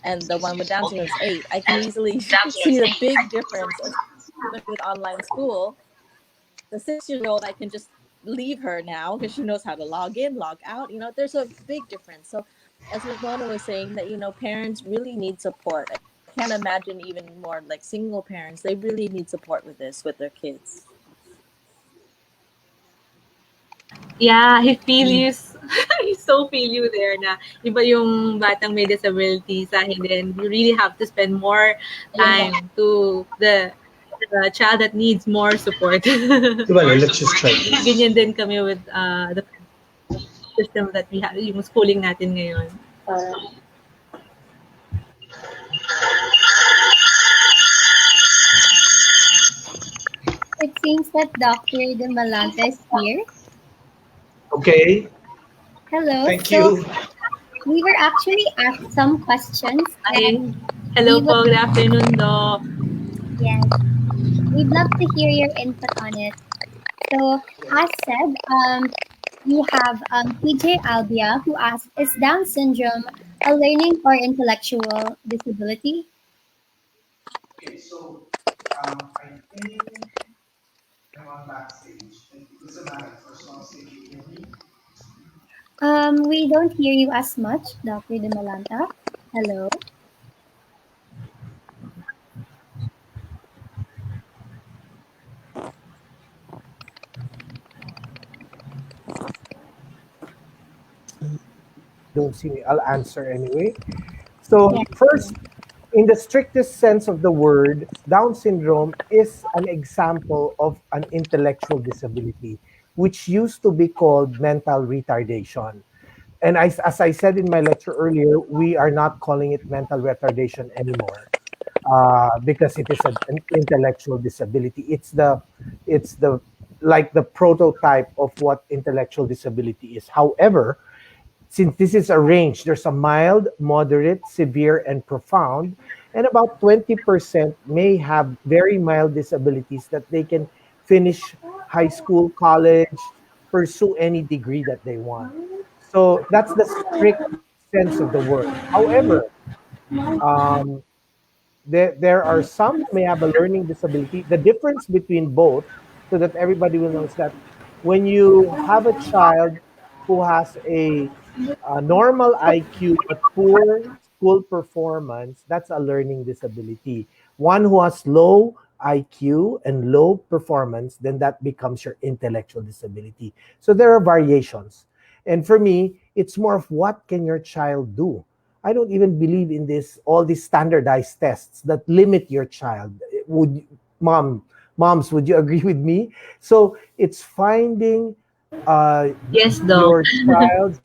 and the one with Down syndrome is 8. I can easily see the big difference, especially with online school. The 6 years old, I can just leave her now because she knows how to log in, log out. There's a big difference. So, as Ms. Mona was saying, that parents really need support. I can't imagine even more like single parents. They really need support with this with their kids. Yeah, I feel you. I so feel you there na iba yung batang may disability sa akin, then you really have to spend more time to the child that needs more support. Diba, let's just try this. Ganyan din kami with the system that we have, yung schooling natin ngayon. It seems that Dr. De Milanta is here. Okay, Hello. thank So you. we were actually asked some questions, Hi. and Hello we would, po, good afternoon, Doc. yes, we'd love to hear your input on it. So, as said, we have PJ Albia who asked, is Down syndrome a learning or intellectual disability? Okay, so I think I'm on backstage. And it doesn't matter for as long as you can hear me. We don't hear you as much, Dr. De Malanta. Hello. Don't see me. I'll answer anyway. So Yes. first, in the strictest sense of the word, Down syndrome is an example of an intellectual disability, which used to be called mental retardation. And as I said in my lecture earlier, we are not calling it mental retardation anymore because it is an intellectual disability. It's the like the prototype of what intellectual disability is. However, since this is a range, there's a mild, moderate, severe, and profound, and about 20% may have very mild disabilities that they can finish high school, college, pursue any degree that they want. So that's the strict sense of the word. However, um, there are some who may have a learning disability. The difference between both, so that everybody will know, is that when you have a child who has a normal IQ but poor school performance, that's a learning disability. One who has low IQ and low performance, then that becomes your intellectual disability. So there are variations. And for me, it's more of what can your child do? I don't even believe in this all these standardized tests that limit your child. Would moms, would you agree with me? So it's finding Yes, Doc. your child's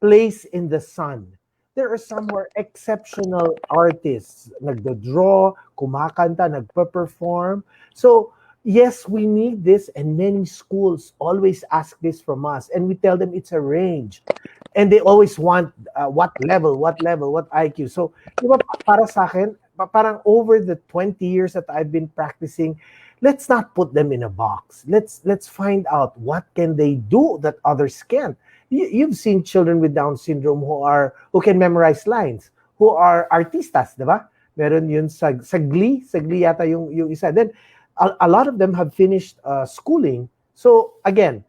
place in the sun. There are some who are exceptional artists, nagdo-draw, kumakanta, nagpa-perform. So yes, we need this, and many schools always ask this from us, and we tell them it's a range. And they always want what level, what IQ. So, di ba, para sa akin, parang over the 20 years that I've been practicing, let's not put them in a box. Let's find out what can they do that others can't. You've seen children with Down syndrome who can memorize lines, who are artistas, di ba? Meron yun sa Glee yata yung isa. Then, a lot of them have finished schooling. So, again,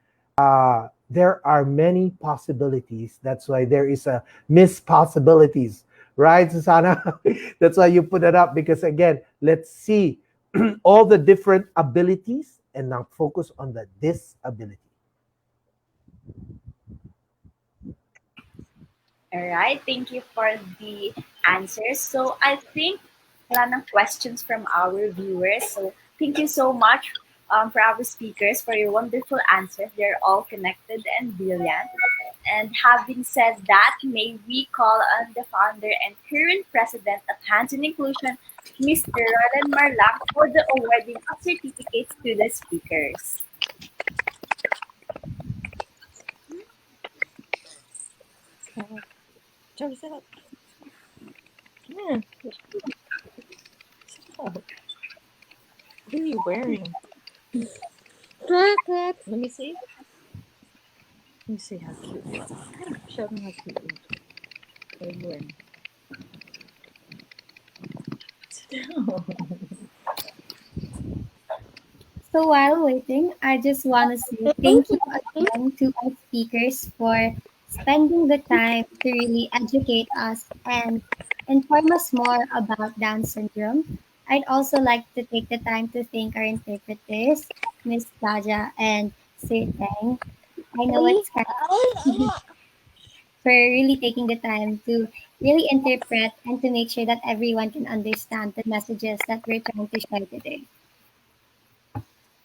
there are many possibilities. That's why there is a Miss Possibilities, right, Susana? That's why you put it up, because again, let's see all the different abilities and now focus on the disability. All right, thank you for the answers. So I think wala ng questions from our viewers. So thank you so much for our speakers for your wonderful answers. They're all connected and brilliant. And having said that, may we call on the founder and current president of Hands in Inclusion, Mr. Roland Marlang, for the awarding of certificates to the speakers. Charles up. Yeah. Stop. What are you wearing? Let me see. Let me see how cute you are. Show them how cute you are. What are you wearing? Sit down. So while waiting, I just want to say thank you again to our speakers for spending the time to really educate us and inform us more about Down syndrome. I'd also like to take the time to thank our interpreters, Miss Kaja and Sir Tang. I know it's kind of for really taking the time to really interpret and to make sure that everyone can understand the messages that we're trying to share today.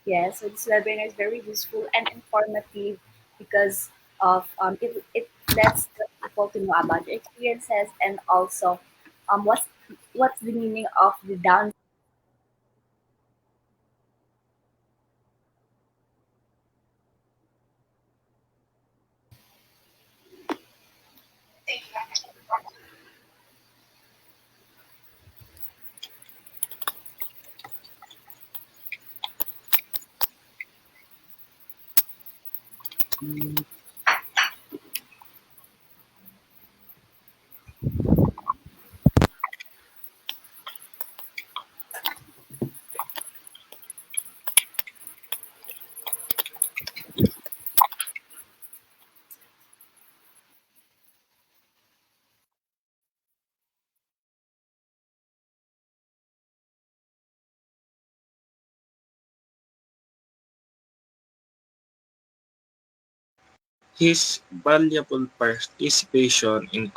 Yes, so this webinar is very useful and informative because of it lets the people to know about their experiences and also what's the meaning of the Down. His valuable participation in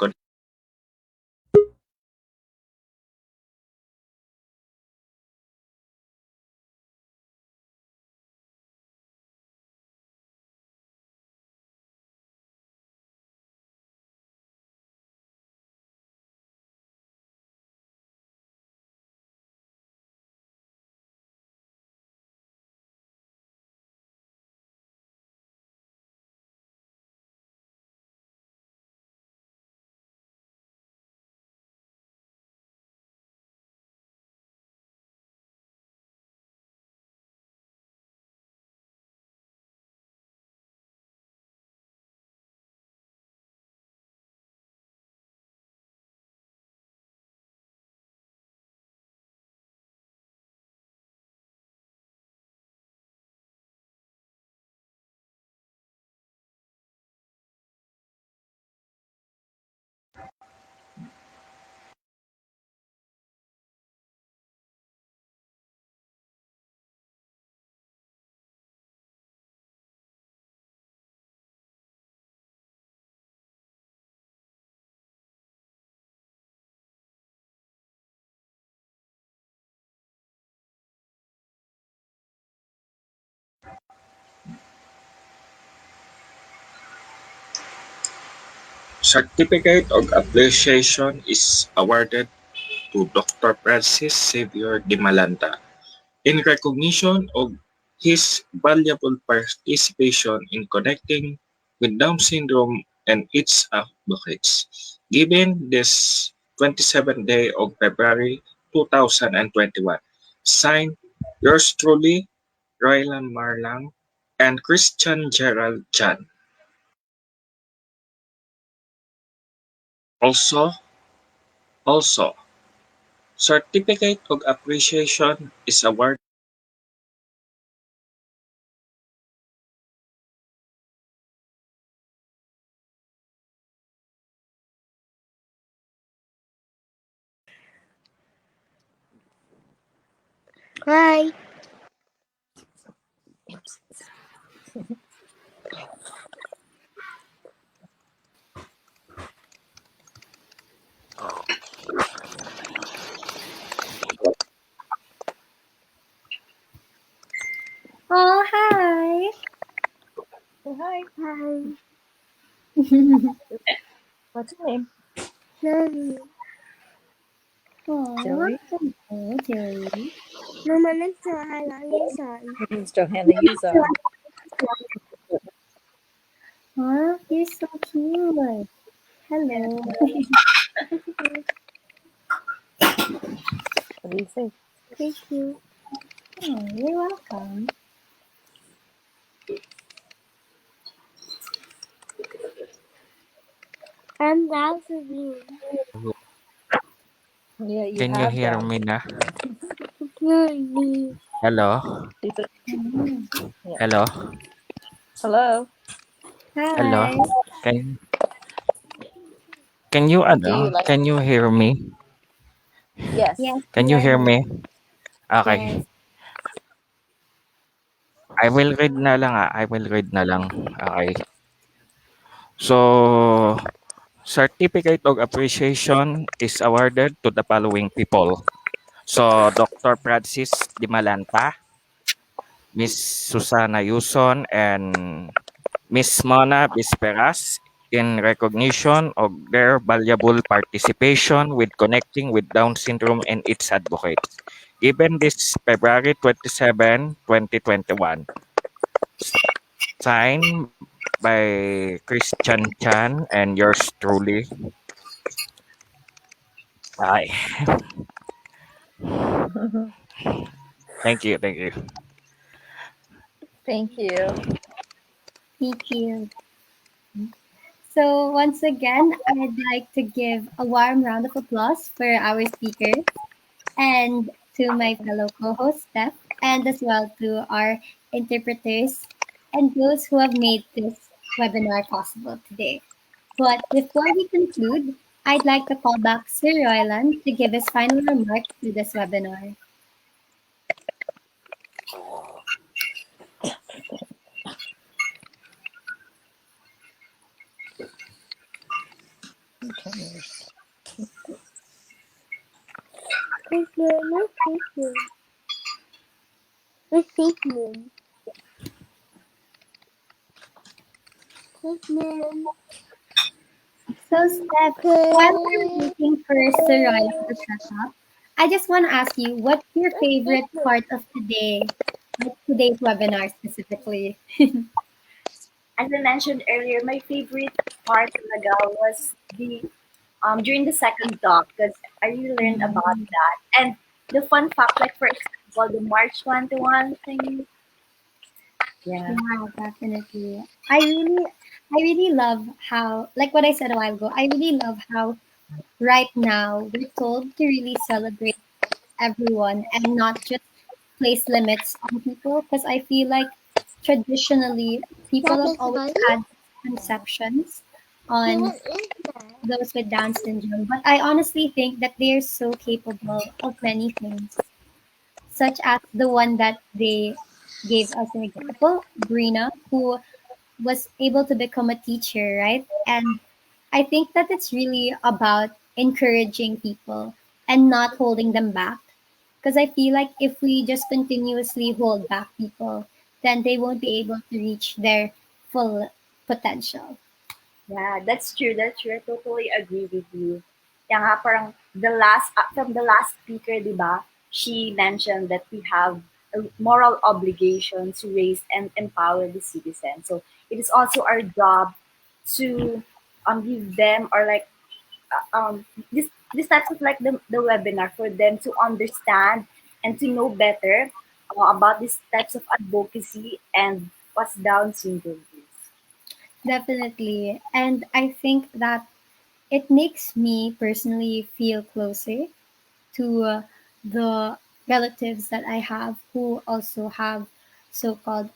certificate of appreciation is awarded to Dr. Francis Xavier de Malanta in recognition of his valuable participation in connecting with Down syndrome and its advocates, given this 27th day of February 2021. Signed, yours truly, Roylan Marlang and Christian Gerald Chan. Also, certificate of appreciation is awarded. Hi. Hi. Hi. What's your name? Joey. Aw, Joey. hello, Joey. No, my name's Johanna. Listen. My name's Johanna Yuzon. Aw, you're so cute. Yeah. Hello. What do you say? Thank you. Oh, you're welcome. I'm Rosalie. Yeah, you Can you have hear Down me na? syndrome. Joey. Hello? Dito. Mm. Yeah. Hello? Hello. Hello? Hi. Can can you Do you like? can you hear me? Yes, Yes. Can we you are hear here. me? Okay. Yes. I will read na lang I will read na lang. Okay. So, certificate of appreciation is awarded to the following people. So, Dr. Francis Di Malanta, Miss Susana Yuson, and Miss Mona Bisperas in recognition of their valuable participation with connecting with Down syndrome and its advocates. Given this February 27, 2021, signed by Christian Chan and yours truly. Ay, thank you. Thank you. Thank you. So, once again, I'd like to give a warm round of applause for our speakers and to my fellow co host, Steph, and as well to our interpreters and those who have made this webinar possible today. But before we conclude, I'd like to call back Sir Royland to give his final remarks to this webinar. Thank you. Thank you. Thank you. Thank you. So, Steph, while we're Okay. waiting for Sir Royland to set up, I just want to ask you, what's your Thank favorite you. part of today, like today's webinar specifically? As I mentioned earlier, my favorite part talaga was the during the second talk because I really learned about Mm, that. And the fun fact, like for example, the March 21 thing. Yeah. yeah, definitely. I really love how, like what I said a while ago, I really love how right now we're told to really celebrate everyone and not just place limits on people because I feel like traditionally people That have is always funny. had conceptions on What is that? those with Down syndrome, but I honestly think that they're so capable of many things, such as the one that they gave us an example, Brina, who was able to become a teacher, right? And I think that it's really about encouraging people and not holding them back. Because I feel like if we just continuously hold back people, then they won't be able to reach their full potential. Yeah, that's true. That's true. I totally agree with you. Kaya nga parang from the last speaker, di ba? She mentioned that we have a moral obligation to raise and empower the citizens. So it is also our job to give them or like this types of like the webinar for them to understand and to know better about these types of advocacy and what's Down syndrome is. Definitely. And I think that it makes me personally feel closer to the relatives that I have who also have so called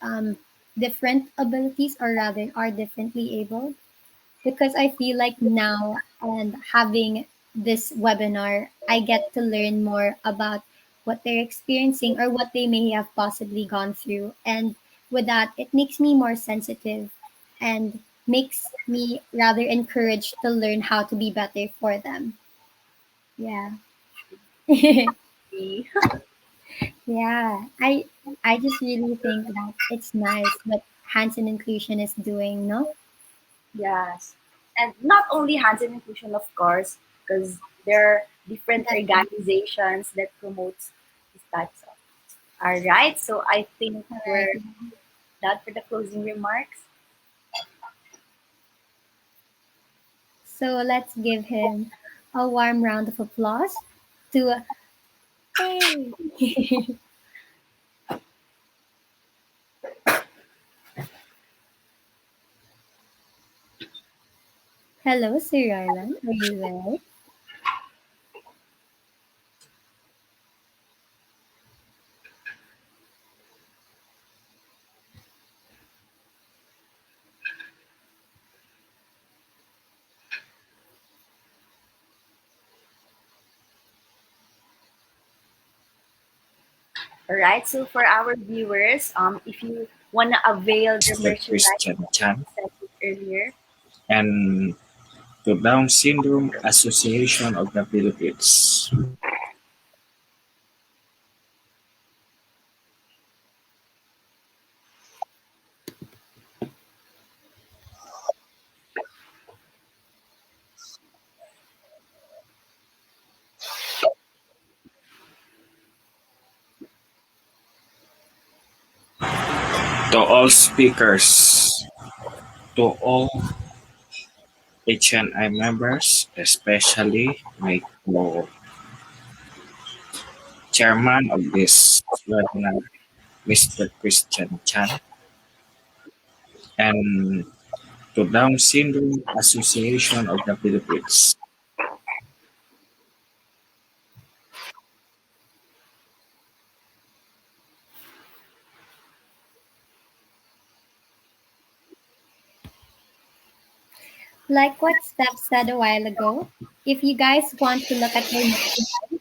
different abilities or rather are differently able because I feel like now and having this webinar, I get to learn more about what they're experiencing or what they may have possibly gone through. And with that, it makes me more sensitive and makes me rather encouraged to learn how to be better for them. Yeah. Yeah. I just really think that it's nice that Hands-on Inclusion is doing, no? Yes. And not only hands-on inclusion, of course, because there are different That's organizations that promotes these types of. All right. So I think all right. we're done for the closing remarks. So let's give him a warm round of applause to hey. Hello, Sir Rylan. Are you there? All right. So for our viewers, if you want to avail the the merchandise Christian that Chan, we said earlier, and to Down Syndrome Association of the Philippines. To all speakers, to all HNI members, especially my co-chairman of this webinar, Mr. Christian Chan, and to Down Syndrome Association of the Philippines. Like what Steph said a while ago, if you guys want to look at their merchandise,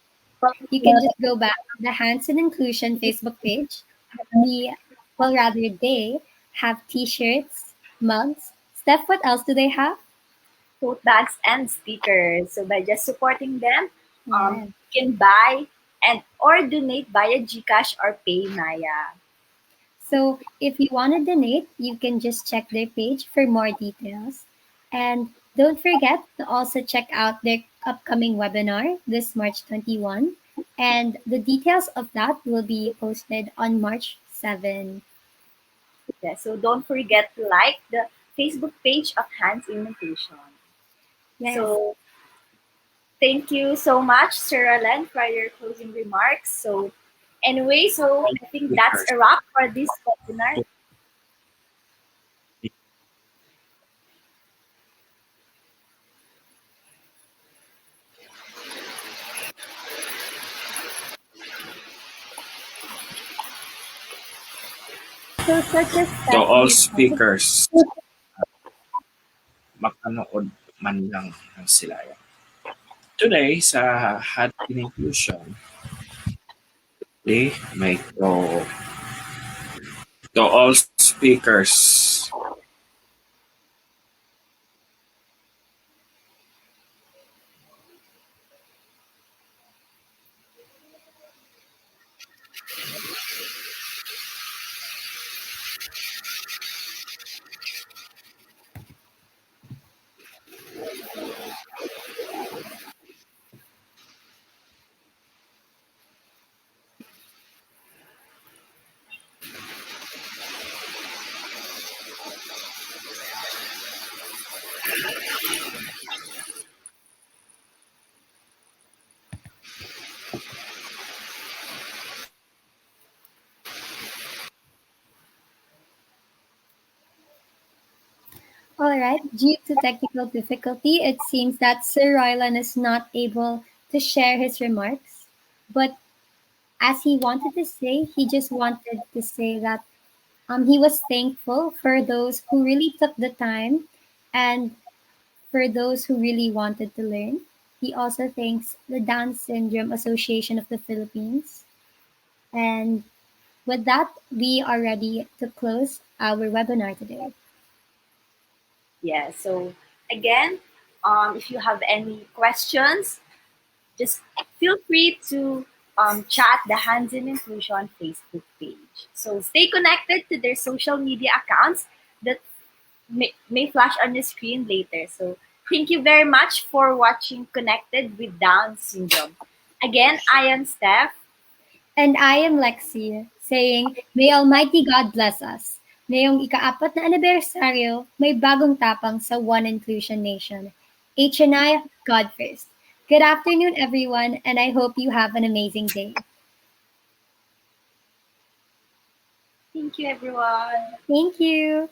you can just go back to the Hands and Inclusion Facebook page. We, well, rather, they have t shirts, mugs. Steph, what else do they have? tote bags and stickers. So by just supporting them, Yeah. you can buy and or donate via GCash or PayMaya. So if you want to donate, you can just check their page for more details. And don't forget to also check out their upcoming webinar this March 21. And the details of that will be posted on March 7. Yeah, so don't forget to like the Facebook page of Hands in Inclusion. Yes. So thank you so much, Sarah Len, for your closing remarks. So anyway, so I think that's Speakers a wrap for this webinar. to So such as to Steph all mentioned, speakers, makanood man lang ng silayan. Today, sa Hot Inclusion, may to all speakers, all right, due to technical difficulty, it seems that Sir Roylan is not able to share his remarks. But as he wanted to say, he just wanted to say that he was thankful for those who really took the time and for those who really wanted to learn. He also thanks the Down Syndrome Association of the Philippines. And with that, we are ready to close our webinar today. Yeah, so again, if you have any questions, just feel free to chat the Hands in Inclusion Facebook page. So stay connected to their social media accounts that may flash on the screen later. So thank you very much for watching Connected with Down Syndrome. Again, I am Steph. And I am Lexi, saying, May Almighty God bless us. Ngayong ika-4 na anibersaryo, may bagong tapang sa One Inclusion Nation. HNI, God first. Good afternoon, everyone, and I hope you have an amazing day. Thank you, everyone. Thank you.